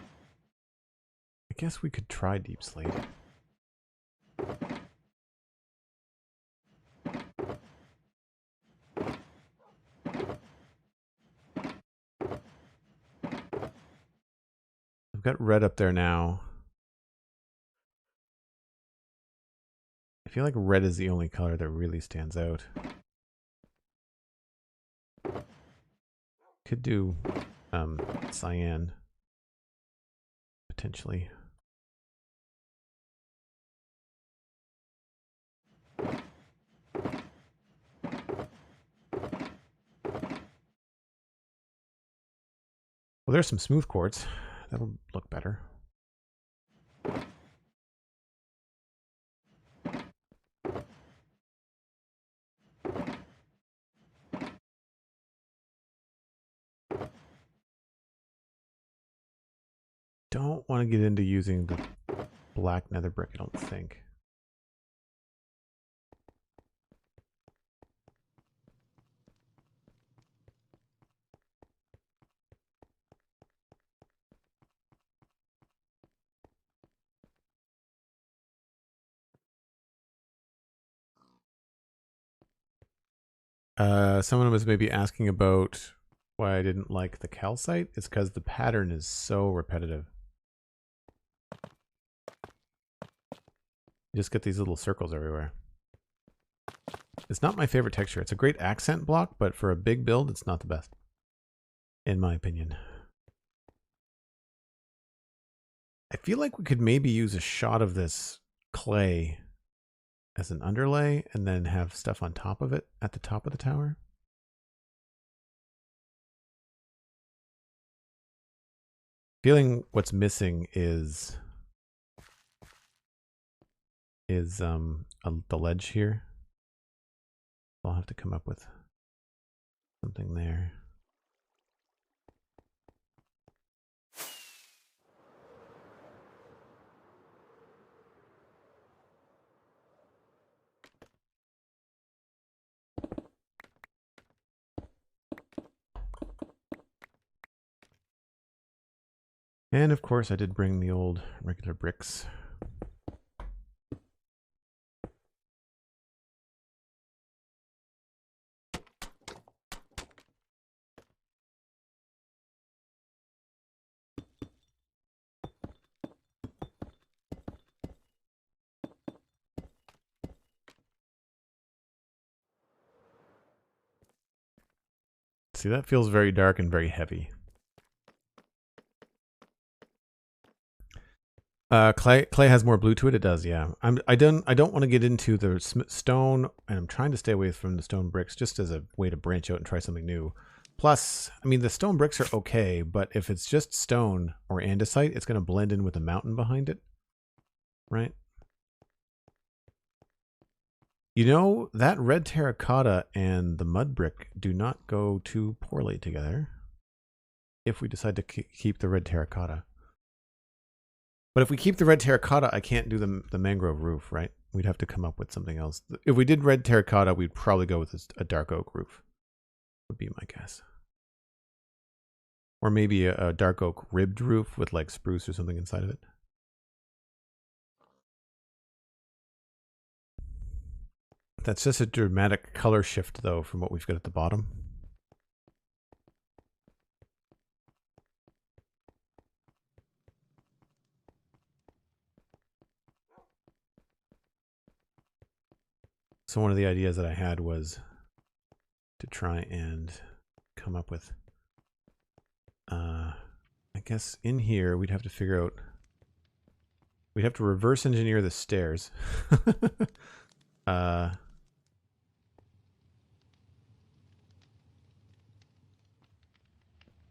I guess we could try deep slate. I've got red up there now. I feel like red is the only color that really stands out. Could do cyan, potentially. Well, there's some smooth quartz. That'll look better. Don't want to get into using the black nether brick, I don't think. Someone was maybe asking about why I didn't like the calcite. It's because the pattern is so repetitive. You just get these little circles everywhere. It's not my favorite texture. It's a great accent block, but for a big build, it's not the best, in my opinion. I feel like we could maybe use a shot of this clay as an underlay and then have stuff on top of it at the top of the tower. Feeling what's missing is the ledge here. I'll have to come up with something there. And of course I did bring the old regular bricks. See, that feels very dark and very heavy. Clay has more blue to it. It does, yeah. I don't want to get into the stone, and I'm trying to stay away from the stone bricks just as a way to branch out and try something new. Plus, I mean, the stone bricks are okay, but if it's just stone or andesite, it's going to blend in with the mountain behind it, right? You know, that red terracotta and the mud brick do not go too poorly together. if we decide to keep the red terracotta. But if we keep the red terracotta, I can't do the mangrove roof, right? We'd have to come up with something else. If we did red terracotta, we'd probably go with a dark oak roof. Would be my guess. Or maybe a dark oak ribbed roof with like spruce or something inside of it. That's just a dramatic color shift, though, from what we've got at the bottom. So one of the ideas that I had was to try and come up with, I guess in here we'd have to figure out, we'd have to reverse engineer the stairs.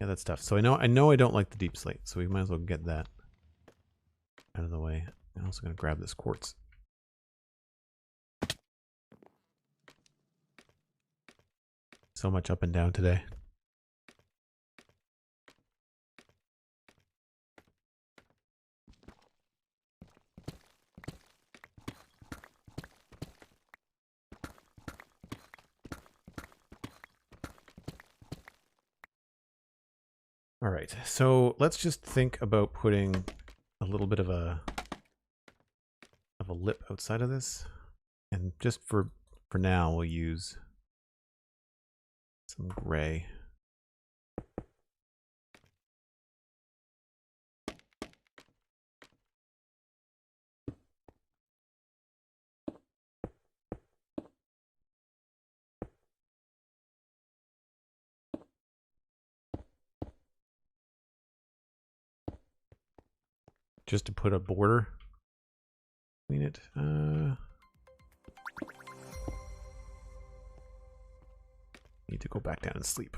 Yeah, that stuff. So I know I don't like the deep slate, so we might as well get that out of the way. I'm also going to grab this quartz. So much up and down today. All right, so let's just think about putting a little bit of a lip outside of this, and just for now we'll use some gray. Just to put a border between it. Need to go back down and sleep.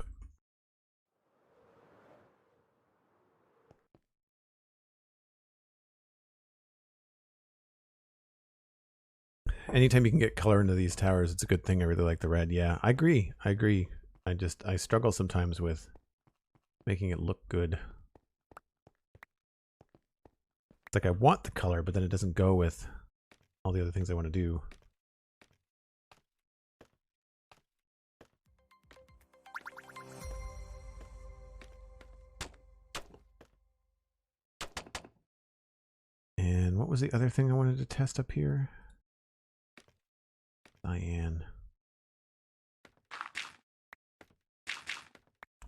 Anytime you can get color into these towers, it's a good thing. I really like the red. Yeah, I agree. I struggle sometimes with making it look good. It's like I want the color, but then it doesn't go with all the other things I want to do. And what was the other thing I wanted to test up here? Cyan.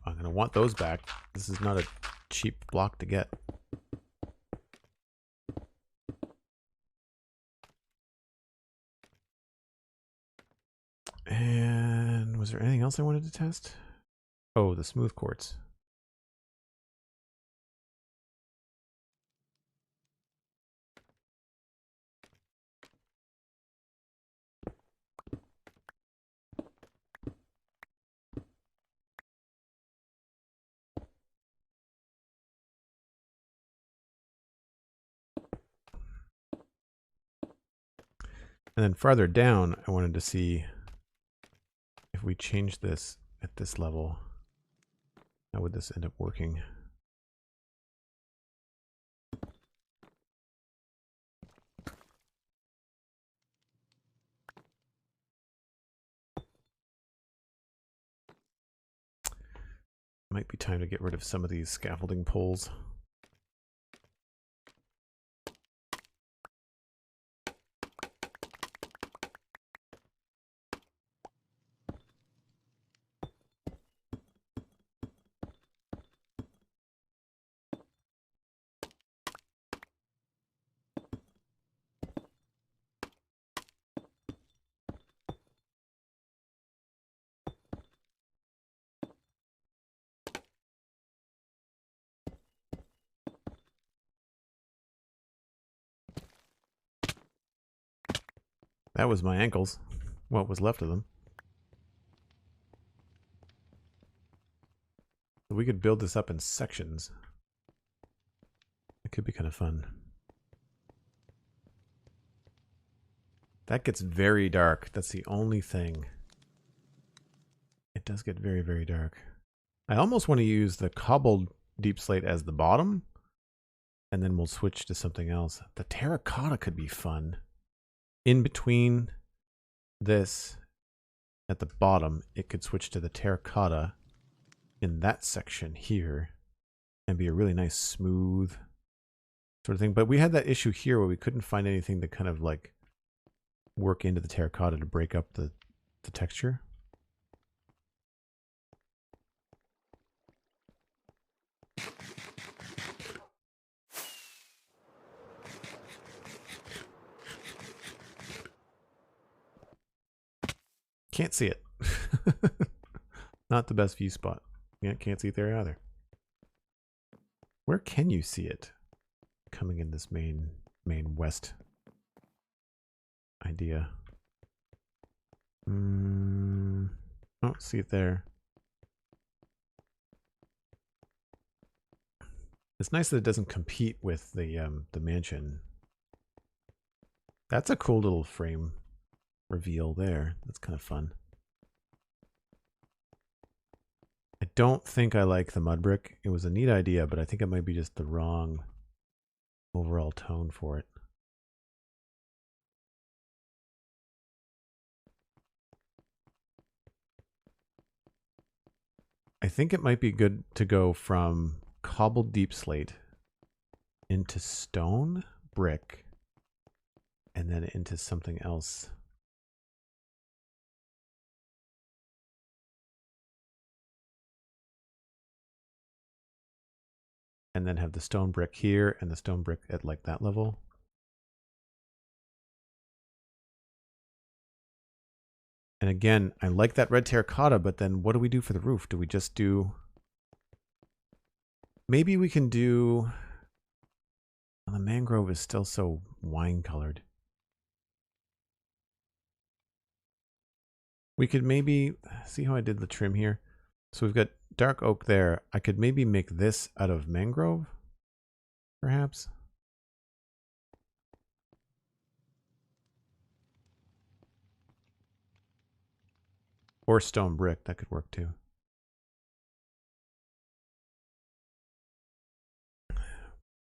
I'm going to want those back. This is not a cheap block to get. And was there anything else I wanted to test? Oh, the smooth quartz. And then farther down, I wanted to see if we change this at this level, how would this end up working? Might be time to get rid of some of these scaffolding poles. That was my ankles. What was left of them. So we could build this up in sections. It could be kind of fun. That gets very dark. That's the only thing. It does get very, very dark. I almost want to use the cobbled deep slate as the bottom, and then we'll switch to something else. The terracotta could be fun. In between this at the bottom, it could switch to the terracotta in that section here and be a really nice smooth sort of thing. But we had that issue here where we couldn't find anything to kind of like work into the terracotta to break up the texture. Can't see it. Not the best view spot. Yeah, can't see it there either. Where can you see it? Coming in this main west idea. Oh, see it there. It's nice that it doesn't compete with the mansion. That's a cool little frame reveal there. That's kind of fun. I don't think I like the mud brick. It was a neat idea, but I think it might be just the wrong overall tone for it. I think it might be good to go from cobbled deep slate into stone brick and then into something else. And then have the stone brick here and the stone brick at like that level. And again, I like that red terracotta, but then what do we do for the roof? Do we just do... Maybe we can do... Well, the mangrove is still so wine colored. We could maybe... See how I did the trim here? So we've got dark oak there. I could maybe make this out of mangrove, perhaps. Or stone brick, that could work too.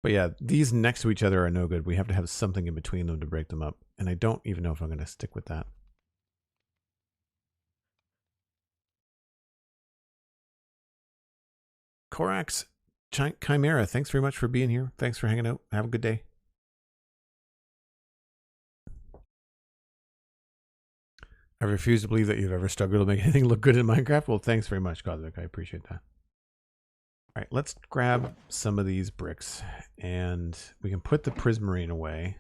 But yeah, these next to each other are no good. We have to have something in between them to break them up. And I don't even know if I'm going to stick with that. Corax Chimera, thanks very much for being here. Thanks for hanging out. Have a good day. I refuse to believe that you've ever struggled to make anything look good in Minecraft. Well, thanks very much, Cosmic. I appreciate that. All right, let's grab some of these bricks and we can put the prismarine away.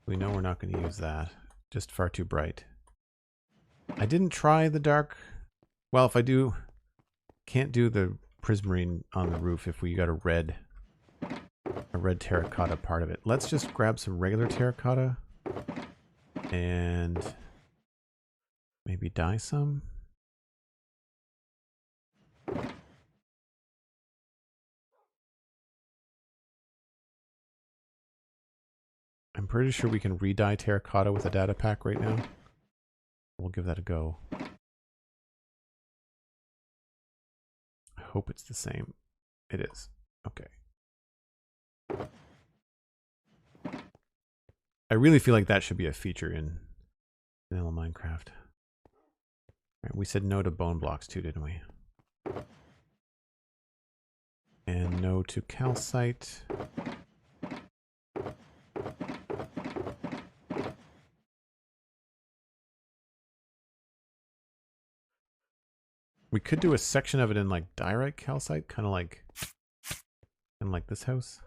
We know we're not going to use that. Just far too bright. I didn't try the dark. Well, if I do, can't do the prismarine on the roof if we got a red terracotta part of it. Let's just grab some regular terracotta and maybe dye some. I'm pretty sure we can re-dye terracotta with a data pack right now. We'll give that a go. I hope it's the same. It is. Okay. I really feel like that should be a feature in vanilla Minecraft. Right, we said no to bone blocks too, didn't we? And no to calcite. We could do a section of it in like diorite calcite, kind of like this house.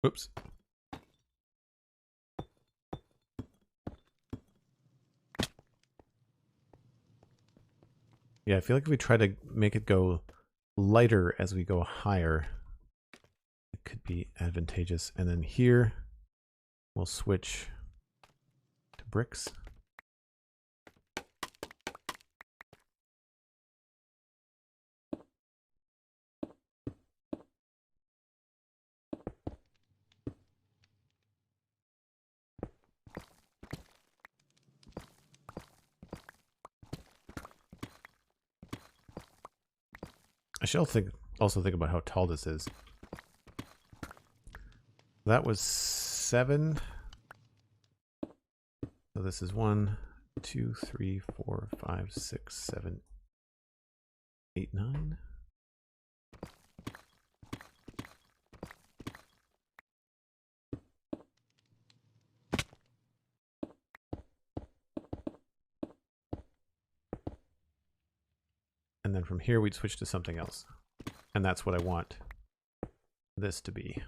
Oops. Yeah, I feel like if we try to make it go lighter as we go higher, it could be advantageous. And then here, we'll switch to bricks. I should also think about how tall this is. That was 7. So this is 1, 2, 3, 4, 5, 6, 7, 8, 9. And then from here, we'd switch to something else. And that's what I want this to be.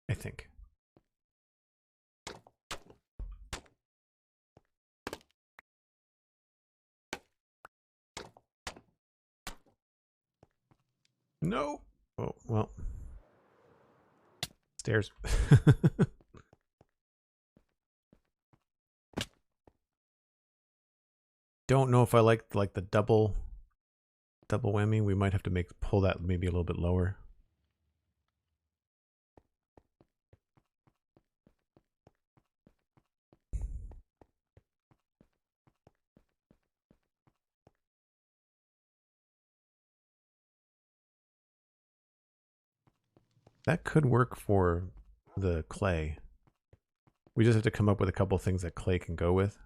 I think. No. Oh, well. Stairs. Don't know if I like the double whammy. We might have to pull that maybe a little bit lower. That could work for the clay. We just have to come up with a couple things that clay can go with.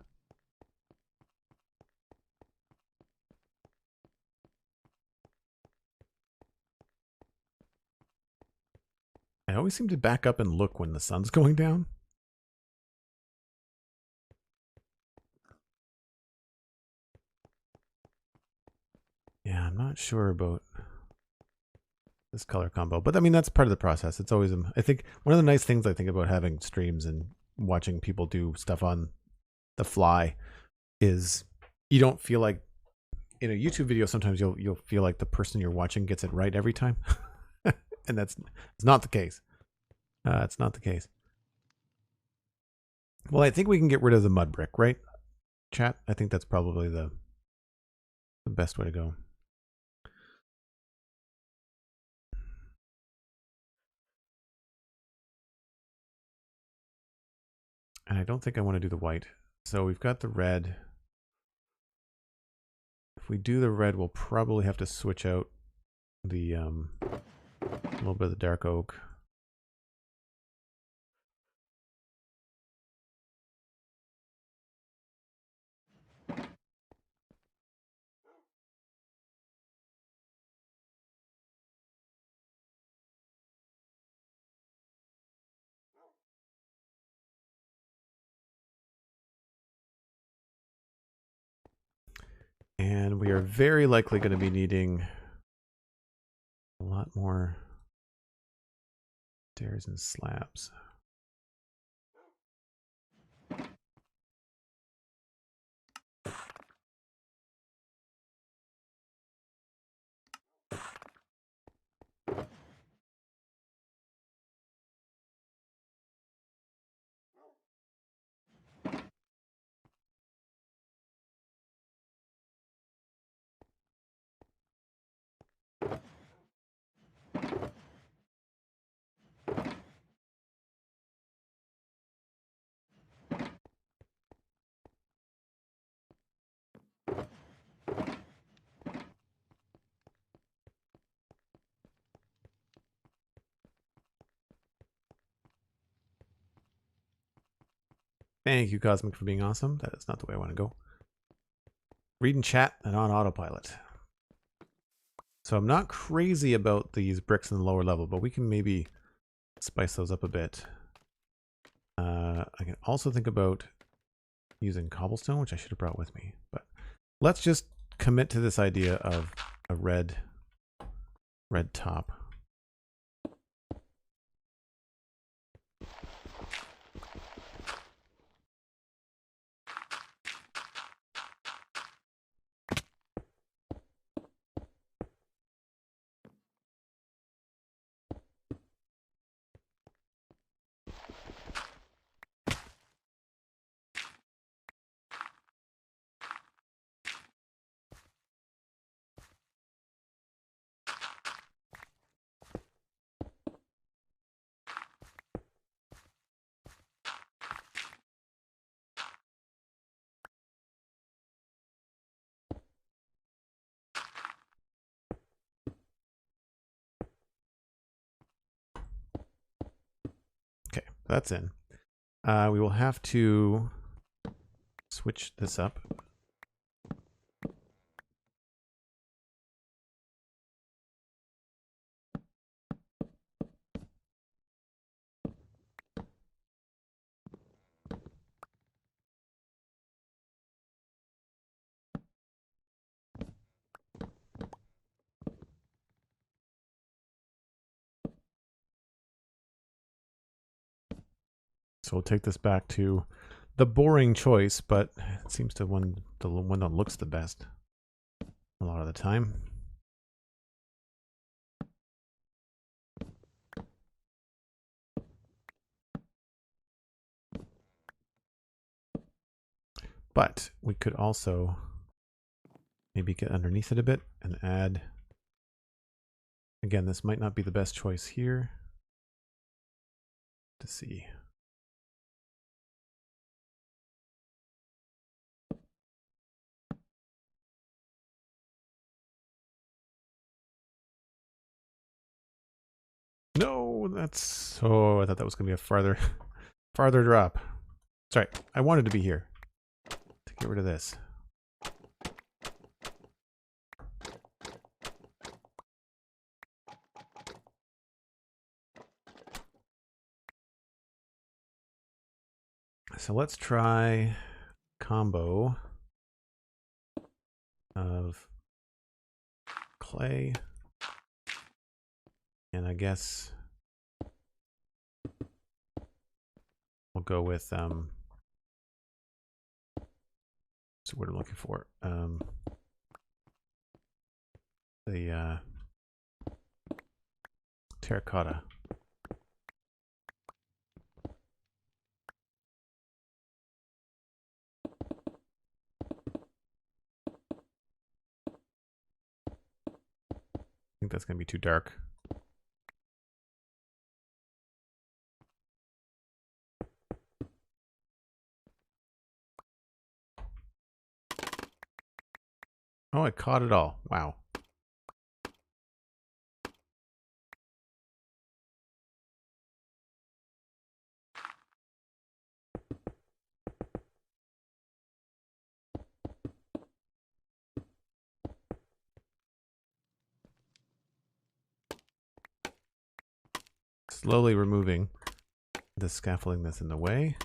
I always seem to back up and look when the sun's going down. Yeah, I'm not sure about this color combo, but I mean, that's part of the process. It's always, I think one of the nice things I think about having streams and watching people do stuff on the fly is you don't feel like in a YouTube video, sometimes you'll feel like the person you're watching gets it right every time. And it's not the case. It's not the case. Well, I think we can get rid of the mud brick, right? Chat? I think that's probably the best way to go. And I don't think I want to do the white. So we've got the red. If we do the red, we'll probably have to switch out the a little bit of the dark oak. And we are very likely going to be needing a lot more stairs and slabs. Thank you, Cosmic, for being awesome. That is not the way I want to go. Read and chat and on autopilot. So I'm not crazy about these bricks in the lower level, but we can maybe spice those up a bit. I can also think about using cobblestone, which I should have brought with me. But let's just commit to this idea of a red top. Okay, that's in. We will have to switch this up. So we'll take this back to the boring choice, but it seems to the one that looks the best a lot of the time. But we could also maybe get underneath it a bit and add, again, this might not be the best choice here. To see. No, that's, oh, I thought that was going to be a farther drop. Sorry, I wanted to be here to get rid of this. So let's try combo of clay, and I guess we'll go with so what I'm looking for, the terracotta. I think that's going to be too dark. Oh, I caught it all. Wow. Slowly removing the scaffolding that's in the way.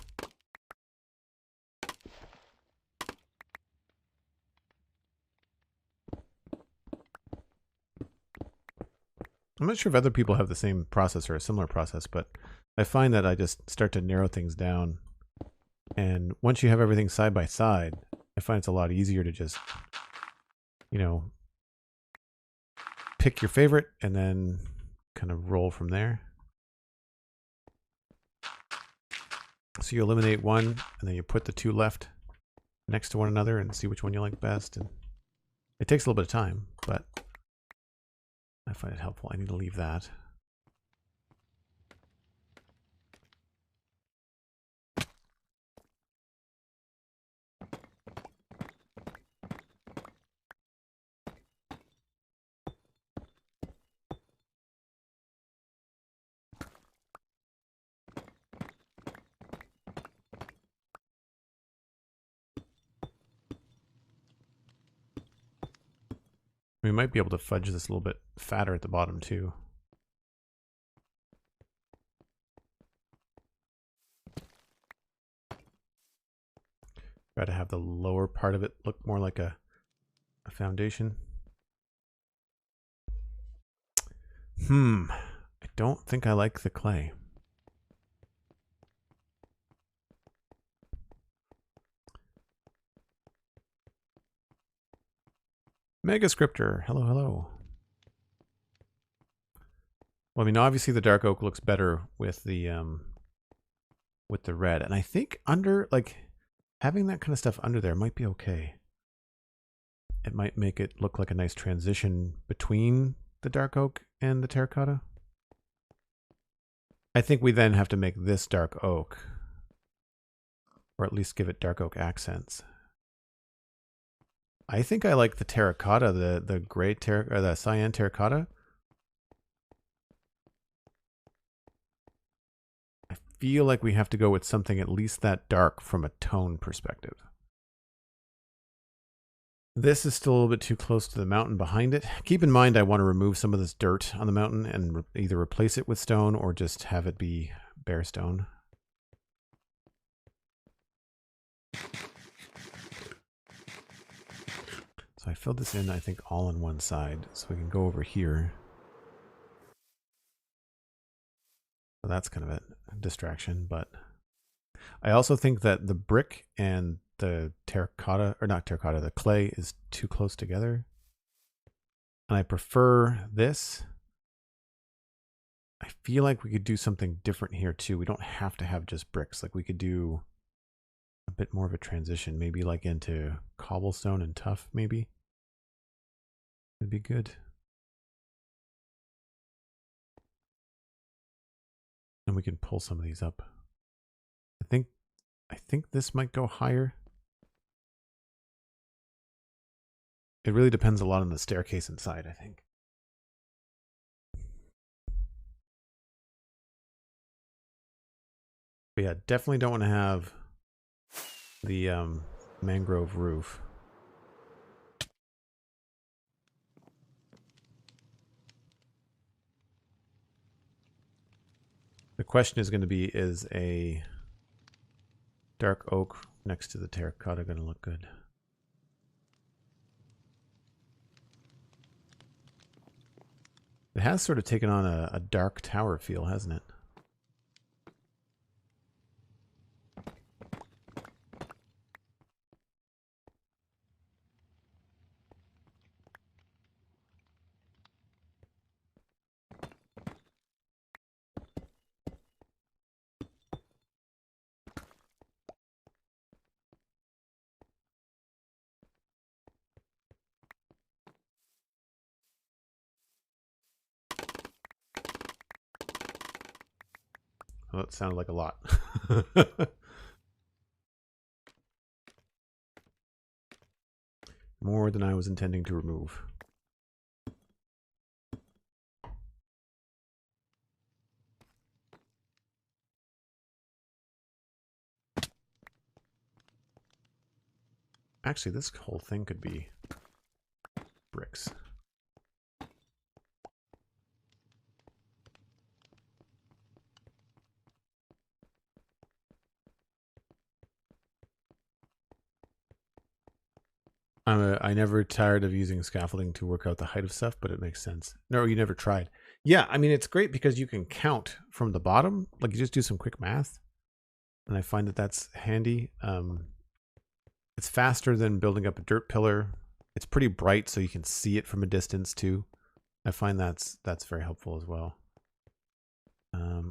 I'm not sure if other people have the same process or a similar process, but I find that I just start to narrow things down. And once you have everything side by side, I find it's a lot easier to just, you know, pick your favorite and then kind of roll from there. So you eliminate one and then you put the two left next to one another and see which one you like best. And it takes a little bit of time, but I find it helpful. I need to leave that. We might be able to fudge this a little bit fatter at the bottom too. Try to have the lower part of it look more like a foundation. I don't think I like the clay. Megascriptor, hello, hello. Well, I mean, obviously the dark oak looks better with the red, and I think under, like, having that kind of stuff under there might be okay. It might make it look like a nice transition between the dark oak and the terracotta. I think we then have to make this dark oak, or at least give it dark oak accents. I think I like the terracotta, the gray or the cyan terracotta. I feel like we have to go with something at least that dark from a tone perspective. This is still a little bit too close to the mountain behind it. Keep in mind I want to remove some of this dirt on the mountain and either replace it with stone or just have it be bare stone. So I filled this in, I think, all on one side. So we can go over here. So that's kind of a distraction, but I also think that the brick and the terracotta, or not terracotta, the clay is too close together. And I prefer this. I feel like we could do something different here too. We don't have to have just bricks. Like we could do a bit more of a transition, maybe like into cobblestone and tuff, maybe. It'd be good. And we can pull some of these up. I think this might go higher. It really depends a lot on the staircase inside, I think. But yeah, definitely don't want to have the mangrove roof. The question is going to be, is a dark oak next to the terracotta going to look good? It has sort of taken on a dark tower feel, hasn't it? Oh, it sounded like a lot. More than I was intending to remove. Actually, this whole thing could be bricks. I never tired of using scaffolding to work out the height of stuff, but it makes sense. No, you never tried. Yeah, I mean, it's great because you can count from the bottom. Like, you just do some quick math. And I find that that's handy. It's faster than building up a dirt pillar. It's pretty bright, so you can see it from a distance, too. I find that's very helpful as well.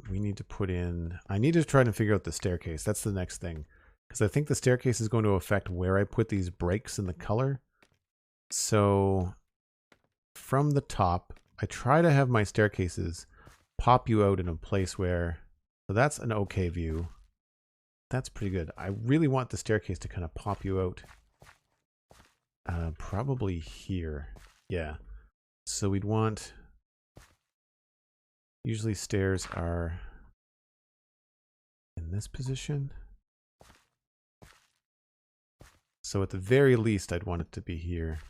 We need to put in... I need to try to figure out the staircase. That's the next thing. Because I think the staircase is going to affect where I put these breaks in the color. So from the top, I try to have my staircases pop you out in a place where... So that's an okay view. That's pretty good. I really want the staircase to kind of pop you out. Probably here. Yeah. So we'd want... Usually stairs are in this position. So at the very least, I'd want it to be here.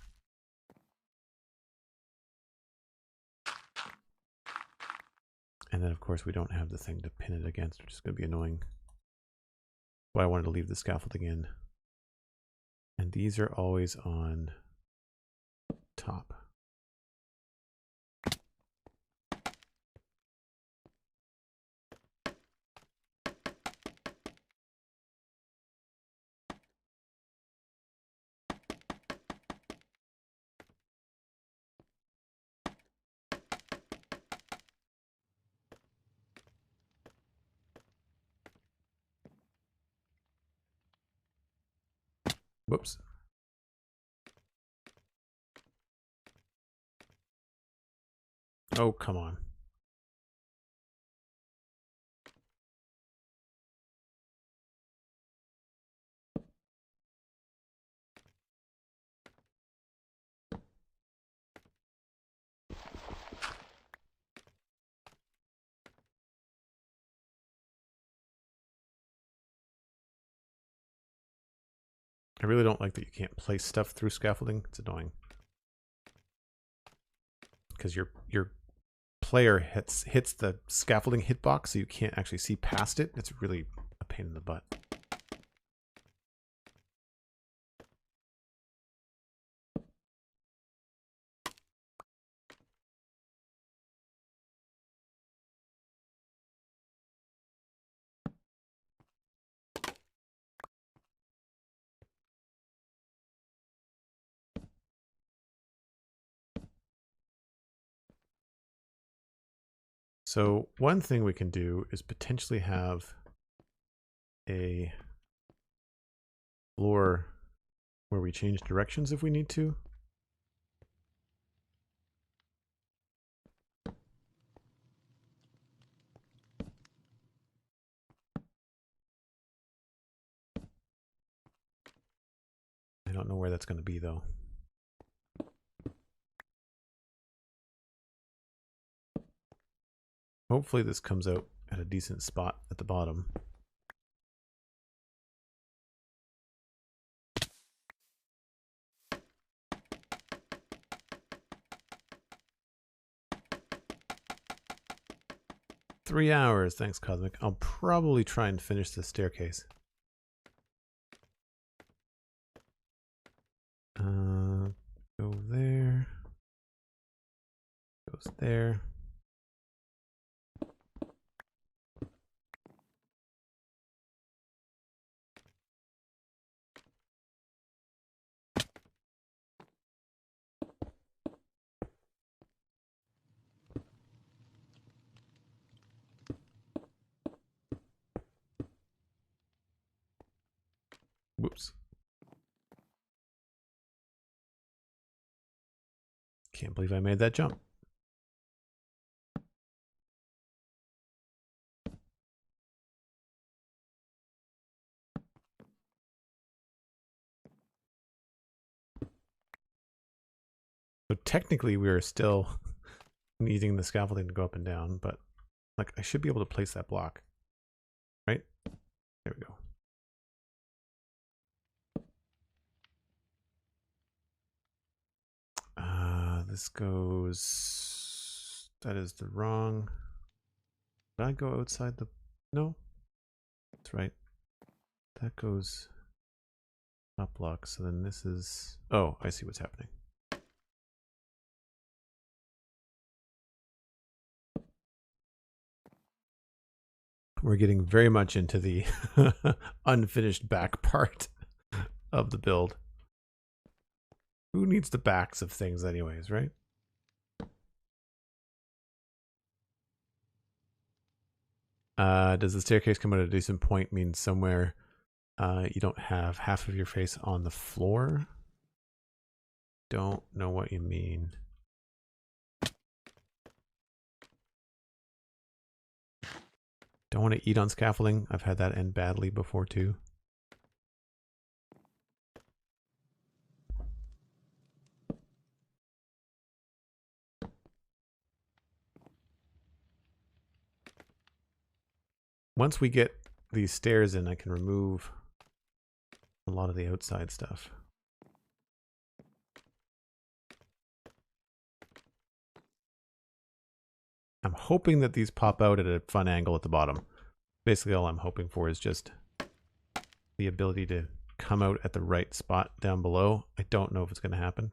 And then, of course, we don't have the thing to pin it against, which is going to be annoying. That's why I wanted to leave the scaffolding in. And these are always on top. Whoops. Oh, come on. I really don't like that you can't place stuff through scaffolding. It's annoying. Because your player hits the scaffolding hitbox, so you can't actually see past it. It's really a pain in the butt. So one thing we can do is potentially have a floor where we change directions if we need to. I don't know where that's going to be though. Hopefully this comes out at a decent spot at the bottom. Three hours, thanks Cosmic. I'll probably try and finish the staircase. Go there. Goes there. Whoops. Can't believe I made that jump. So technically we are still needing the scaffolding to go up and down, but like I should be able to place that block. Right? There we go. This goes, that is the wrong. Did I go outside the, no, that's right. That goes top block. So then this is, oh, I see what's happening. We're getting very much into the unfinished back part of the build. Who needs the backs of things anyways, right? Does the staircase come at a decent point mean somewhere you don't have half of your face on the floor? Don't know what you mean. Don't want to eat on scaffolding. I've had that end badly before too. Once we get these stairs in, I can remove a lot of the outside stuff. I'm hoping that these pop out at a fun angle at the bottom. Basically all I'm hoping for is just the ability to come out at the right spot down below. I don't know if it's going to happen.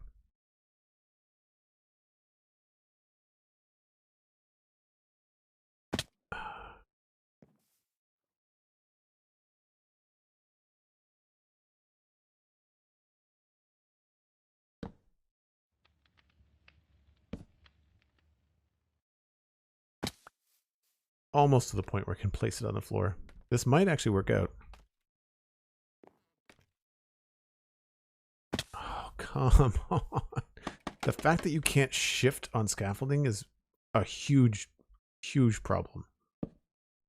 Almost to the point where I can place it on the floor. This might actually work out. Oh, come on. The fact that you can't shift on scaffolding is a huge, huge problem.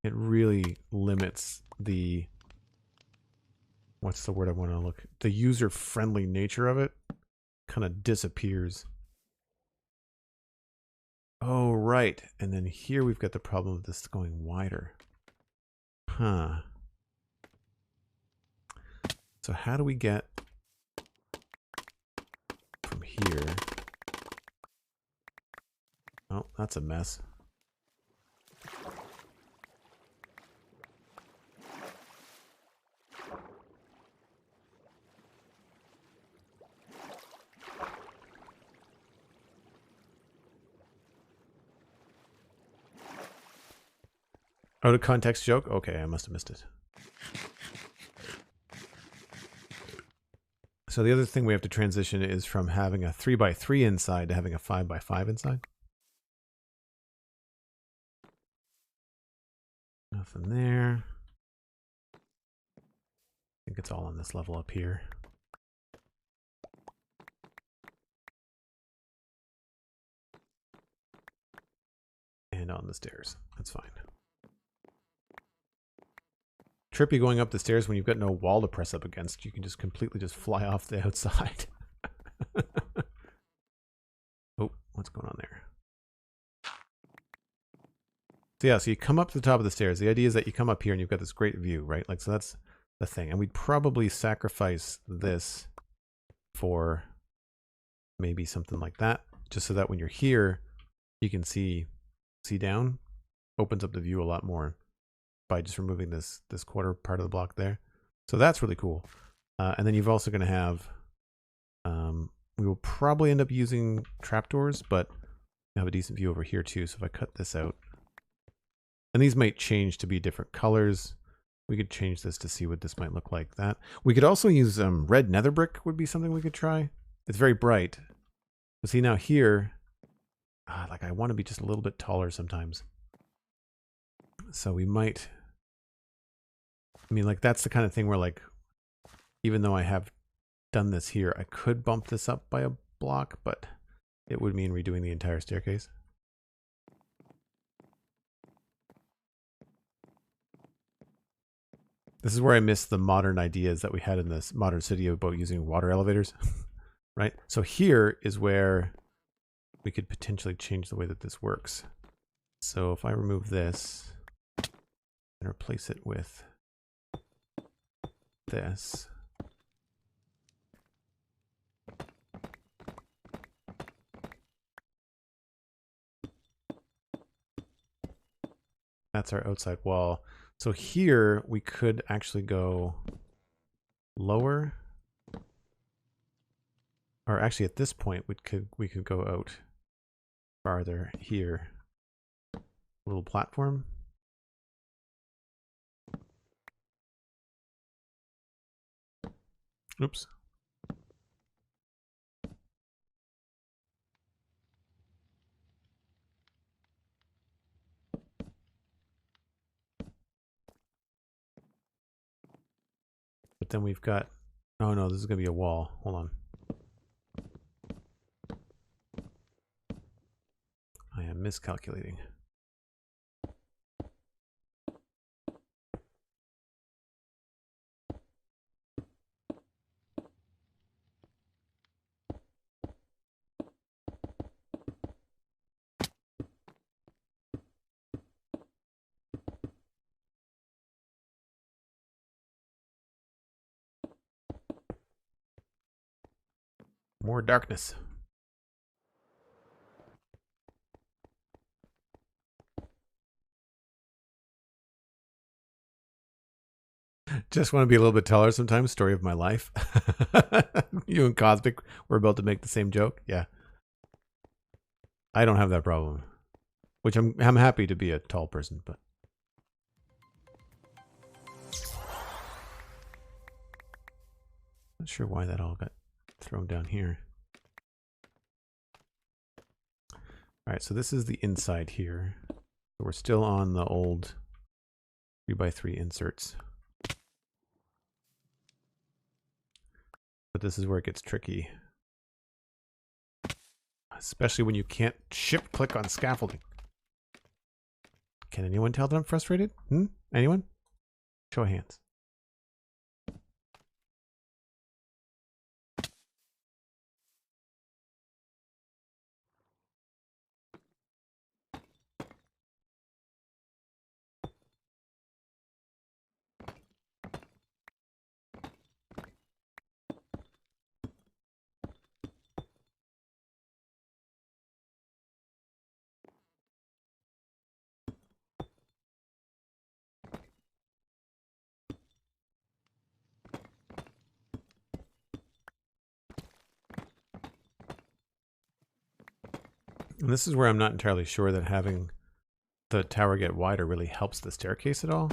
It really limits the, what's the word I want to look? The user-friendly nature of it kind of disappears. Oh, right. And then here we've got the problem of this going wider. Huh. So how do we get from here? Oh, that's a mess. Out of context joke? Okay, I must have missed it. So the other thing we have to transition is from having a 3x3 inside to having a 5x5 inside. Nothing there. I think it's all on this level up here. And on the stairs. That's fine. Trippy going up the stairs when you've got no wall to press up against. You can just completely just fly off the outside. Oh, what's going on there? So yeah, so you come up to the top of the stairs. The idea is that you come up here and you've got this great view, right? Like, so that's the thing. And we'd probably sacrifice this for maybe something like that, just so that when you're here, you can see down. Opens up the view a lot more by just removing this quarter part of the block there. So that's really cool. And then you've also going to have, we will probably end up using trapdoors, but we have a decent view over here too. So if I cut this out, and these might change to be different colors. We could change this to see what this might look like. That we could also use red nether brick would be something we could try. It's very bright. But see now here, like I want to be just a little bit taller sometimes. So we might, I mean, like that's the kind of thing where like, even though I have done this here, I could bump this up by a block, but it would mean redoing the entire staircase. This is where I miss the modern ideas that we had in this modern city about using water elevators, right? So here is where we could potentially change the way that this works. So if I remove this and replace it with this, that's our outside wall. So here we could actually go lower, or actually at this point we could go out farther here. A little platform. Oops. But then we've got, oh no, this is going to be a wall. Hold on. I am miscalculating. More darkness. Just want to be a little bit taller sometimes. Story of my life. You and Cosmic were about to make the same joke. Yeah. I don't have that problem. Which I'm happy to be a tall person, but not sure why that all got thrown down here. Alright, so this is the inside here. We're still on the old 3x3 inserts. But this is where it gets tricky. Especially when you can't shift click on scaffolding. Can anyone tell that I'm frustrated? Anyone? Show of hands. And this is where I'm not entirely sure that having the tower get wider really helps the staircase at all.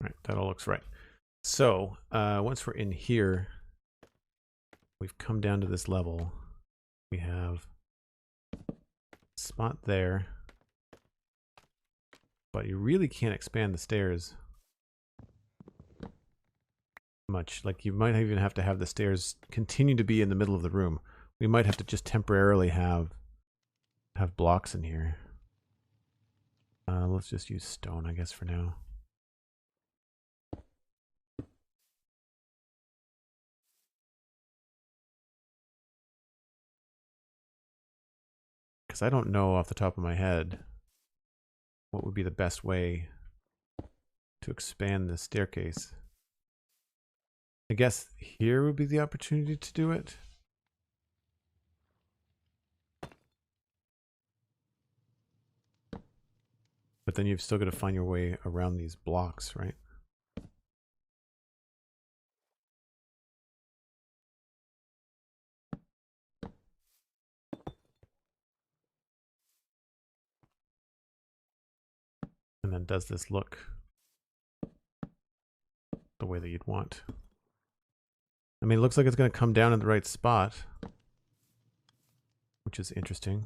Right, that all looks right. So once we're in here, we've come down to this level. We have a spot there, but you really can't expand the stairs much. Like you might even have to have the stairs continue to be in the middle of the room. We might have to just temporarily have blocks in here. Let's just use stone, I guess, for now. Because I don't know off the top of my head what would be the best way to expand the staircase. I guess here would be the opportunity to do it. But then you've still got to find your way around these blocks, right? And then does this look the way that you'd want? I mean, it looks like it's going to come down in the right spot, which is interesting.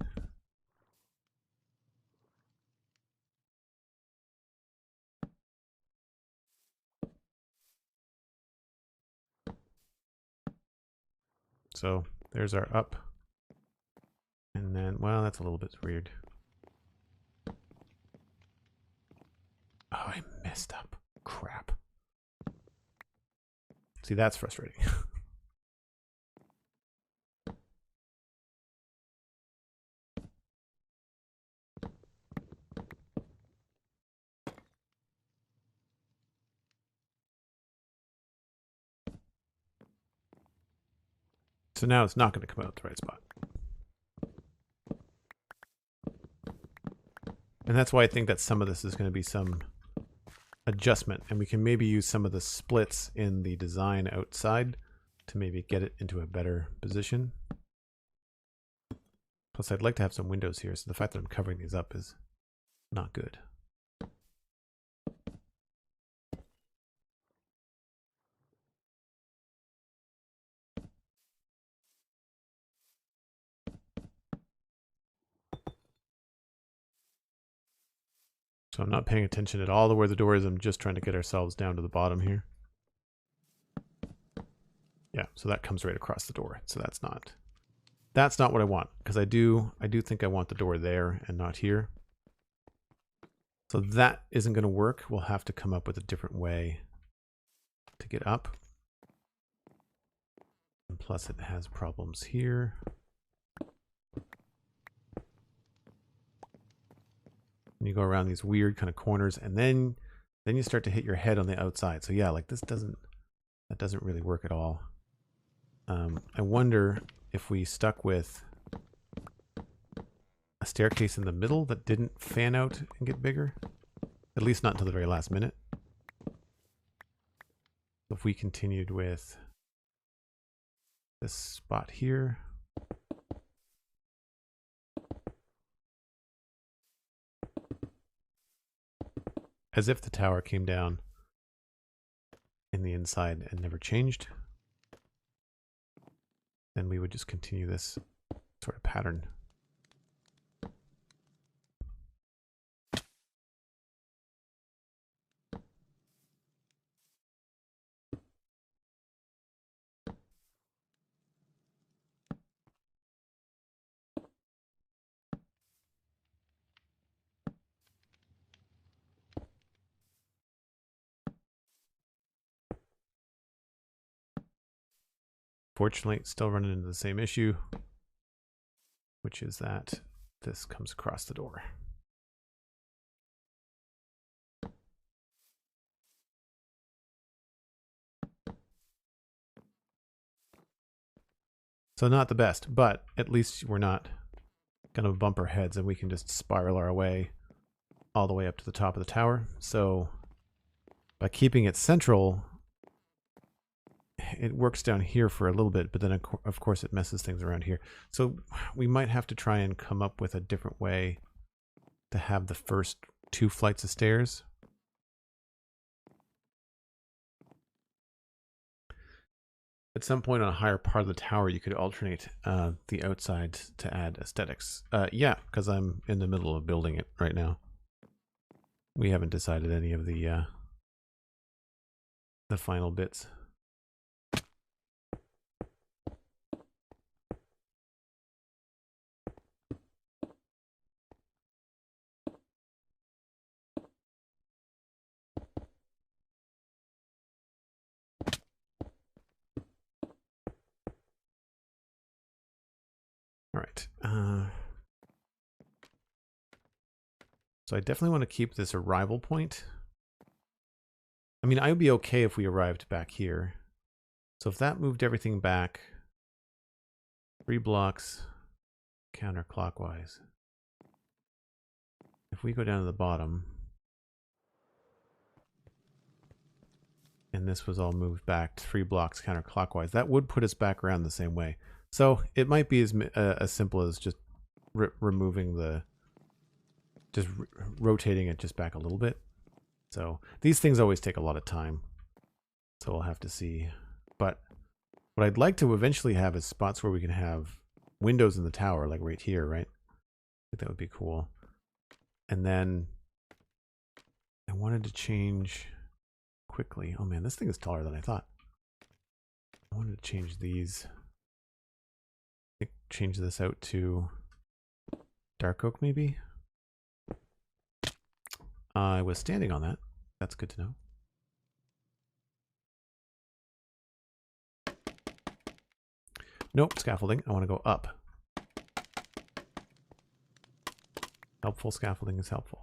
So there's our up. And then, well, that's a little bit weird. Oh, I messed up. Crap. See, that's frustrating. So now it's not going to come out the right spot. And that's why I think that some of this is going to be some adjustment, and we can maybe use some of the splits in the design outside to maybe get it into a better position. Plus, I'd like to have some windows here, so the fact that I'm covering these up is not good. So I'm not paying attention at all to where the door is. I'm just trying to get ourselves down to the bottom here. Yeah, so that comes right across the door. So that's not that's not what I want, because I do think I want the door there and not here. So that isn't going to work. We'll have to come up with a different way to get up. And plus it has problems here. And you go around these weird kind of corners, and then you start to hit your head on the outside. So yeah, like that doesn't really work at all. I wonder if we stuck with a staircase in the middle that didn't fan out and get bigger, at least not until the very last minute. If we continued with this spot here, as if the tower came down in the inside and never changed, then we would just continue this sort of pattern. Fortunately, still running into the same issue, which is that this comes across the door. So not the best, but at least we're not going to bump our heads and we can just spiral our way all the way up to the top of the tower. So by keeping it central, it works down here for a little bit, but then of course it messes things around here. So we might have to try and come up with a different way to have the first 2 flights of stairs. At some point on a higher part of the tower, you could alternate the outside to add aesthetics. Yeah, because I'm in the middle of building it right now. We haven't decided any of the final bits. All right. So I definitely want to keep this arrival point. I mean, I would be okay if we arrived back here. So if that moved everything back 3 blocks counterclockwise. If we go down to the bottom, and this was all moved back 3 blocks counterclockwise, that would put us back around the same way. So it might be as simple as just removing the, rotating it just back a little bit. So these things always take a lot of time. So we'll have to see. But what I'd like to eventually have is spots where we can have windows in the tower, like right here, right? I think that would be cool. And then I wanted to change quickly. Oh man, this thing is taller than I thought. I wanted to change these. I think change this out to dark oak maybe. I was standing on that. That's good to know. Nope, scaffolding. I want to go up. Helpful scaffolding is helpful.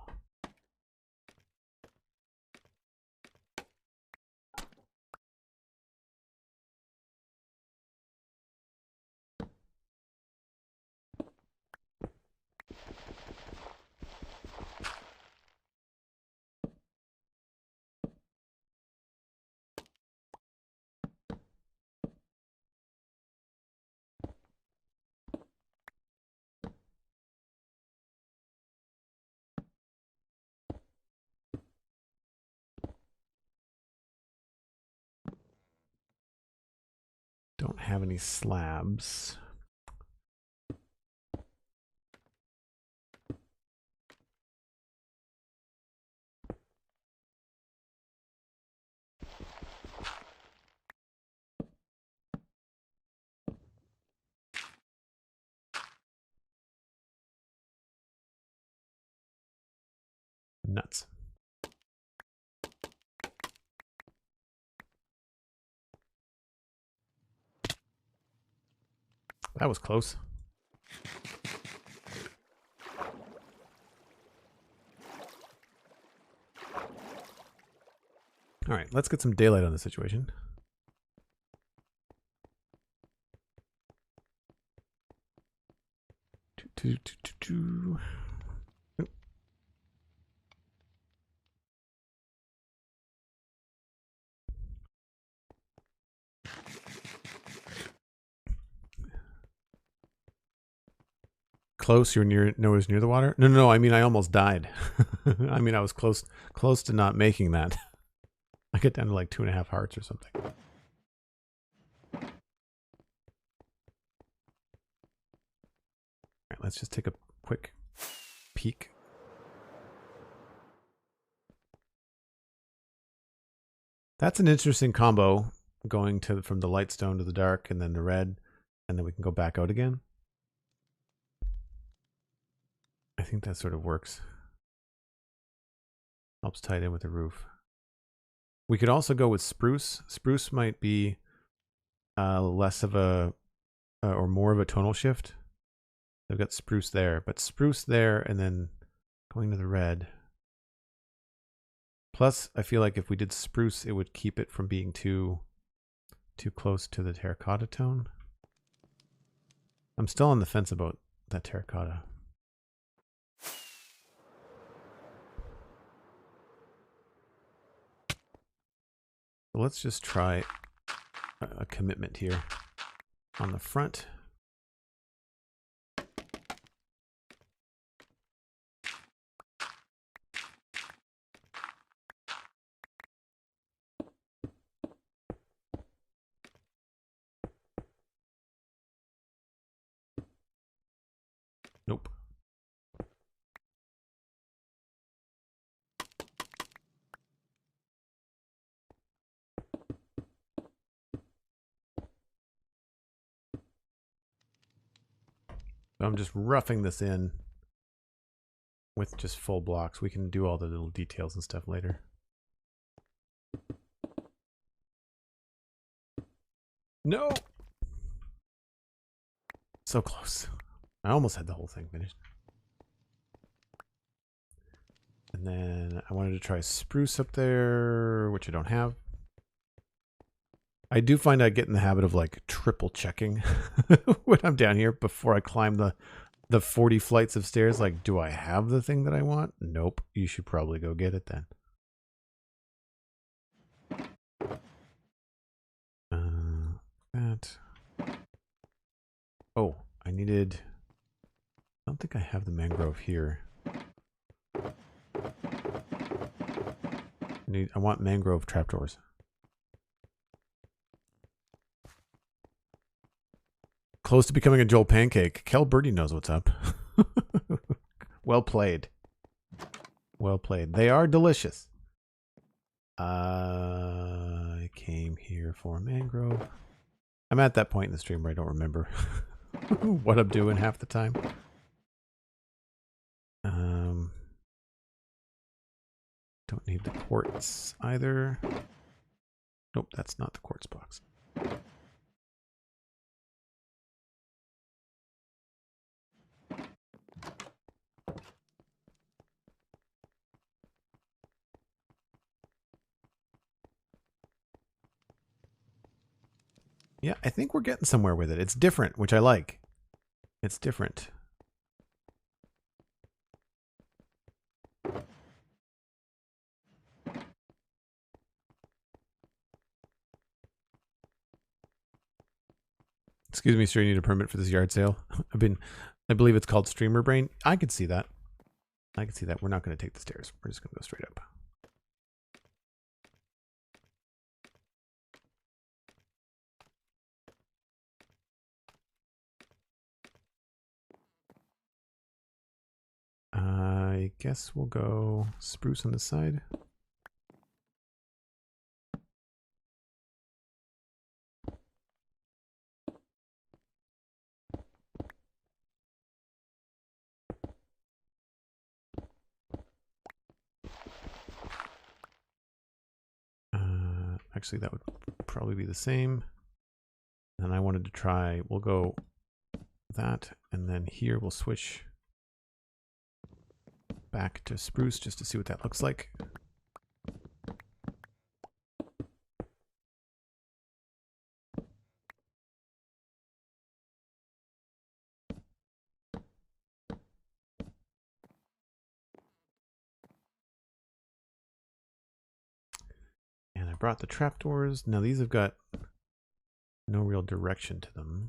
Don't have any slabs. Nuts. That was close. All right, let's get some daylight on the situation. Close? You're near? Nowhere's near the water? No, no, no. I mean, I almost died. I mean, I was close to not making that. I get down to like 2.5 hearts or something. All right, let's just take a quick peek. That's an interesting combo, going to from the light stone to the dark and then the red, and then we can go back out again. I think that sort of works. Helps tie it in with the roof. We could also go with spruce. Spruce might be less of a or more of a tonal shift. I've got spruce there, but spruce there and then going to the red. Plus, I feel like if we did spruce, it would keep it from being too close to the terracotta tone. I'm still on the fence about that terracotta. So let's just try a commitment here on the front. Nope. So I'm just roughing this in with just full blocks. We can do all the little details and stuff later. No! So close. I almost had the whole thing finished. And then I wanted to try spruce up there, which I don't have. I do find I get in the habit of like triple checking when I'm down here before I climb the 40 flights of stairs. Like, do I have the thing that I want? Nope. You should probably go get it then. That. Oh, I needed... I don't think I have the mangrove here. I want mangrove trapdoors. Close to becoming a Joel Pancake. Kel Birdie knows what's up. Well played. Well played. They are delicious. I came here for mangrove. I'm at that point in the stream where I don't remember what I'm doing half the time. Don't need the quartz either. Nope, that's not the quartz box. Yeah, I think we're getting somewhere with it. It's different, which I like. It's different. Excuse me, sir, you need a permit for this yard sale. I believe it's called Streamer Brain. I could see that. I could see that. We're not going to take the stairs. We're just going to go straight up. I guess we'll go spruce on this side. Actually, that would probably be the same. And I wanted to try, we'll go that, and then here we'll switch back to spruce just to see what that looks like. And I brought the trapdoors. Now these have got no real direction to them.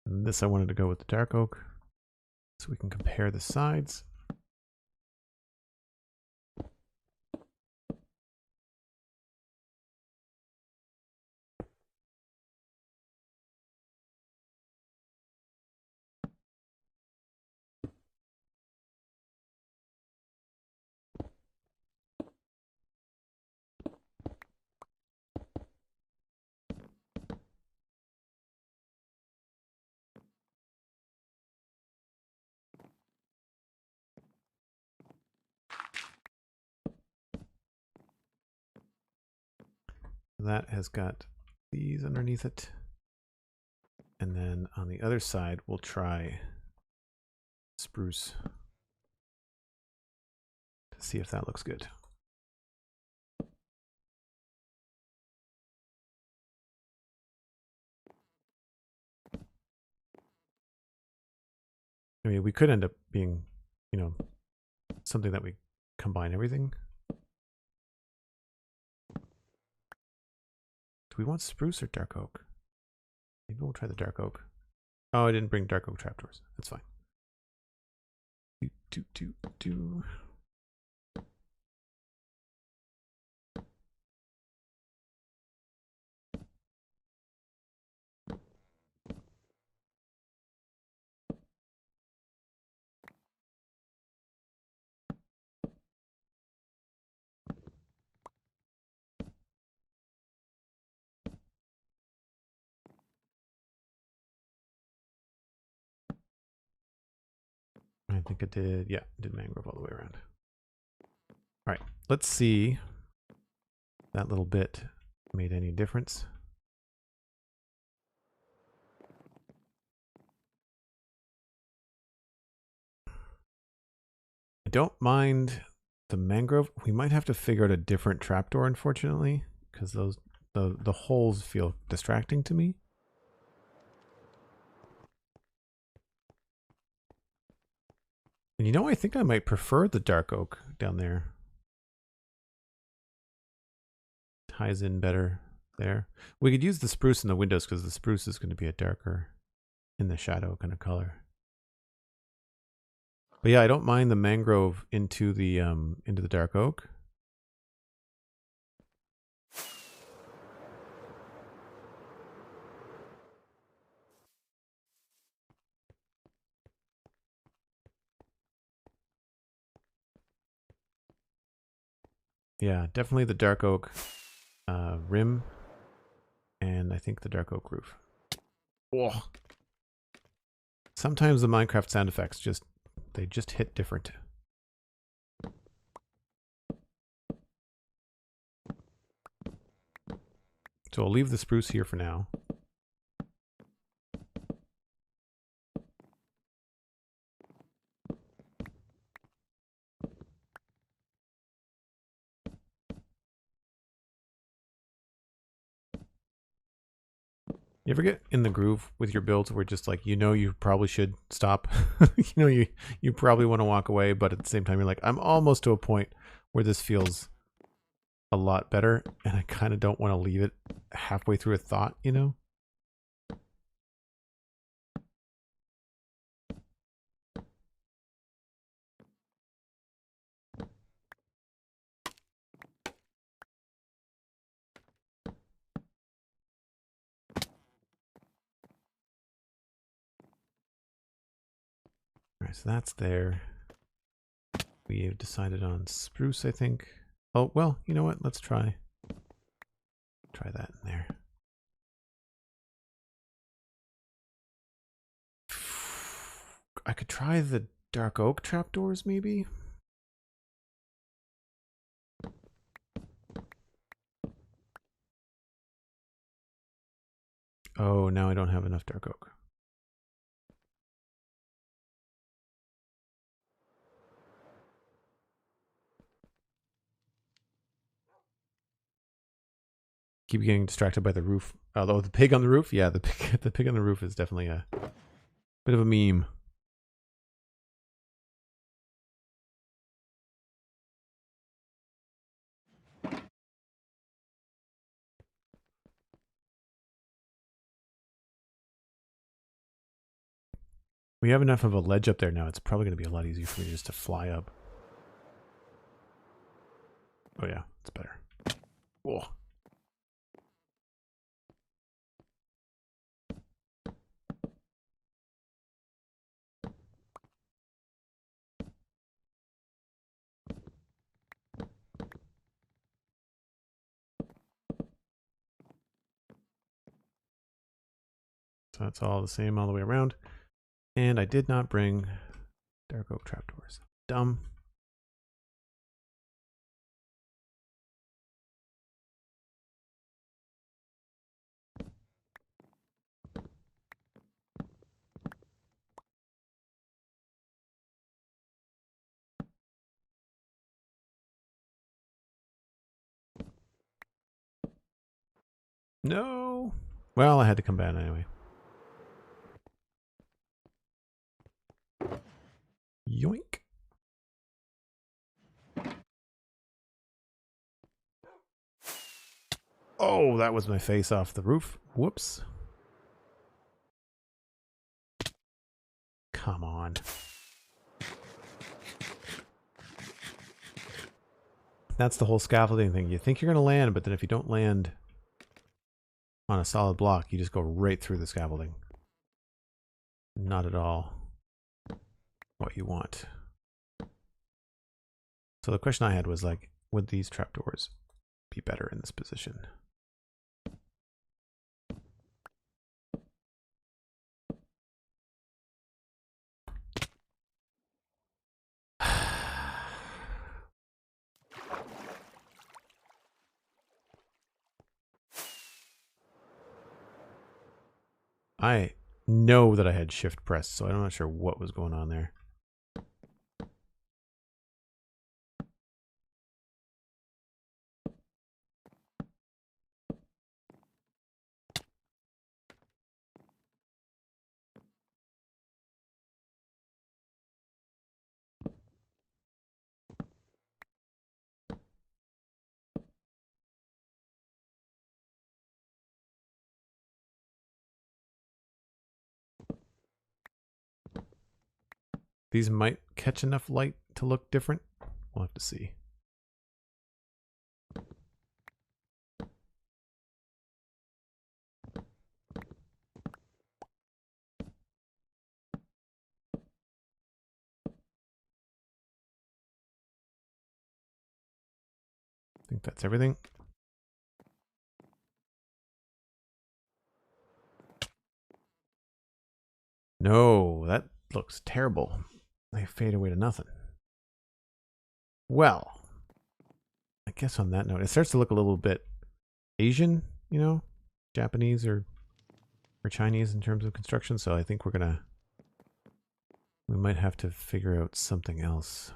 And this I wanted to go with the dark oak so we can compare the sides. That has got these underneath it. And then on the other side, we'll try spruce to see if that looks good. I mean, we could end up being, you know, something that we combine everything. Do we want spruce or dark oak? Maybe we'll try the dark oak. Oh, I didn't bring dark oak trapdoors. That's fine. Do. I think it did, yeah, it did mangrove all the way around. All right, let's see if that little bit made any difference. I don't mind the mangrove. We might have to figure out a different trapdoor, unfortunately, because those the holes feel distracting to me. And you know, I think I might prefer the dark oak down there. Ties in better there. We could use the spruce in the windows because the spruce is going to be a darker in the shadow kind of color. But yeah, I don't mind the mangrove into the dark oak. Yeah, definitely the dark oak rim, and I think the dark oak roof. Whoa. Sometimes the Minecraft sound effects just hit different. So I'll leave the spruce here for now. You ever get in the groove with your builds where just like, you know, you probably should stop. You know, you probably want to walk away, but at the same time you're like, I'm almost to a point where this feels a lot better and I kind of don't want to leave it halfway through a thought, you know? Alright, so that's there. We have decided on spruce, I think. Oh, well, you know what? Let's try that in there. I could try the dark oak trapdoors, maybe? Oh, now I don't have enough dark oak. Keep getting distracted by the roof. Although the pig on the roof, yeah, the pig on the roof is definitely a bit of a meme. We have enough of a ledge up there now. It's probably going to be a lot easier for me just to fly up. Oh yeah, it's better. Whoa. So that's all the same all the way around. And I did not bring dark oak trapdoors. Dumb. No. Well, I had to come back anyway. Yoink. Oh, that was my face off the roof. Whoops. Come on. That's the whole scaffolding thing. You think you're going to land, but then if you don't land on a solid block, you just go right through the scaffolding. Not at all what you want. So the question I had was like, would these trapdoors be better in this position? I know that I had shift pressed, so I'm not sure what was going on there. These might catch enough light to look different. We'll have to see. I think that's everything. No, that looks terrible. They fade away to nothing. Well, I guess on that note, it starts to look a little bit Asian, you know, Japanese or Chinese in terms of construction. So I think we might have to figure out something else.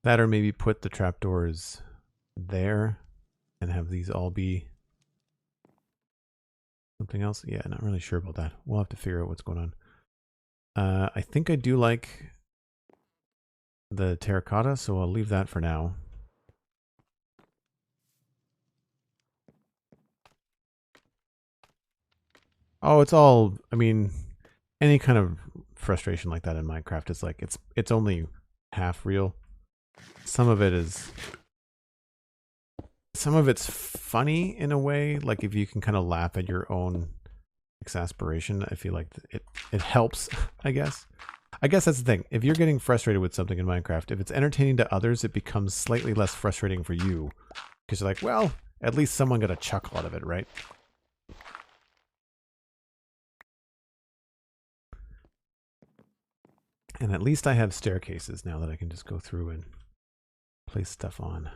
That or maybe put the trapdoors there and have these all be something else. Yeah, not really sure about that. We'll have to figure out what's going on. I think I do like the terracotta, so I'll leave that for now. Oh, it's all, I mean, any kind of frustration like that in Minecraft is like, it's only half real. Some of it's funny in a way, like if you can kind of laugh at your own exasperation. I feel like it helps, I guess. I guess that's the thing. If you're getting frustrated with something in Minecraft, if it's entertaining to others, it becomes slightly less frustrating for you. Because you're like, well, at least someone got a chuckle out of it, right? And at least I have staircases now that I can just go through and place stuff on.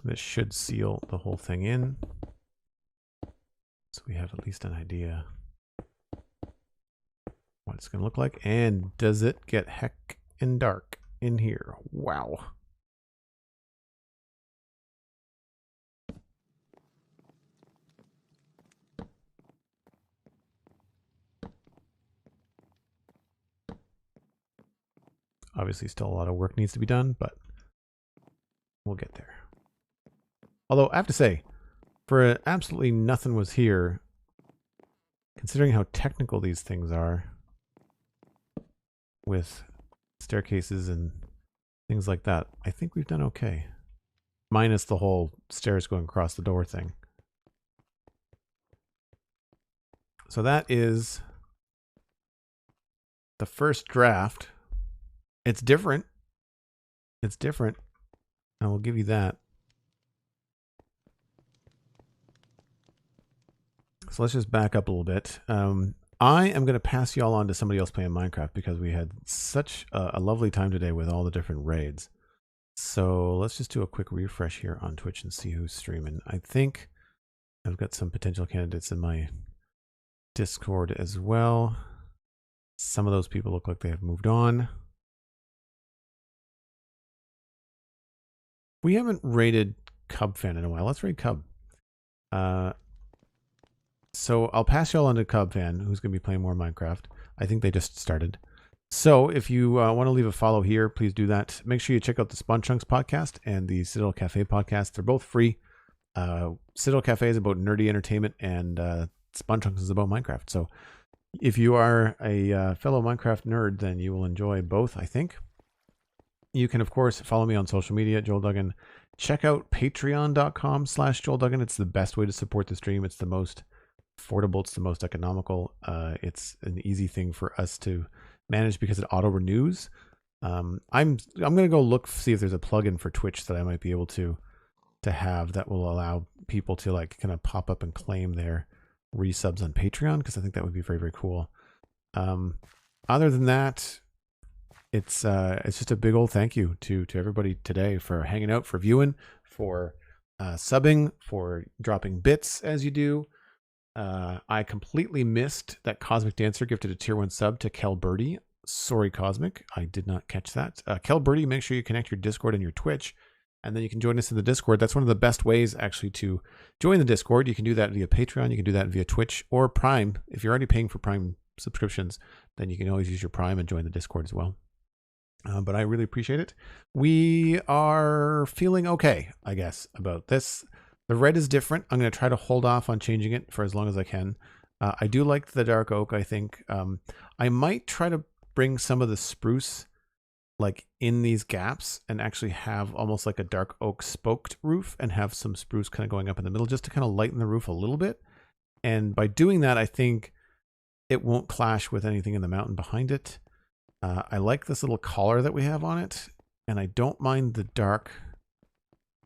This should seal the whole thing in. So we have at least an idea what it's going to look like. And does it get heck and dark in here? Wow. Obviously still a lot of work needs to be done, but we'll get there. Although I have to say, for absolutely nothing was here, considering how technical these things are with staircases and things like that, I think we've done okay. Minus the whole stairs going across the door thing. So that is the first draft. It's different. It's different. I will give you that. So let's just back up a little bit. I am going to pass you all on to somebody else playing Minecraft because we had such a lovely time today with all the different raids. So let's just do a quick refresh here on Twitch and see who's streaming. I think I've got some potential candidates in my Discord as well. Some of those people look like they have moved on. We haven't raided Cub Fan in a while. Let's raid Cub. So I'll pass y'all on to Cub Fan, who's going to be playing more Minecraft. I think they just started. So if you want to leave a follow here, please do that. Make sure you check out the Spawn Chunks podcast and the Citadel Cafe podcast. They're both free. Citadel Cafe is about nerdy entertainment, and Spawn Chunks is about Minecraft. So if you are a fellow Minecraft nerd, then you will enjoy both, I think. You can, of course, follow me on social media at Joel Duggan. Check out patreon.com/Joel Duggan. It's the best way to support the stream. It's the most affordable. It's the most economical. It's an easy thing for us to manage because it auto renews. I'm gonna go look, see if there's a plugin for Twitch that I might be able to have that will allow people to like kind of pop up and claim their resubs on Patreon, because I think that would be very, very cool. Other than that, it's just a big old thank you to everybody today for hanging out, for viewing, for subbing, for dropping bits as you do. I completely missed that Cosmic Dancer gifted a tier 1 sub to Kel Birdie. Sorry, Cosmic. I did not catch that. Kel Birdie, make sure you connect your Discord and your Twitch, and then you can join us in the Discord. That's one of the best ways, actually, to join the Discord. You can do that via Patreon. You can do that via Twitch or Prime. If you're already paying for Prime subscriptions, then you can always use your Prime and join the Discord as well. But I really appreciate it. We are feeling okay, I guess, about this. The red is different. I'm going to try to hold off on changing it for as long as I can. I do like the dark oak, I think. I might try to bring some of the spruce like in these gaps and actually have almost like a dark oak spoked roof and have some spruce kind of going up in the middle just to kind of lighten the roof a little bit. And by doing that, I think it won't clash with anything in the mountain behind it. I like this little collar that we have on it, and I don't mind the dark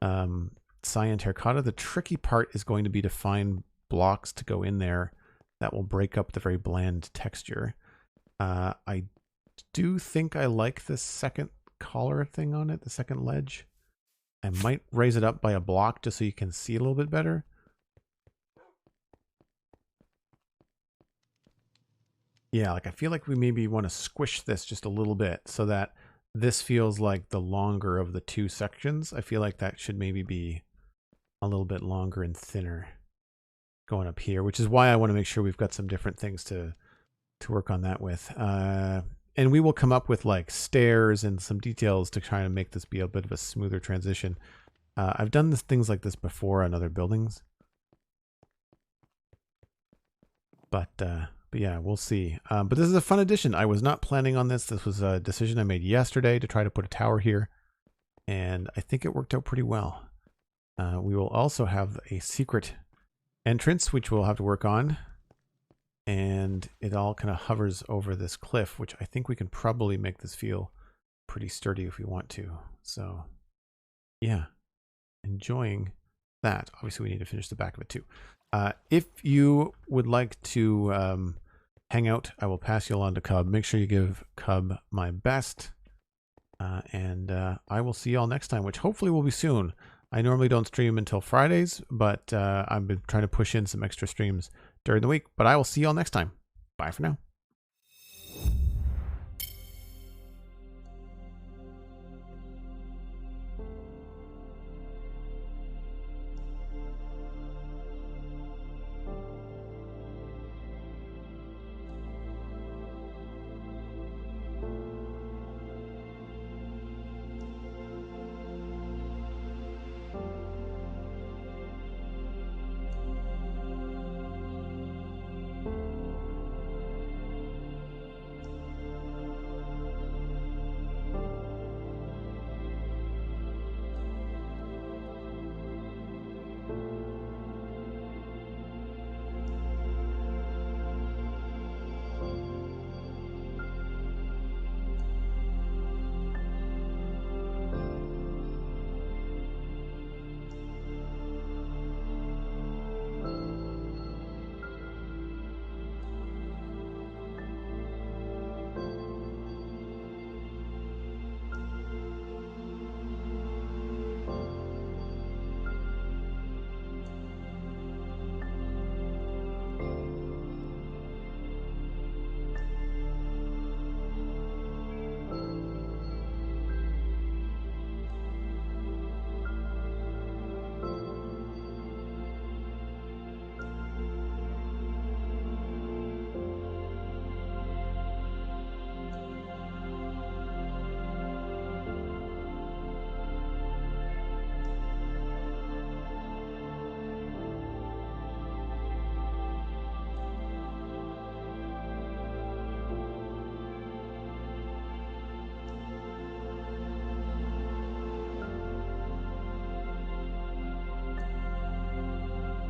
cyan terracotta. The tricky part is going to be to find blocks to go in there that will break up the very bland texture. I do think I like this second collar thing on it, the second ledge. I might raise it up by a block just so you can see a little bit better. Yeah, like I feel like we maybe want to squish this just a little bit so that this feels like the longer of the two sections. I feel like that should maybe be a little bit longer and thinner. going up here, which is why I want to make sure we've got some different things to work on that with. And we will come up with like stairs and some details to try and make this be a bit of a smoother transition. I've done things like this before on other buildings. But yeah, we'll see. But this is a fun addition. I was not planning on this. This was a decision I made yesterday to try to put a tower here. And I think it worked out pretty well. We will also have a secret entrance, which we'll have to work on. And it all kind of hovers over this cliff, which I think we can probably make this feel pretty sturdy if we want to. So yeah, enjoying that. Obviously we need to finish the back of it too. If you would like to hang out, I will pass you along to Cub. Make sure you give Cub my best. And I will see you all next time, which hopefully will be soon. I normally don't stream until Fridays, but I've been trying to push in some extra streams during the week. But I will see you all next time. Bye for now.